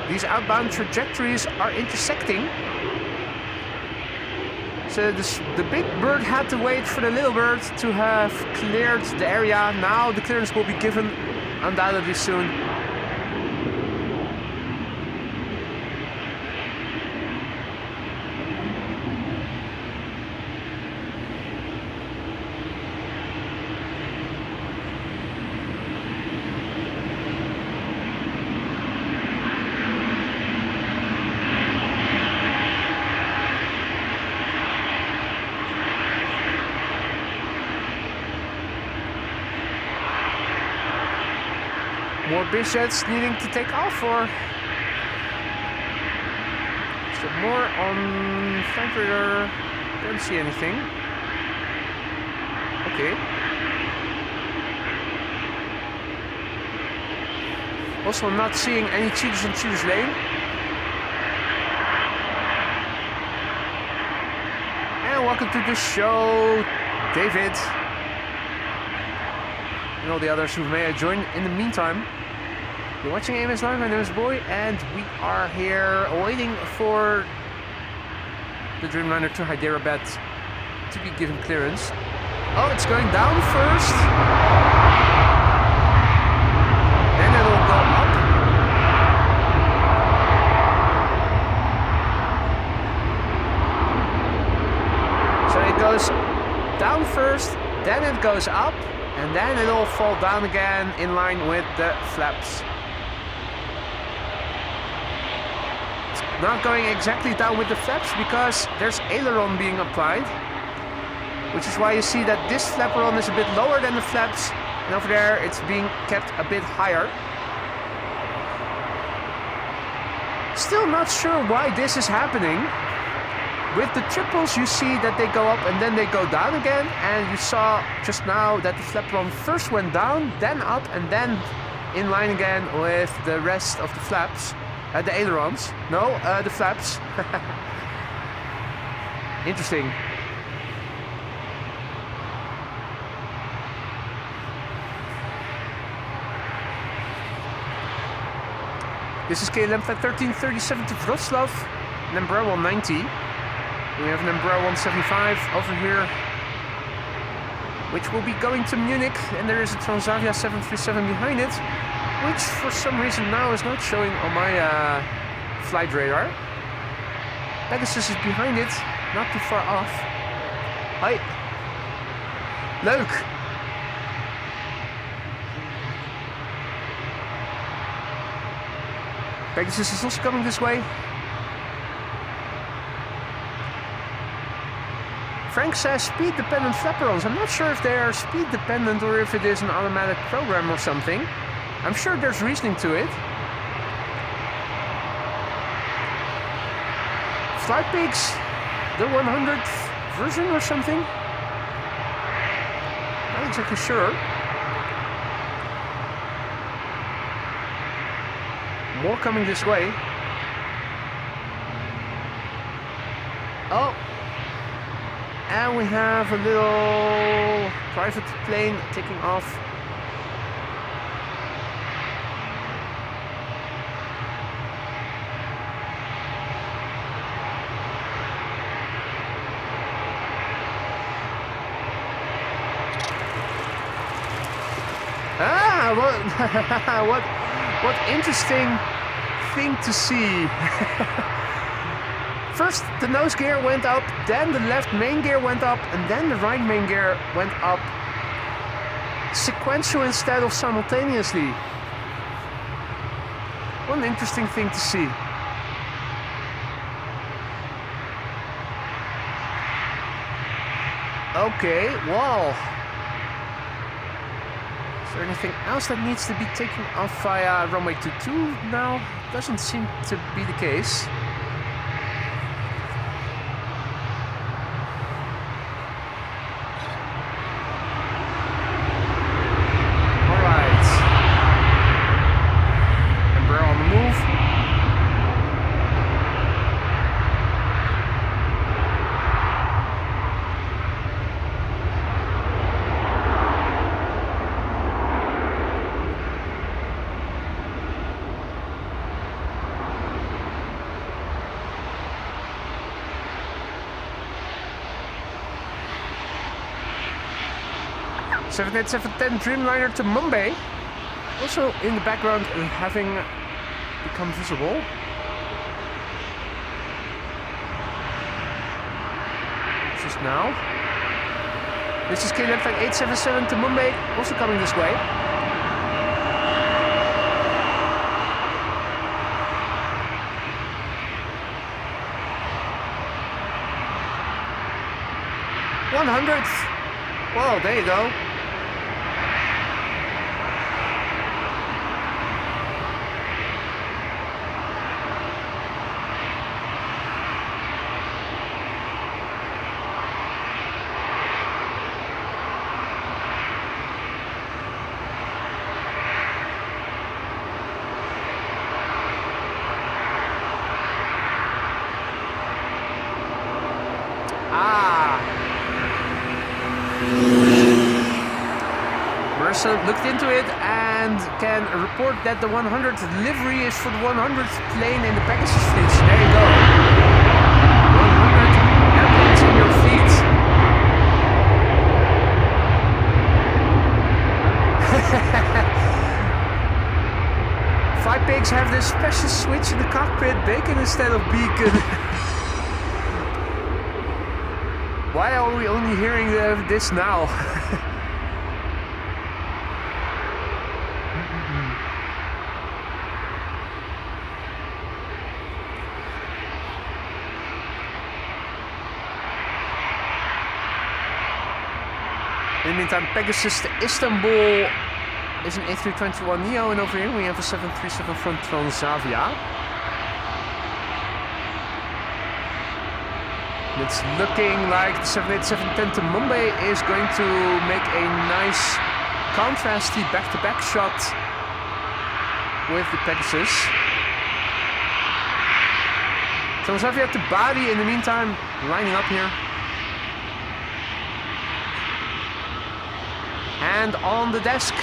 These outbound trajectories are intersecting. So the big bird had to wait for the little bird to have cleared the area. Now the clearance will be given undoubtedly soon. bizjets needing to take off, or is there more on flight radar? Don't see anything. Okay. Also not seeing any cheaters on cheaters lane. And welcome to the show, David. And all the others who may have joined in the meantime. You're watching AMS Live, my name is Boy, and we are here waiting for the Dreamliner to Hyderabad to be given clearance. Oh, it's going down first. Then it'll go up. So it goes down first, then it goes up, and then it'll fall down again in line with the flaps. It's not going exactly down with the flaps because there's aileron being applied, which is why you see that this flaperon is a bit lower than the flaps, and over there it's being kept a bit higher. Still not sure why this is happening. With the triples you see that they go up and then they go down again, and you saw just now that the flaperon first went down, then up, and then in line again with the rest of the flaps. The ailerons. No, the flaps. Interesting. This is KLM Flight 1337 to Wrocław, an Embraer 190. We have an Embraer 175 over here, which will be going to Munich, and there is a Transavia 737 behind it, which for some reason now is not showing on my flight radar. Pegasus is behind it, not too far off. Hi. Leuk. Pegasus is also coming this way. Frank says speed-dependent flaperons. I'm not sure if they are speed-dependent or if it is an automatic program or something. I'm sure there's reasoning to it. Flight Peaks, the 100th version or something? Not exactly sure. More coming this way. Oh. And we have a little private plane taking off. Ah, what interesting thing to see. First the nose gear went up, then the left main gear went up, and then the right main gear went up. Sequential instead of simultaneously. What an interesting thing to see. Okay, well. Is there anything else that needs to be taken off via runway 22 now? Doesn't seem to be the case. Seven 710 Dreamliner to Mumbai, also in the background having become visible. Just now. This is KLM Flight 877 to Mumbai, also coming this way. Well, there you go. Ah. Marissa looked into it and can report that the 100th livery is for the 100th plane in the Pegasus fleet. There you go. 100 airplanes in your fleet. Five pigs have this special switch in the cockpit, bacon instead of beacon. Why are we only hearing this now? In the meantime, Pegasus to Istanbul is an A321neo, and over here we have a 737 from Transavia. It's looking like the 787-10 to Mumbai is going to make a nice contrasty back-to-back shot with the Pegasus. Transavia to Bari in the meantime, lining up here. And on the desk,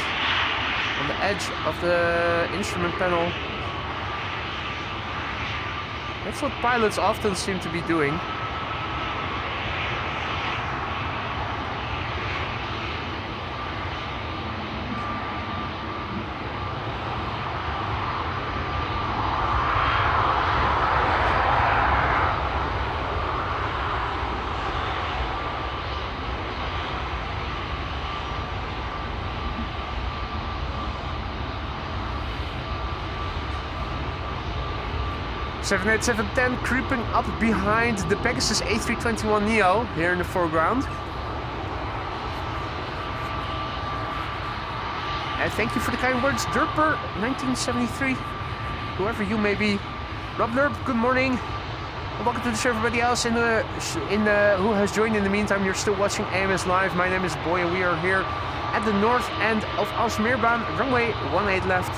on the edge of the instrument panel. That's what pilots often seem to be doing. Seven 787-10 creeping up behind the Pegasus A321neo here in the foreground. And thank you for the kind words, Derper 1973, whoever you may be. Rob Lerp, good morning. And welcome to the show, everybody else who has joined in the meantime. You're still watching AMS Live. My name is Boy and we are here at the north end of Aalsmeerbaan, runway 18 left.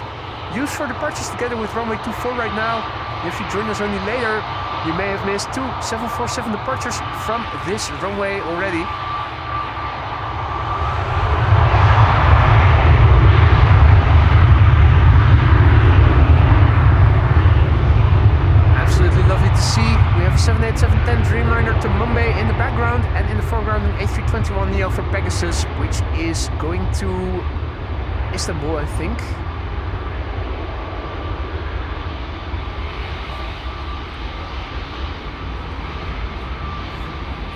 Used for departures together with runway 24 right now. If you join us only later, you may have missed two 747 departures from this runway already. Absolutely lovely to see. We have a 787-10 Dreamliner to Mumbai in the background, and in the foreground an A321neo for Pegasus, which is going to Istanbul, I think.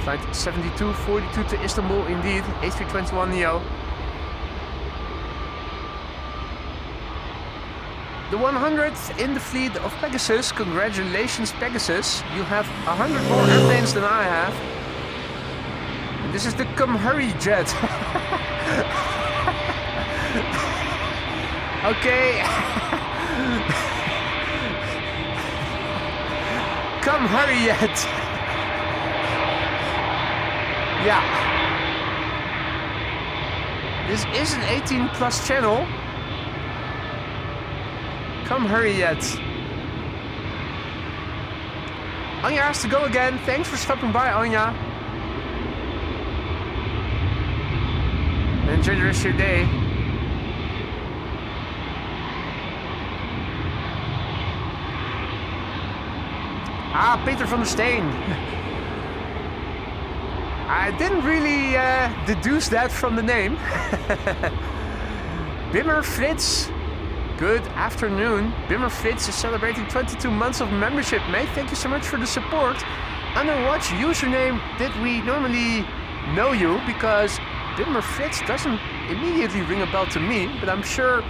Flight 7242 to Istanbul indeed, A321neo. The 100th in the fleet of Pegasus. Congratulations, Pegasus. You have 100 more airplanes than I have. And this is the Come Hurry jet. Okay. Come Hurry jet. Yeah. This is an 18 plus channel. Come hurry yet. Anja has to go again. Thanks for stopping by, Anja. Enjoy the rest of your day. Ah, Peter van der Steen. I didn't really deduce that from the name. Bimmer Fritz, good afternoon. Bimmer Fritz is celebrating 22 months of membership, mate. Thank you so much for the support. Under what username did we normally know you? Because Bimmer Fritz doesn't immediately ring a bell to me, but I'm sure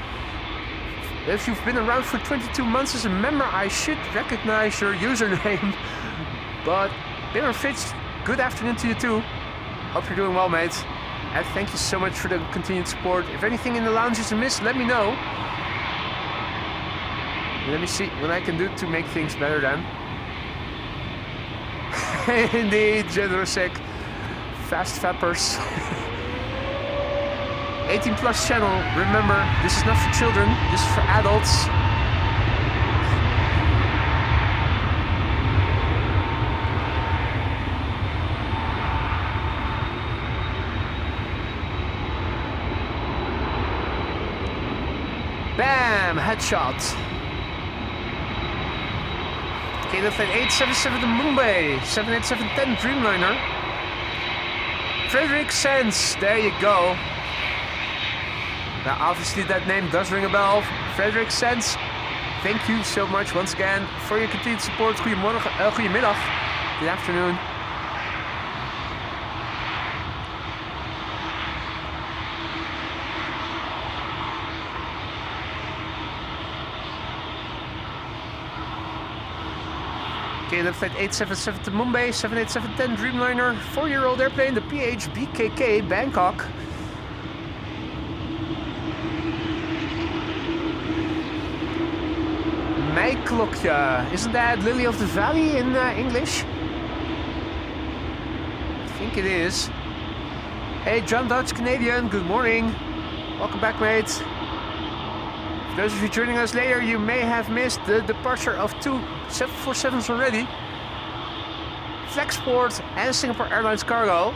if you've been around for 22 months as a member, I should recognize your username. But Bimmer Fritz, good afternoon to you too. Hope you're doing well, mate. And thank you so much for the continued support. If anything in the lounge is amiss, let me know. Let me see what I can do to make things better then. Indeed, Generosek. Fast fappers. 18 plus channel. Remember, this is not for children, this is for adults. EHAM headshot. KLM flight 877 to Mumbai, 78710 Dreamliner. Frederick Sands, there you go. Now obviously that name does ring a bell. Frederick Sands, thank you so much once again for your continued support. Goedemorgen, goedemiddag, good afternoon. KLM flight 877 to Mumbai, 78710 Dreamliner, 4-year-old airplane, the PHBKK, Bangkok. Meiklokje, isn't that Lily of the Valley in English? I think it is. Hey, John Dutch Canadian, good morning. Welcome back, mate. For those of you joining us later, you may have missed the departure of 2 747s already. Flexport and Singapore Airlines Cargo.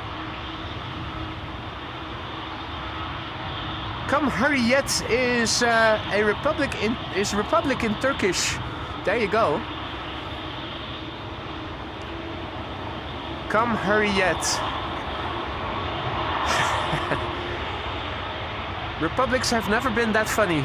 Come hurry yet is a republic in Turkish. There you go. Come hurry yet. Republics have never been that funny.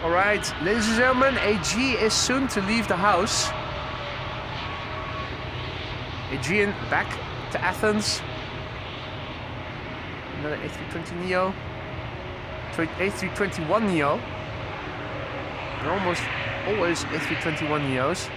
Alright, ladies and gentlemen, AG is soon to leave the house. Aegean back to Athens. Another A320neo. A321neo. They're almost always A321neos.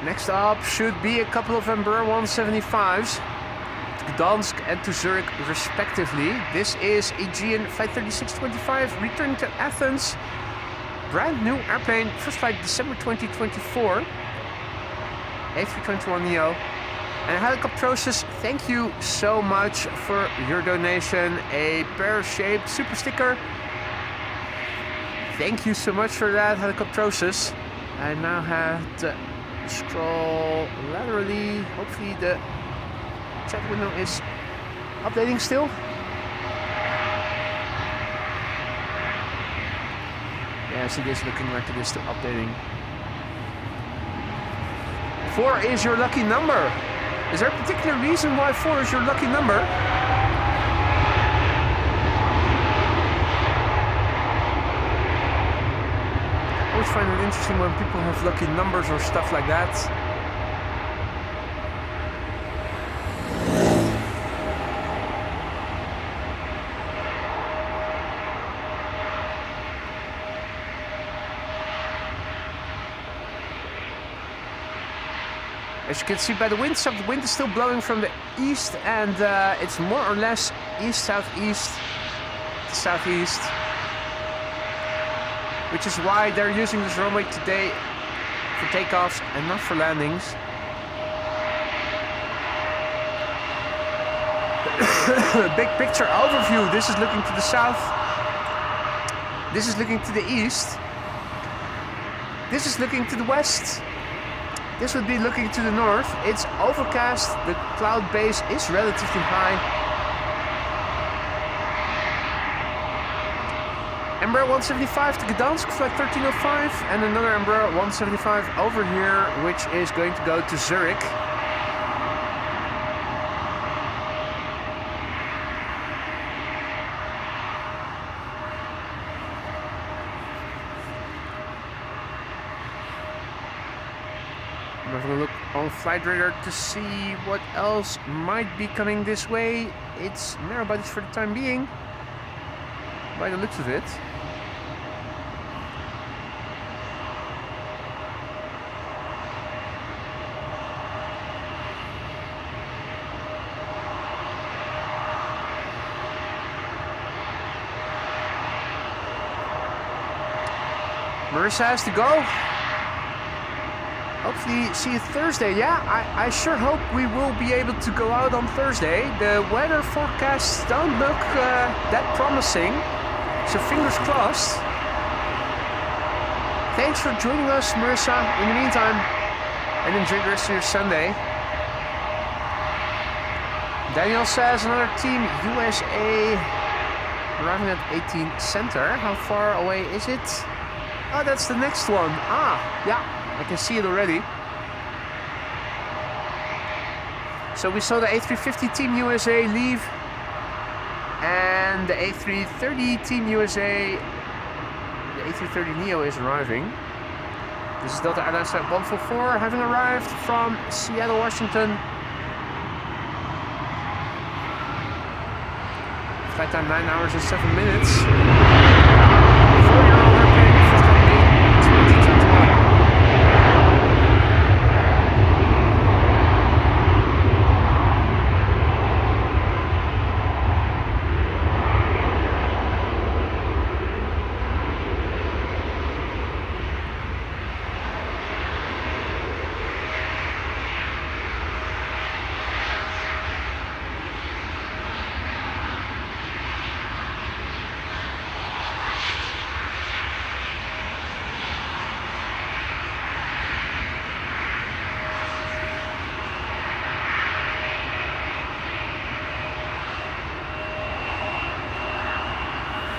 Next up should be a couple of Embraer 175s to Gdansk and to Zurich respectively. This is Aegean Flight 3625 returning to Athens. Brand new airplane, first flight December 2024. A321neo. And Helicopterosis, thank you so much for your donation. A pear-shaped super sticker. Thank you so much for that, Helicopterosis. I now have to scroll laterally. Hopefully the chat window is updating still. Yes, it is looking like it is still updating. 4 is your lucky number. Is there a particular reason why 4 is your lucky number? I always find it interesting when people have lucky numbers or stuff like that. As you can see by the wind, the wind is still blowing from the east, and it's more or less east-southeast to southeast. Which is why they're using this runway today for takeoffs and not for landings. Big picture overview. This is looking to the south. This is looking to the east. This is looking to the west. This would be looking to the north. It's overcast. The cloud base is relatively high. Embraer 175 to Gdansk, flight 1305, and another Embraer 175 over here, which is going to go to Zurich. I'm having a look on Flight Radar to see what else might be coming this way. It's narrow bodies for the time being, by the looks of it. Marissa has to go. Hopefully see you Thursday. Yeah, I sure hope we will be able to go out on Thursday. The weather forecasts don't look that promising. So fingers crossed. Thanks for joining us, Marissa, in the meantime. And enjoy the rest of your Sunday. Daniel says another team, USA, arriving at 18 Center. How far away is it? Oh, that's the next one. Ah, yeah, I can see it already. So we saw the A350 Team USA leave. And the A330 Team USA, the A330neo is arriving. This is Delta Airlines Flight 144, having arrived from Seattle, Washington. Flight time 9 hours and 7 minutes. 4-year-old airplane, first time in 2021.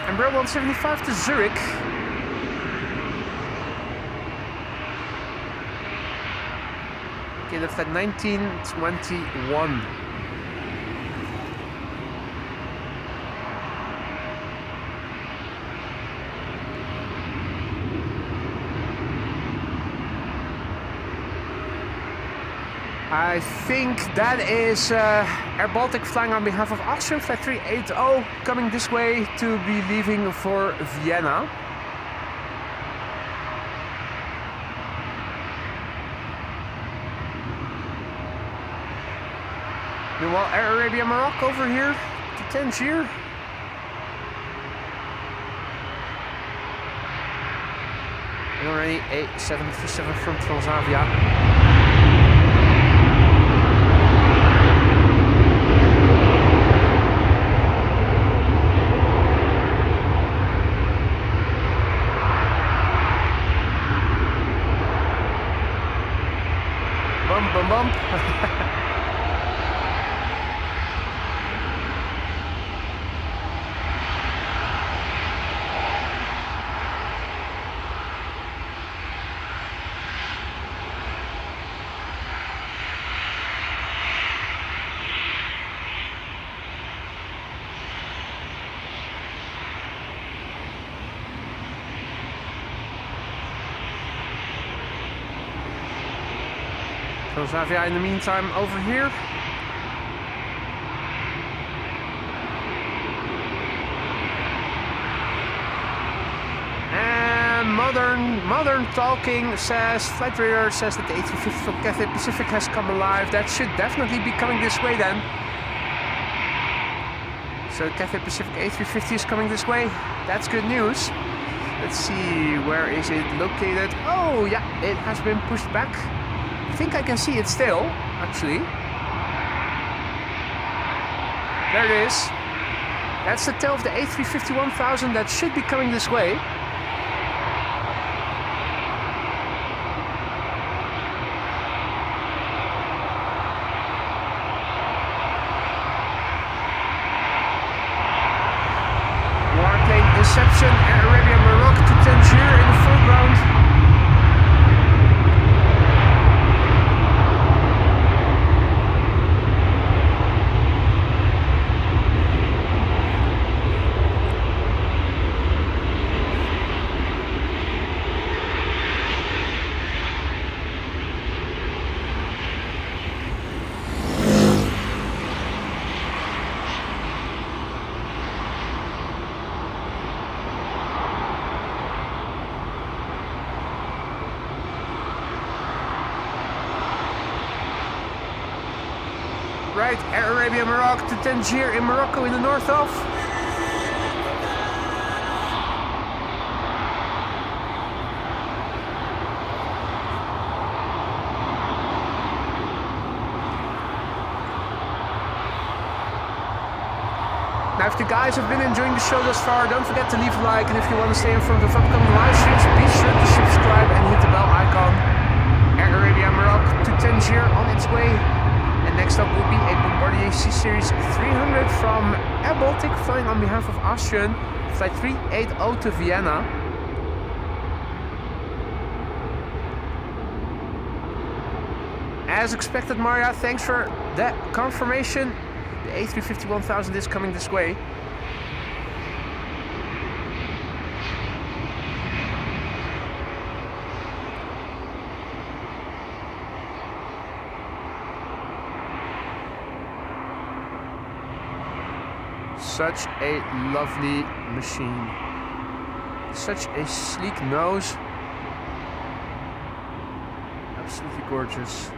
Embraer 175 to Zurich. Okay, that's at 1921. I think that is Air Baltic flying on behalf of Austrian Flight 380 coming this way to be leaving for Vienna. Meanwhile, Air Arabia Morocco over here to Tangier. And already a 737 from Transavia. Bump. Transavia in the meantime over here. And modern talking says, Flight Radar says that the A350 from Cathay Pacific has come alive. That should definitely be coming this way then. So Cathay Pacific A350 is coming this way. That's good news. Let's see, where is it located? Oh yeah, it has been pushed back. I think I can see it still, actually. There it is. That's the tail of the A350-1000 that should be coming this way. Warplane Inception, Air Arabia Morocco to Tangier in the foreground. Right, Air Arabia Morocco to Tangier in Morocco in the north of. If you guys have been enjoying the show thus far, don't forget to leave a like, and if you want to stay in front of upcoming live streams, be sure to subscribe and hit the bell icon. Air Arabia Morocco to Tangier on its way. And next up will be a Bombardier C-Series 300 from Air Baltic, flying on behalf of Austrian, flight 380 to Vienna. As expected, Maria, thanks for that confirmation. The A350-1000 is coming this way. Such a lovely machine. Such a sleek nose. Absolutely gorgeous.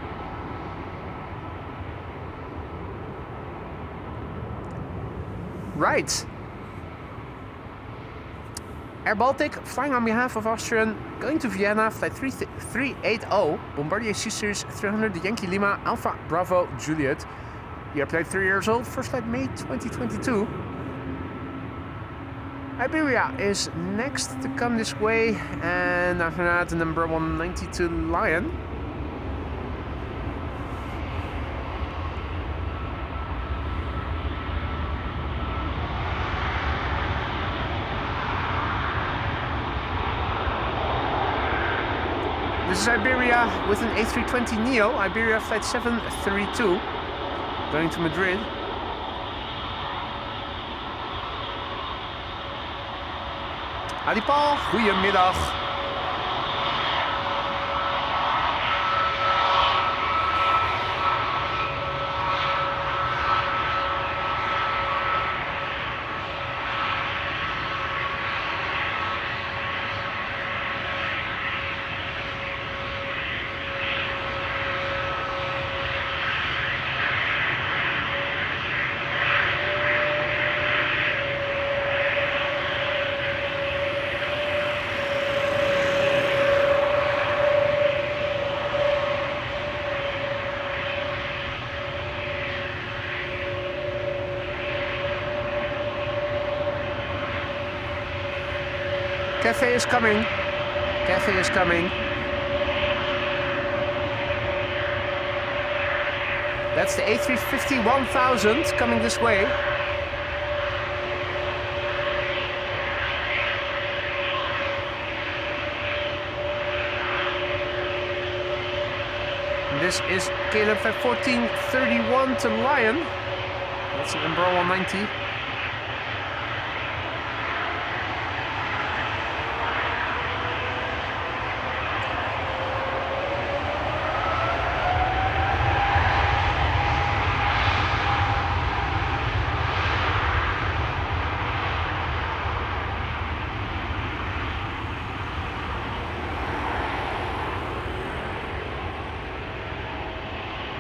Right. Air Baltic, flying on behalf of Austrian, going to Vienna, flight 380, Bombardier C-Series 300, the Yankee Lima, Alpha Bravo Juliet. The airplane 3 years old, first flight May 2022. Iberia is next to come this way, and after that the number 192 Lion. This is Iberia with an A320neo, Iberia flight 732, going to Madrid. Adi Paul, goedemiddag. Cafe is coming. Cafe is coming. That's the A350-1000 coming this way. And this is KLM 1431 to Lion. That's an Embraer 190.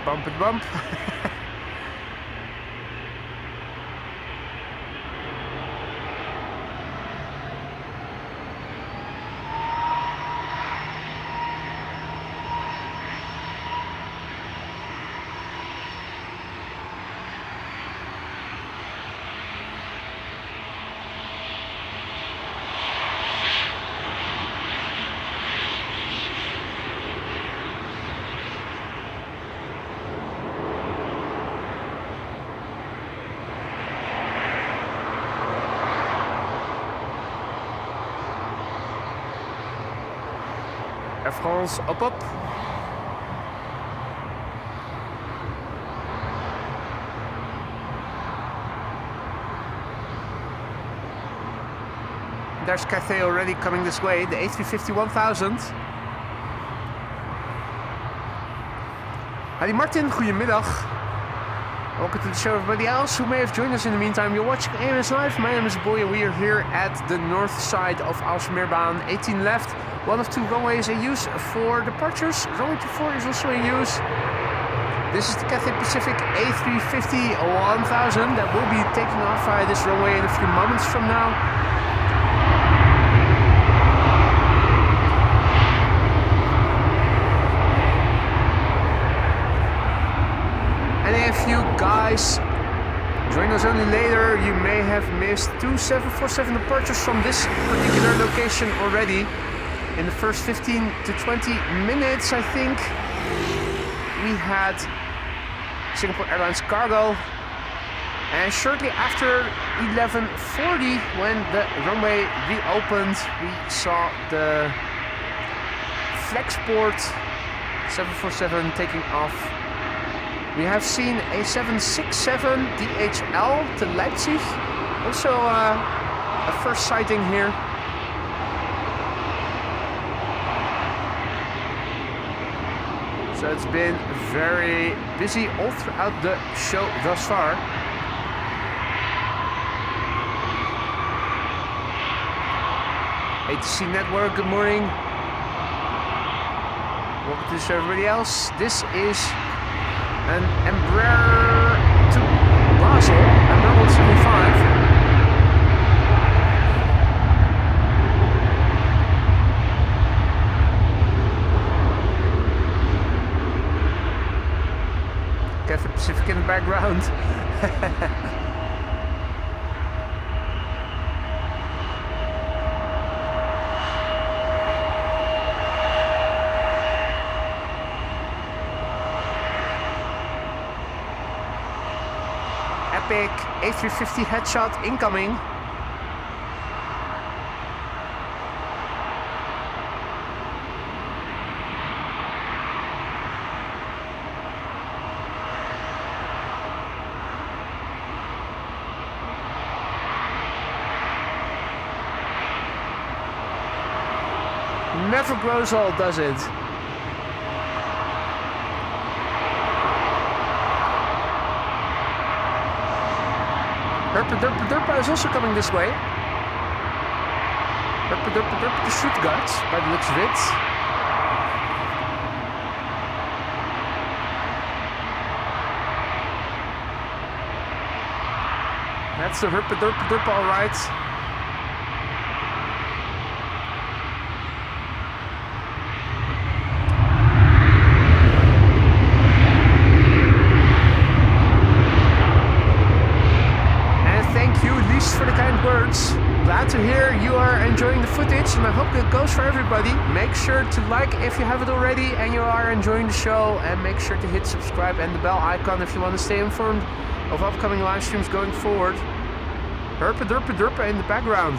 Bump it bump. Air France, op. There's Cathay already coming this way, the A350-1000. Hadi Martin, goedemiddag. Welcome to the show, everybody else who may have joined us in the meantime. You're watching AMS Live. My name is Boy, and we are here at the north side of Aalsmeerbaan. 18 left. One of 2 runways in use for departures. Runway 24 is also in use. This is the Cathay Pacific A350-1000 that will be taking off via this runway in a few moments from now. And if you guys join us only later, you may have missed 2 747 departures from this particular location already. In the first 15 to 20 minutes, I think, we had Singapore Airlines cargo. And shortly after 11:40, when the runway reopened, we saw the Flexport 747 taking off. We have seen a 767 DHL to Leipzig. Also a first sighting here. So it's been very busy all throughout the show thus far. ATC Network, good morning. Welcome to the show, everybody else. This is an Embraer to Basel, Embraer 175. Cathay Pacific in the background. Epic A350 headshot incoming. Never grows old, does it? Herpa is also coming this way. Herpa to Stuttgart, by the looks of it. That's the Herpa, alright. For the kind words. Glad to hear you are enjoying the footage, and I hope it goes for everybody. Make sure to like if you haven't already and you are enjoying the show, and make sure to hit subscribe and the bell icon if you want to stay informed of upcoming live streams going forward. Herpa in the background.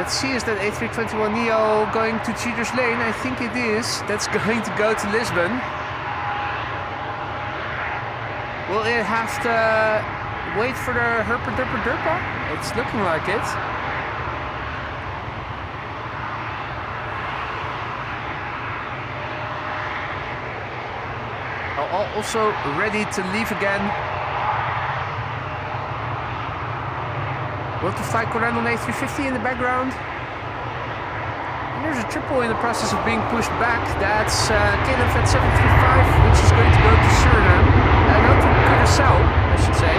Let's see, is that A321neo going to Cheaters Lane? I think it is. That's going to go to Lisbon. Will it have to wait for the Herpa Derpa Derpa? It's looking like it. Also ready to leave again. Will to fly Coran on A350 in the background. And there's a triple in the process of being pushed back. That's KLM Flight 735, which is going to go to Suriname. No, to Curaçao, I should say.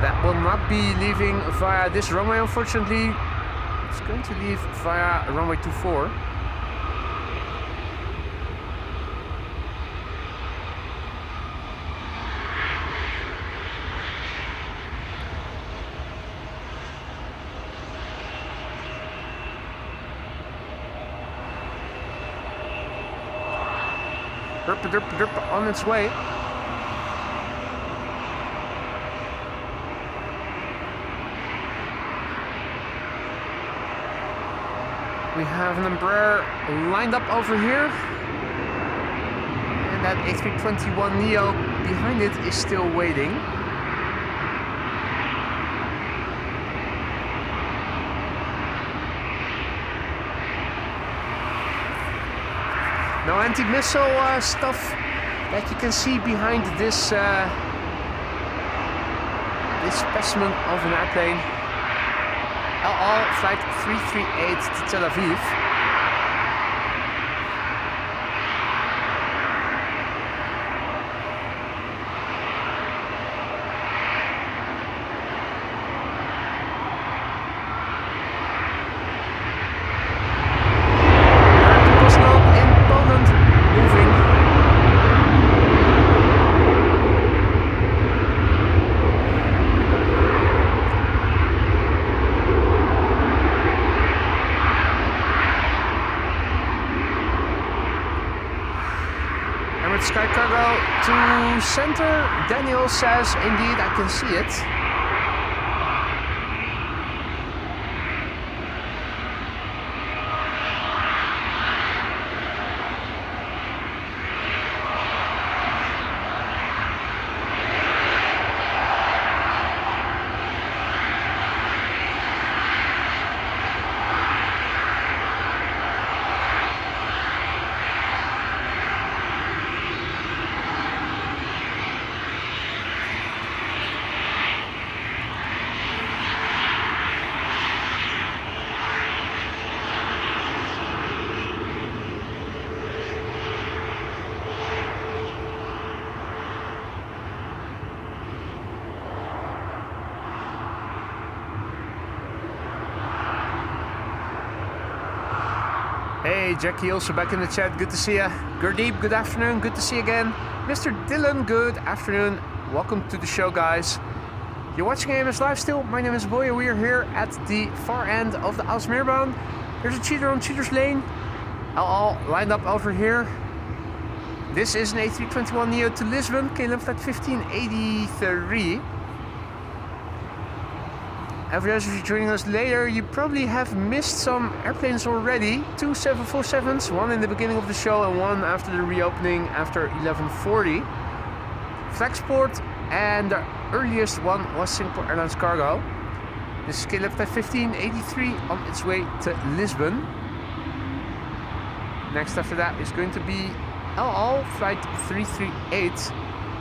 That will not be leaving via this runway, unfortunately. It's going to leave via runway 24. Derpa derpa derpa on its way. We have an Embraer lined up over here. And that A321neo behind it is still waiting. No anti-missile stuff that you can see behind this this specimen of an airplane. Al flight 338 to Tel Aviv. Sky Cargo to center. Daniel says, indeed, I can see it. Hey, Jackie also back in the chat. Good to see ya. Gurdeep, good afternoon. Good to see you again. Mr. Dylan, good afternoon. Welcome to the show, guys. You're watching AMS Live still. My name is Boya. We are here at the far end of the Aalsmeerbaan. There's a cheater on Cheaters Lane. All lined up over here. This is an A321neo to Lisbon. KLM Flight 1583. And for those of you joining us later, you probably have missed some airplanes already. 2 747s, one in the beginning of the show and one after the reopening after 11:40. Flexport, and the earliest one was Singapore Airlines Cargo. This is KLM Flight 1583 on its way to Lisbon. Next after that is going to be Al Flight 338.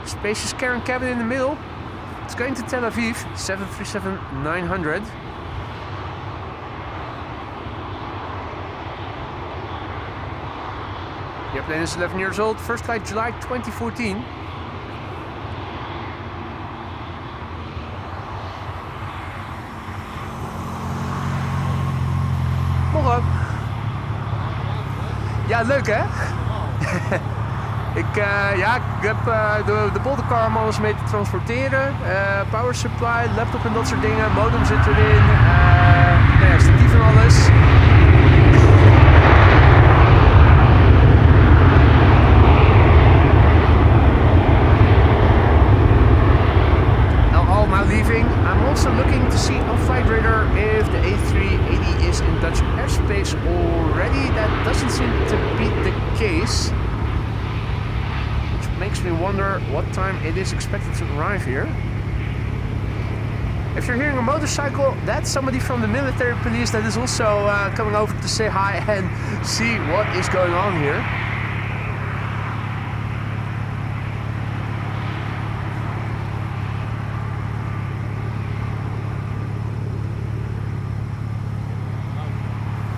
Spacious cabin cabin in the middle. It's going to Tel Aviv, 737-900. The airplane is 11 years old, first flight July 2014. Morgen. Ja, leuk hè? Ik heb de boldercar om alles mee te transporteren. Power supply, laptop en dat soort dingen. Modem zit erin. Statief en alles. All now leaving. doesn't seem to be the case. Which makes me wonder what time it is expected to arrive here. If you're hearing a motorcycle, that's somebody from the military police that is also coming over to say hi and see what is going on here.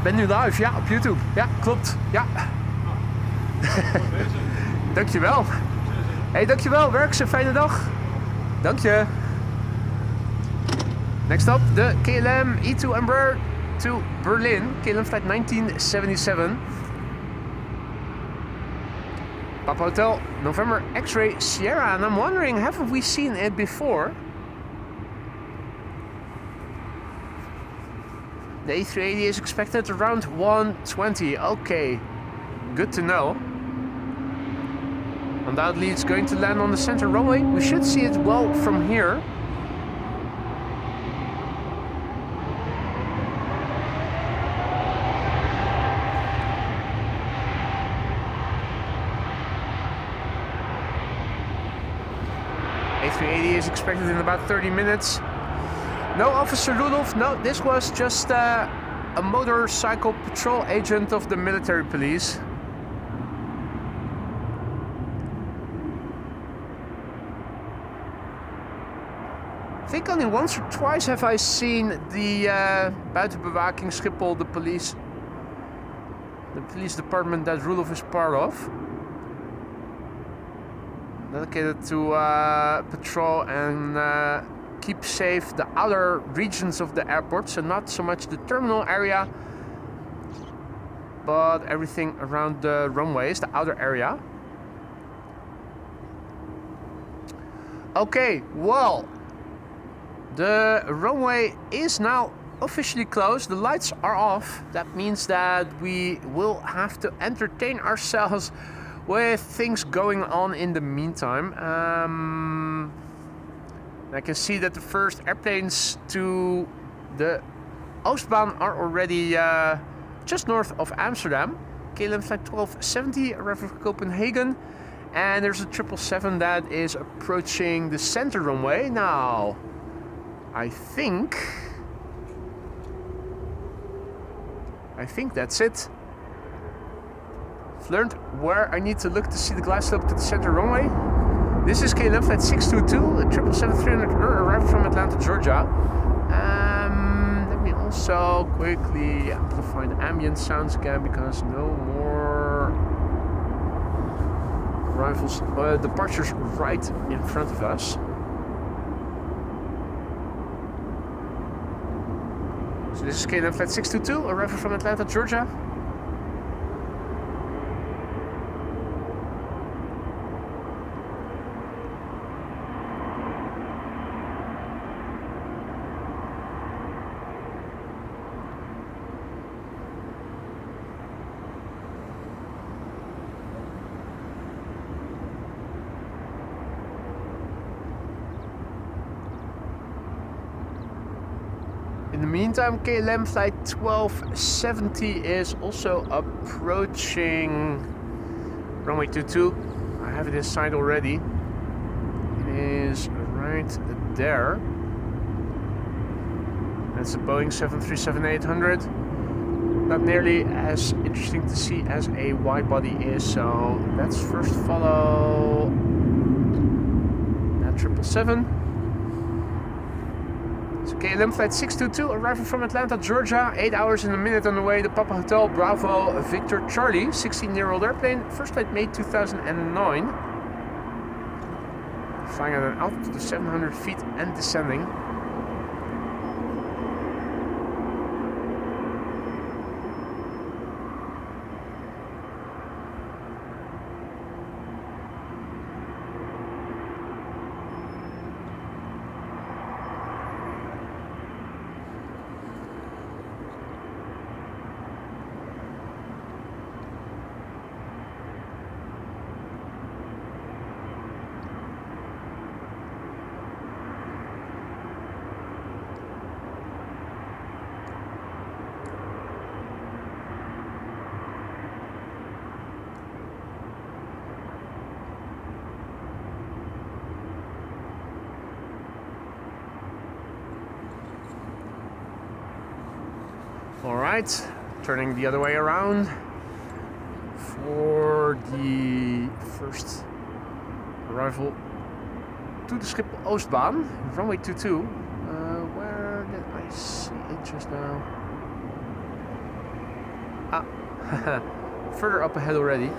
Ben nu live, ja, op YouTube. Ja, klopt. Ja. Dankjewel. Hey, dankjewel. Werk ze, fijne dag. Dank je. Next up, the KLM E2 Embraer to Berlin. KLM flight 1977. Papa Hotel, November X-Ray Sierra. And I'm wondering, haven't we seen it before? The A380 is expected around 120. Okay, good to know. Undoubtedly it's going to land on the center runway. We should see it well from here. A380 is expected in about 30 minutes. No Officer Rudolph, no, this was just a motorcycle patrol agent of the military police. I think only once or twice have I seen the buitenbewaking Schiphol, the police department that Rudolph is part of. Dedicated to patrol and keep safe the outer regions of the airport, so not so much the terminal area, but everything around the runways, the outer area. Okay, well, the runway is now officially closed. The lights are off. That means that we will have to entertain ourselves with things going on in the meantime. I can see that the first airplanes to the Oostbaan are already just north of Amsterdam. KLM flight 1270 arriving from Copenhagen. And there's a 777 that is approaching the center runway. Now, I think that's it. I've learned where I need to look to see the glide slope to the center runway. This is KLM flight 622, a 777-300 arrived from Atlanta, Georgia. Let me also quickly amplify the ambient sounds again, because no more arrivals, departures right in front of us. So this is KLM flight 622, arriving from Atlanta, Georgia. In the meantime, KLM flight 1270 is also approaching runway 22. I have it in sight already. It is right there. That's a Boeing 737-800. Not nearly as interesting to see as a wide body is, so let's first follow that 777. So KLM flight 622 arriving from Atlanta, Georgia, 8 hours and a minute on the way to Papa Hotel Bravo Victor Charlie, 16-year-old airplane, first flight May 2009. Flying at an altitude of 700 feet and descending. Alright, turning the other way around for the first arrival to the Schiphol Oostbaan, runway 22. Where did I see it just now? Ah, further up ahead already.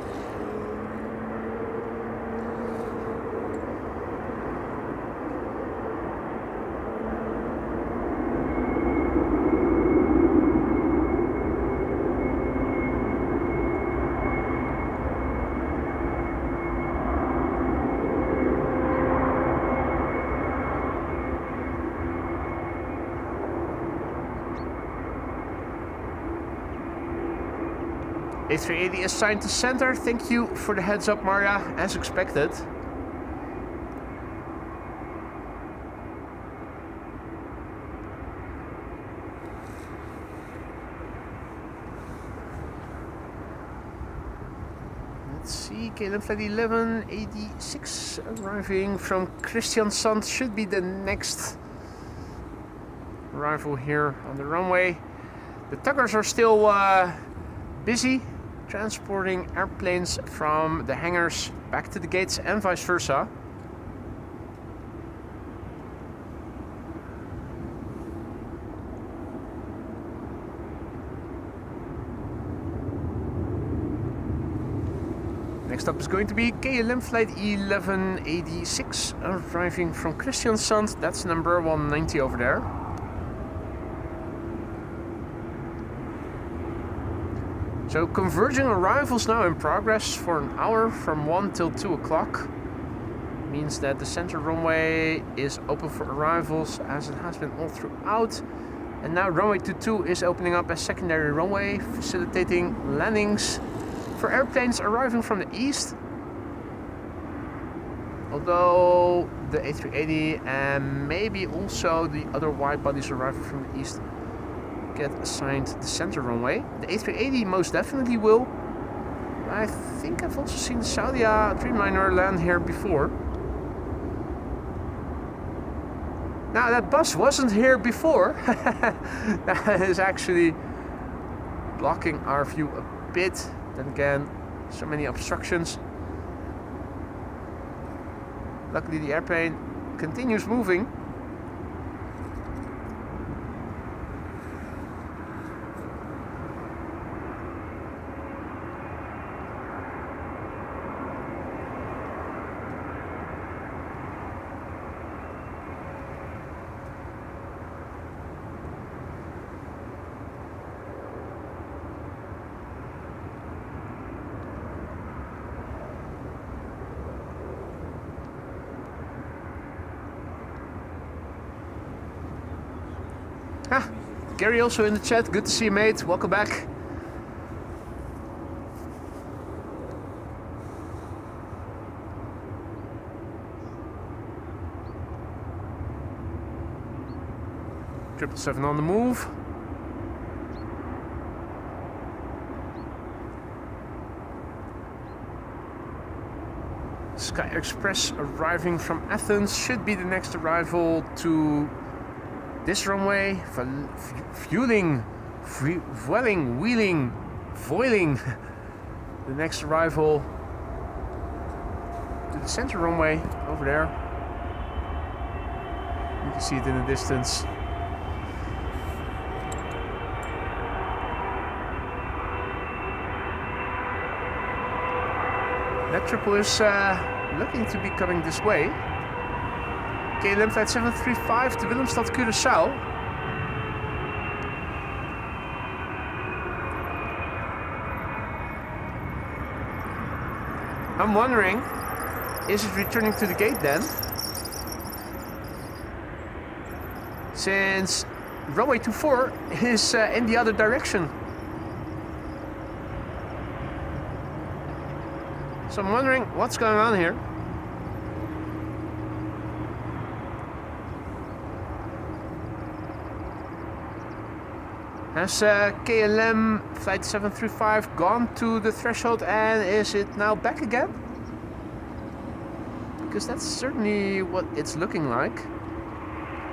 A380 assigned to center. Thank you for the heads up, Maria, as expected. Let's see, KLM flight 1186 arriving from Kristiansand should be the next arrival here on the runway. The tuggers are still busy transporting airplanes from the hangars back to the gates and vice versa. Next up is going to be KLM flight 1186 arriving from Kristiansand. That's number 190 over there. So converging arrivals now in progress for an hour from 1 till 2 o'clock. Means that the center runway is open for arrivals as it has been all throughout. And now runway 22 is opening up as secondary runway, facilitating landings for airplanes arriving from the east. Although the A380 and maybe also the other wide bodies arriving from the east get assigned the center runway. The A380 most definitely will. I think I've also seen the Saudia Dreamliner land here before. Now that bus wasn't here before. That is actually blocking our view a bit. Then again, so many obstructions. Luckily the airplane continues moving. Gary also in the chat, good to see you, mate. Welcome back. Triple 7 on the move. Sky Express arriving from Athens should be the next arrival to this runway. Fueling, wheeling, voiling. The next arrival to the center runway over there. You can see it in the distance. That triple is looking to be coming this way. KLM flight 735 to Willemstad, Curaçao. I'm wondering, is it returning to the gate then? Since runway 24 is in the other direction. So I'm wondering what's going on here. Has KLM flight 735 gone to the threshold and is it now back again? Because that's certainly what it's looking like.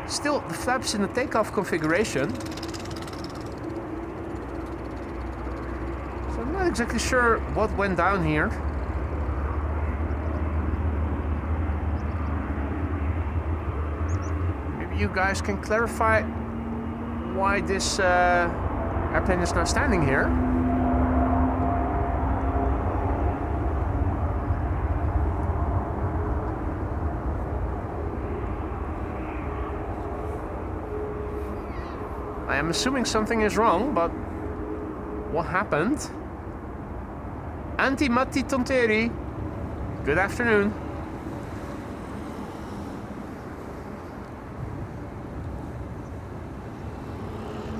Still the flaps in the takeoff configuration. Not exactly sure what went down here. Maybe you guys can clarify why this airplane is now standing here. I am assuming something is wrong, but what happened? Anti Matti Tonteri, good afternoon.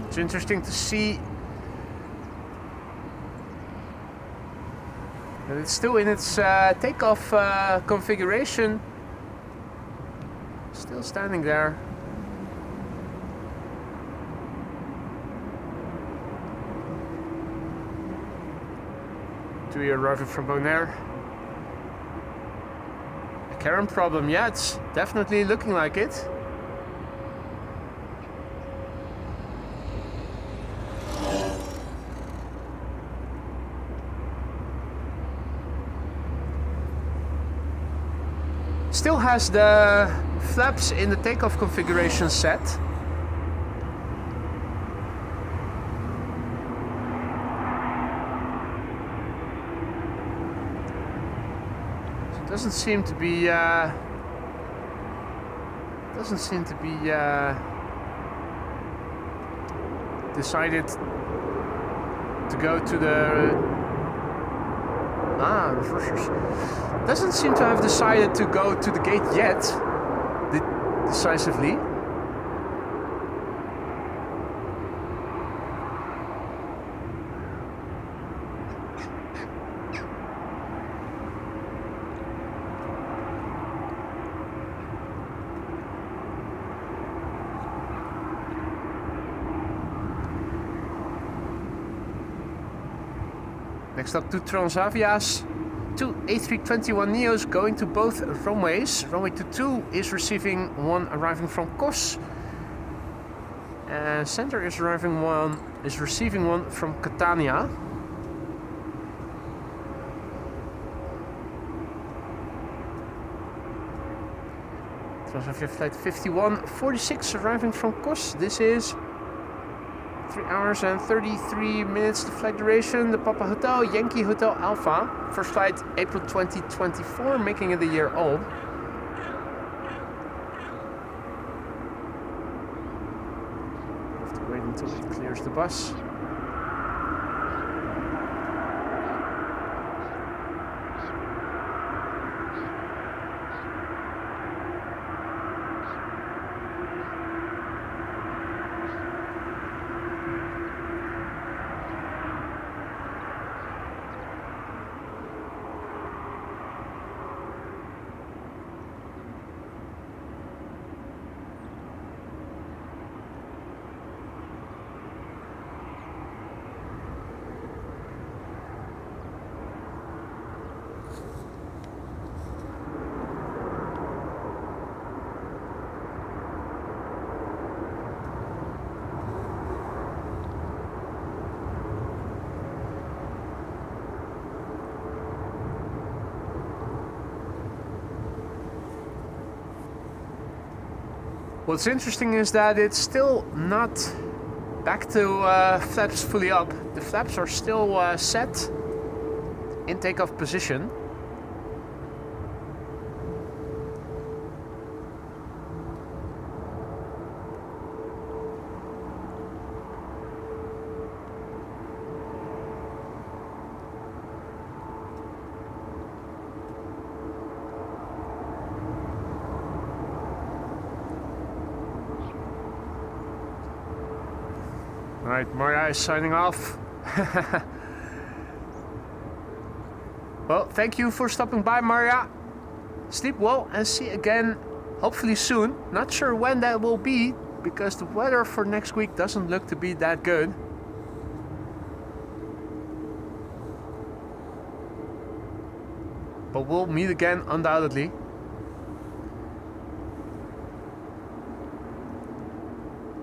It's interesting to see that it's still in its takeoff configuration. Still standing there. We are arriving from Bonaire. A Karen problem, yeah, it's definitely looking like it. Still has the flaps in the takeoff configuration set. Doesn't seem to be decided to go to the reversers. Doesn't seem to have decided to go to the gate yet, decisively. Next up, two Transavias, two A321neos going to both runways. Runway 22 is receiving one arriving from Kos, and Center is receiving one from Catania. Transavia flight 5146 arriving from Kos. This is 3 hours and 33 minutes the flight duration. The Papa Hotel, Yankee Hotel Alpha. First flight April 2024, making it a year old. Have to wait until it clears the bus. What's interesting is that it's still not back to flaps fully up. The flaps are still set in takeoff position. Alright, Maria is signing off. Well, thank you for stopping by, Maria. Sleep well and see you again, hopefully soon. Not sure when that will be, because the weather for next week doesn't look to be that good. But we'll meet again, undoubtedly.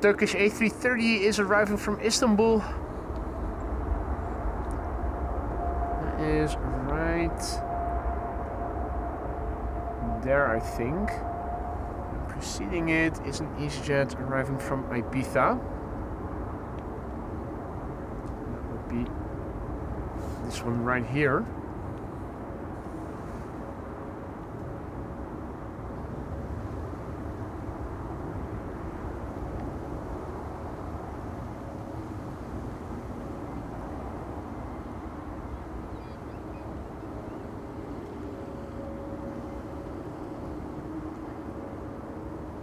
Turkish A330 is arriving from Istanbul. is right there, I think. Preceding it is an EasyJet arriving from Ibiza. That would be this one right here.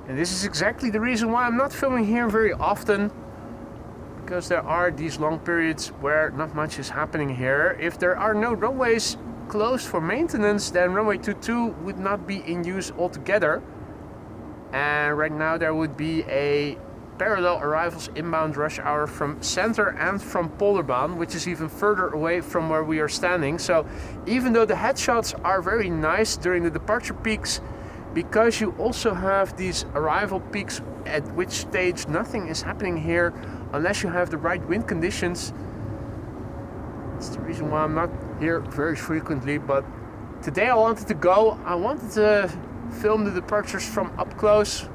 And this is exactly the reason why I'm not filming here very often, because there are these long periods where not much is happening here. If there are no runways closed for maintenance, then runway 22 would not be in use altogether. And right now there would be a parallel arrivals inbound rush hour from center and from Polderbaan, which is even further away from where we are standing. So even though the headshots are very nice during the departure peaks, because you also have these arrival peaks at which stage nothing is happening here unless you have the right wind conditions. That's the reason why I'm not here very frequently, but today I wanted to go. I wanted to film the departures from up close,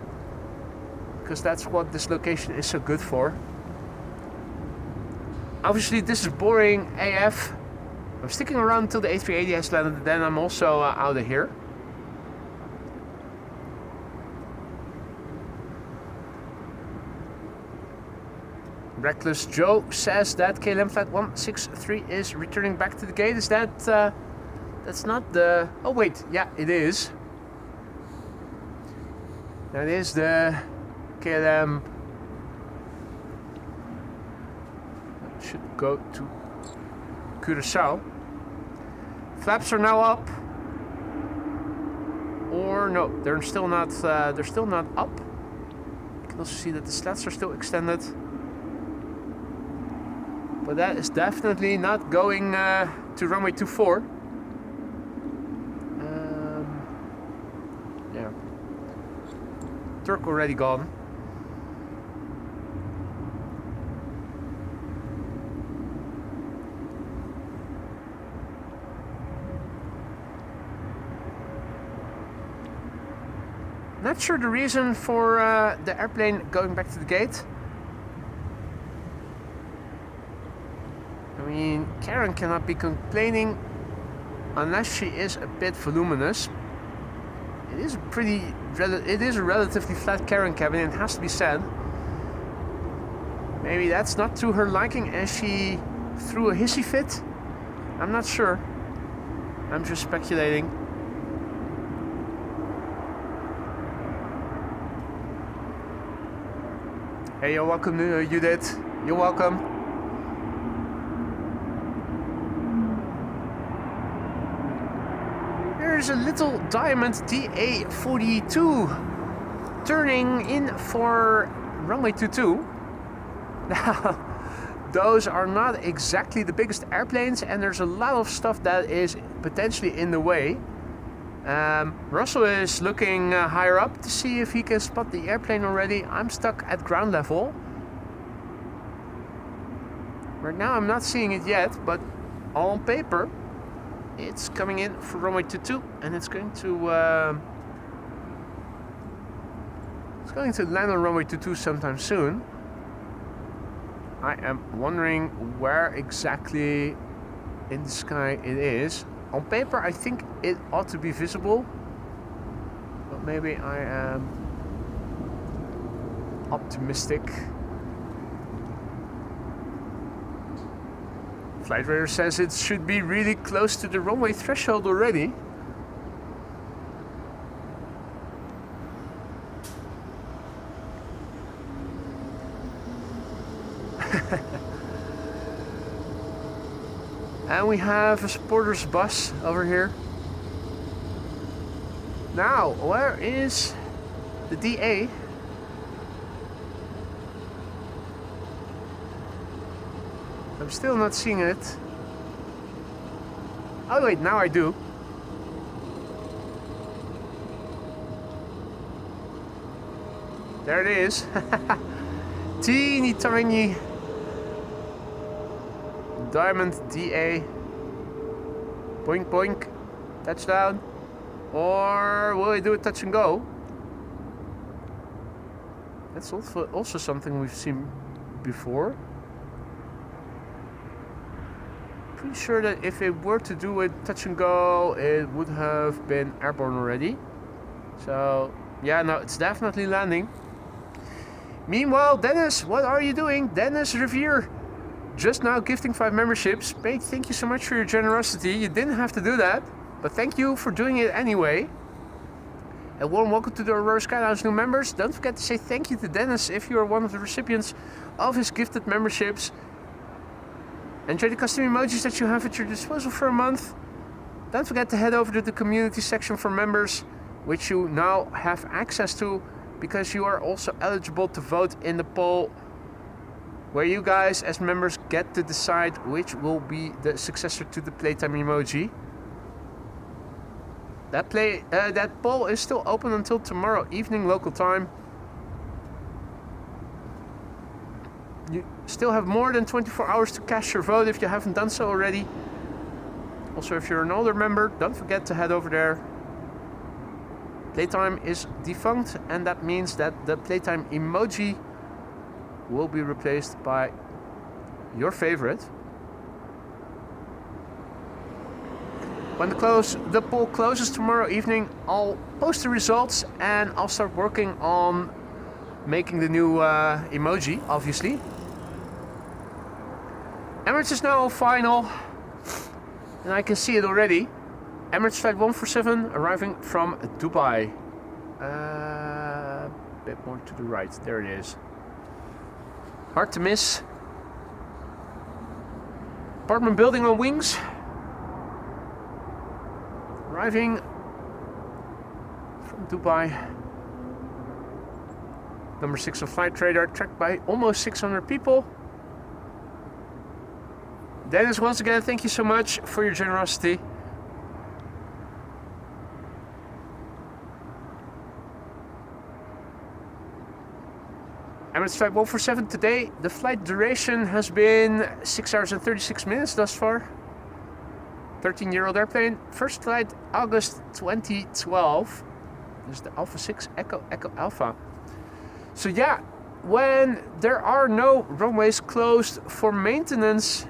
because that's what this location is so good for. Obviously this is boring AF. I'm sticking around until the A380 has landed, then I'm also out of here. Reckless Joe says that KLM Flight 163 is returning back to the gate. Is that... that's not the... Oh wait, yeah, it is. That is the KLM... Should go to Curaçao. Flaps are now up. Or no, they're still not up. You can also see that the slats are still extended. But that is definitely not going to runway 24. Yeah. Turk already gone. Not sure the reason for the airplane going back to the gate. I mean, Karen cannot be complaining unless she is a bit voluminous. It is a relatively flat Karen cabin, it has to be said. Maybe that's not to her liking and she threw a hissy fit. I'm not sure. I'm just speculating. Hey, you're welcome, Judith. You're welcome. There's a little Diamond DA42 turning in for runway 22. Now, those are not exactly the biggest airplanes, and there's a lot of stuff that is potentially in the way. Russell is looking higher up to see if he can spot the airplane already. I'm stuck at ground level. Right now I'm not seeing it yet, but on paper it's coming in for runway 22, and it's going to land on runway 22 sometime soon. I am wondering where exactly in the sky it is. On paper I think it ought to be visible, but maybe I am optimistic. Flight radar says it should be really close to the runway threshold already. And we have a supporters bus over here. Now, where is the DA? I'm still not seeing it. Oh wait, now I do. There it is. Teeny tiny Diamond DA. Boink, boink. Touchdown. Or will he do a touch and go? That's also something we've seen before. Pretty sure that if it were to do a touch and go, it would have been airborne already. So, yeah, no, it's definitely landing. Meanwhile, Dennis, what are you doing? Dennis Revere, just now gifting 5 memberships. Mate, thank you so much for your generosity. You didn't have to do that, but thank you for doing it anyway. A warm welcome to the Aurora Skylounge new members. Don't forget to say thank you to Dennis if you are one of the recipients of his gifted memberships. Enjoy the custom emojis that you have at your disposal for a month. Don't forget to head over to the community section for members, which you now have access to because you are also eligible to vote in the poll where you guys as members get to decide which will be the successor to the playtime emoji. That poll is still open until tomorrow evening local time. You still have more than 24 hours to cast your vote if you haven't done so already. Also, if you're an older member, don't forget to head over there. Playtime is defunct, and that means that the playtime emoji will be replaced by your favorite. When the poll closes tomorrow evening, I'll post the results and I'll start working on making the new emoji, obviously. Emirates is now final, and I can see it already. Emirates flight 147 arriving from Dubai. A bit more to the right, there it is. Hard to miss. Apartment building on wings. Arriving from Dubai. Number 6 of Flight Radar, tracked by almost 600 people. Dennis, once again, thank you so much for your generosity. Emirates Flight 147 today, the flight duration has been 6 hours and 36 minutes thus far. 13-year-old airplane, first flight August 2012. This is the Alpha 6 Echo Alpha. So yeah, when there are no runways closed for maintenance,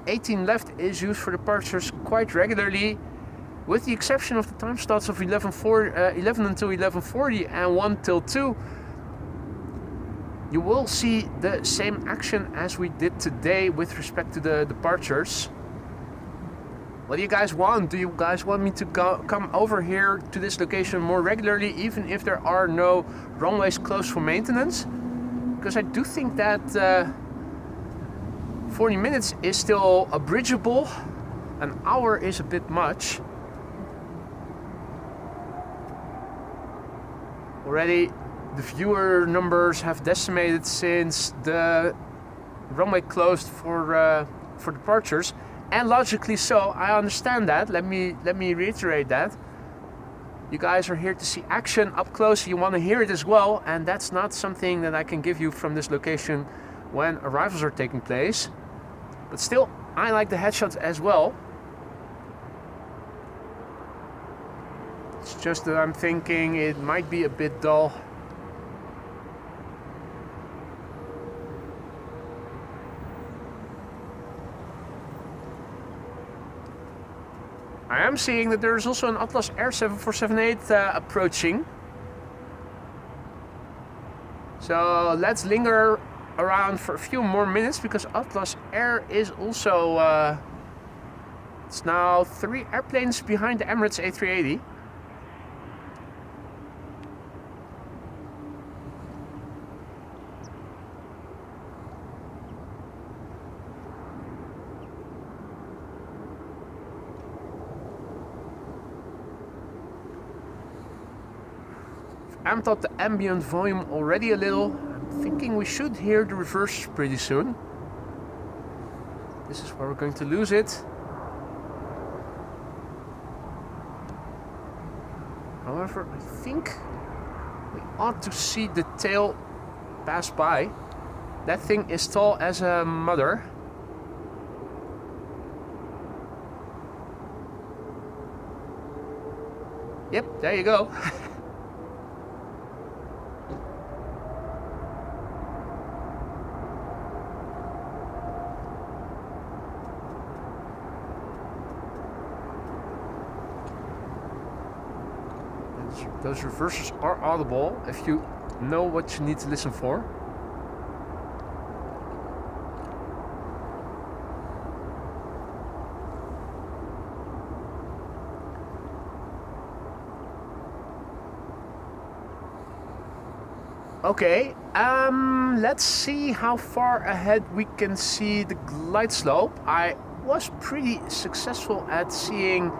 18 left is used for departures quite regularly, with the exception of the time slots of 11 until 11:40 and 1 till 2. You will see the same action as we did today with respect to the departures. What do you guys want? Do you guys want me to come over here to this location more regularly, even if there are no runways closed for maintenance? Because I do think that 40 minutes is still bridgeable. An hour is a bit much. Already the viewer numbers have decimated since the runway closed for departures. And logically so, I understand that. Let me reiterate that. You guys are here to see action up close. You want to hear it as well, and that's not something that I can give you from this location when arrivals are taking place. But still, I like the headshots as well. It's just that I'm thinking it might be a bit dull. I am seeing that there is also an Atlas Air 7478 approaching. So let's linger around for a few more minutes, because Atlas Air is also... it's now 3 airplanes behind the Emirates A380. Amped up the ambient volume already a little. I'm thinking we should hear the reverse pretty soon. This is where we're going to lose it. However, I think we ought to see the tail pass by. That thing is tall as a mother. Yep, there you go. Those reverses are audible if you know what you need to listen for. Okay, let's see how far ahead we can see the glide slope. I was pretty successful at seeing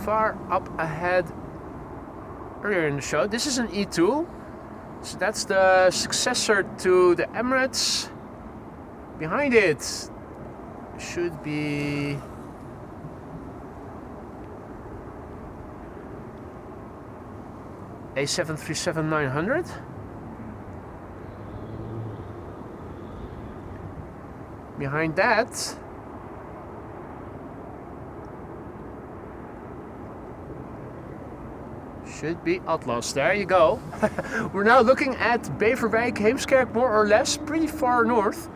far up ahead earlier in the show. This is an E2, so that's the successor to the Emirates. Behind it should be a 737-900. Behind that should be Atlas. There you go. We're now looking at Beverwijk, Heemskerk, more or less, pretty far north.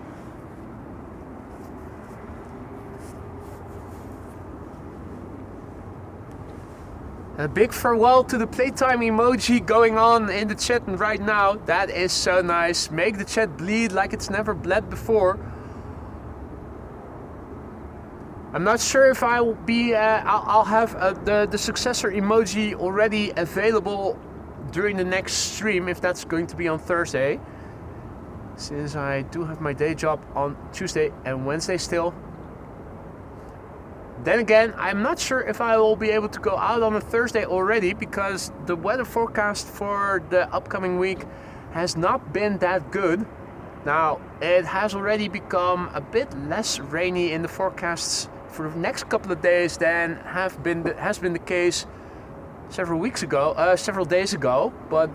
A big farewell to the playtime emoji going on in the chat right now. That is so nice. Make the chat bleed like it's never bled before. I'm not sure if I will be. I'll have the successor emoji already available during the next stream, if that's going to be on Thursday, since I do have my day job on Tuesday and Wednesday still. Then again, I'm not sure if I will be able to go out on a Thursday already, because the weather forecast for the upcoming week has not been that good. Now, it has already become a bit less rainy in the forecasts for the next couple of days than has been the case several days ago, but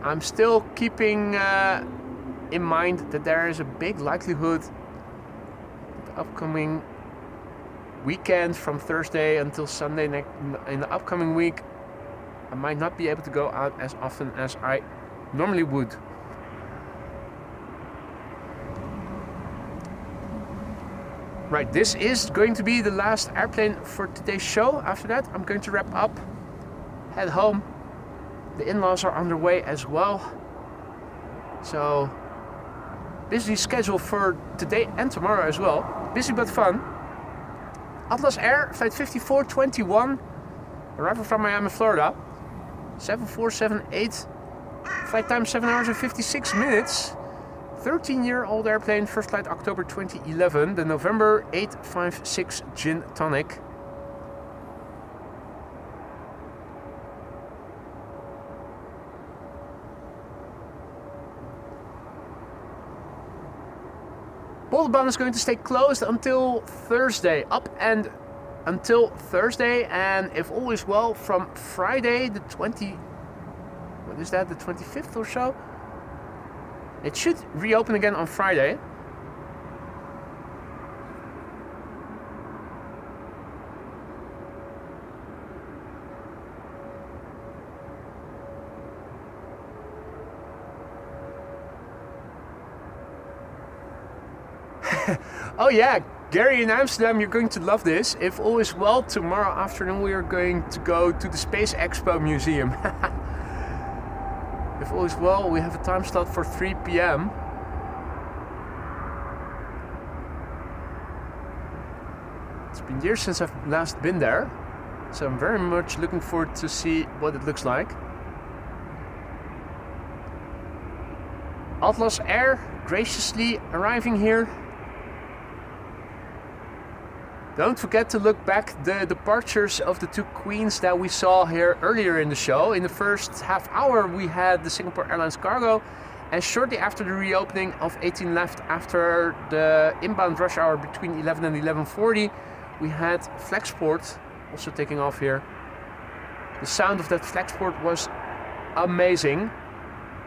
I'm still keeping in mind that there is a big likelihood that the upcoming weekend from Thursday until Sunday in the upcoming week, I might not be able to go out as often as I normally would. Right, this is going to be the last airplane for today's show. After that, I'm going to wrap up, head home. The in-laws are underway as well. So, busy schedule for today and tomorrow as well. Busy but fun. Atlas Air, flight 5421, arrival from Miami, Florida. 7478, flight time 7 hours and 56 minutes. 13-year-old airplane, first flight October 2011, the November 856 Gin Tonic. Aalsmeerbaan is going to stay closed until Thursday, up and until Thursday, and if all is well, from Friday the 25th or so? It should reopen again on Friday. Oh yeah, Gary in Amsterdam, you're going to love this. If all is well, tomorrow afternoon we are going to go to the Space Expo Museum. If all is well, we have a time slot for 3 p.m. It's been years since I've last been there, so I'm very much looking forward to see what it looks like. Atlas Air graciously arriving here. Don't forget to look back the departures of the two queens that we saw here earlier in the show. In the first half hour we had the Singapore Airlines cargo, and shortly after the reopening of 18 left after the inbound rush hour between 11 and 11:40, we had Flexport also taking off here. The sound of that Flexport was amazing.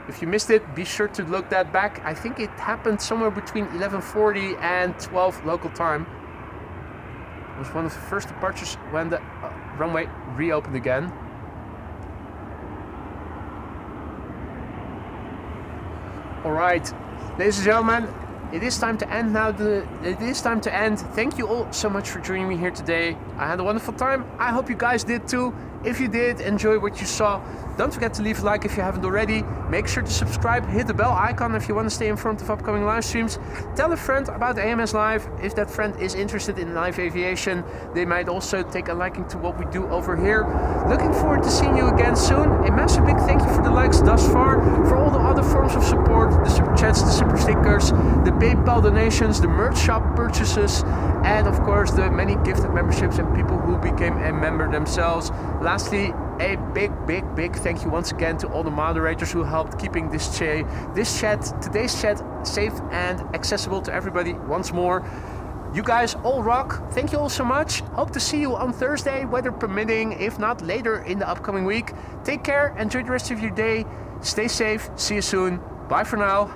If you missed it, be sure to look that back. I think it happened somewhere between 11:40 and 12 local time. It was one of the first departures when the runway reopened again. Alright, ladies and gentlemen, it is time to end now. It is time to end. Thank you all so much for joining me here today. I had a wonderful time. I hope you guys did too. If you did enjoy what you saw, don't forget to leave a like if you haven't already. Make sure to subscribe, hit the bell icon if you want to stay in front of upcoming live streams. Tell a friend about AMS Live if that friend is interested in live aviation. They might also take a liking to what we do over here. Looking forward to seeing you again soon. A massive big thank you for the likes thus far, for all the other forms of support, the super chats, the super stickers, the PayPal donations, the merch shop purchases, and of course the many gifted memberships and people who became a member themselves. Lastly, a big thank you once again to all the moderators who helped keeping today's chat safe and accessible to everybody once more. You guys all rock. Thank you all so much. Hope to see you on Thursday, weather permitting, if not later in the upcoming week. Take care, enjoy the rest of your day. Stay safe, see you soon. Bye for now.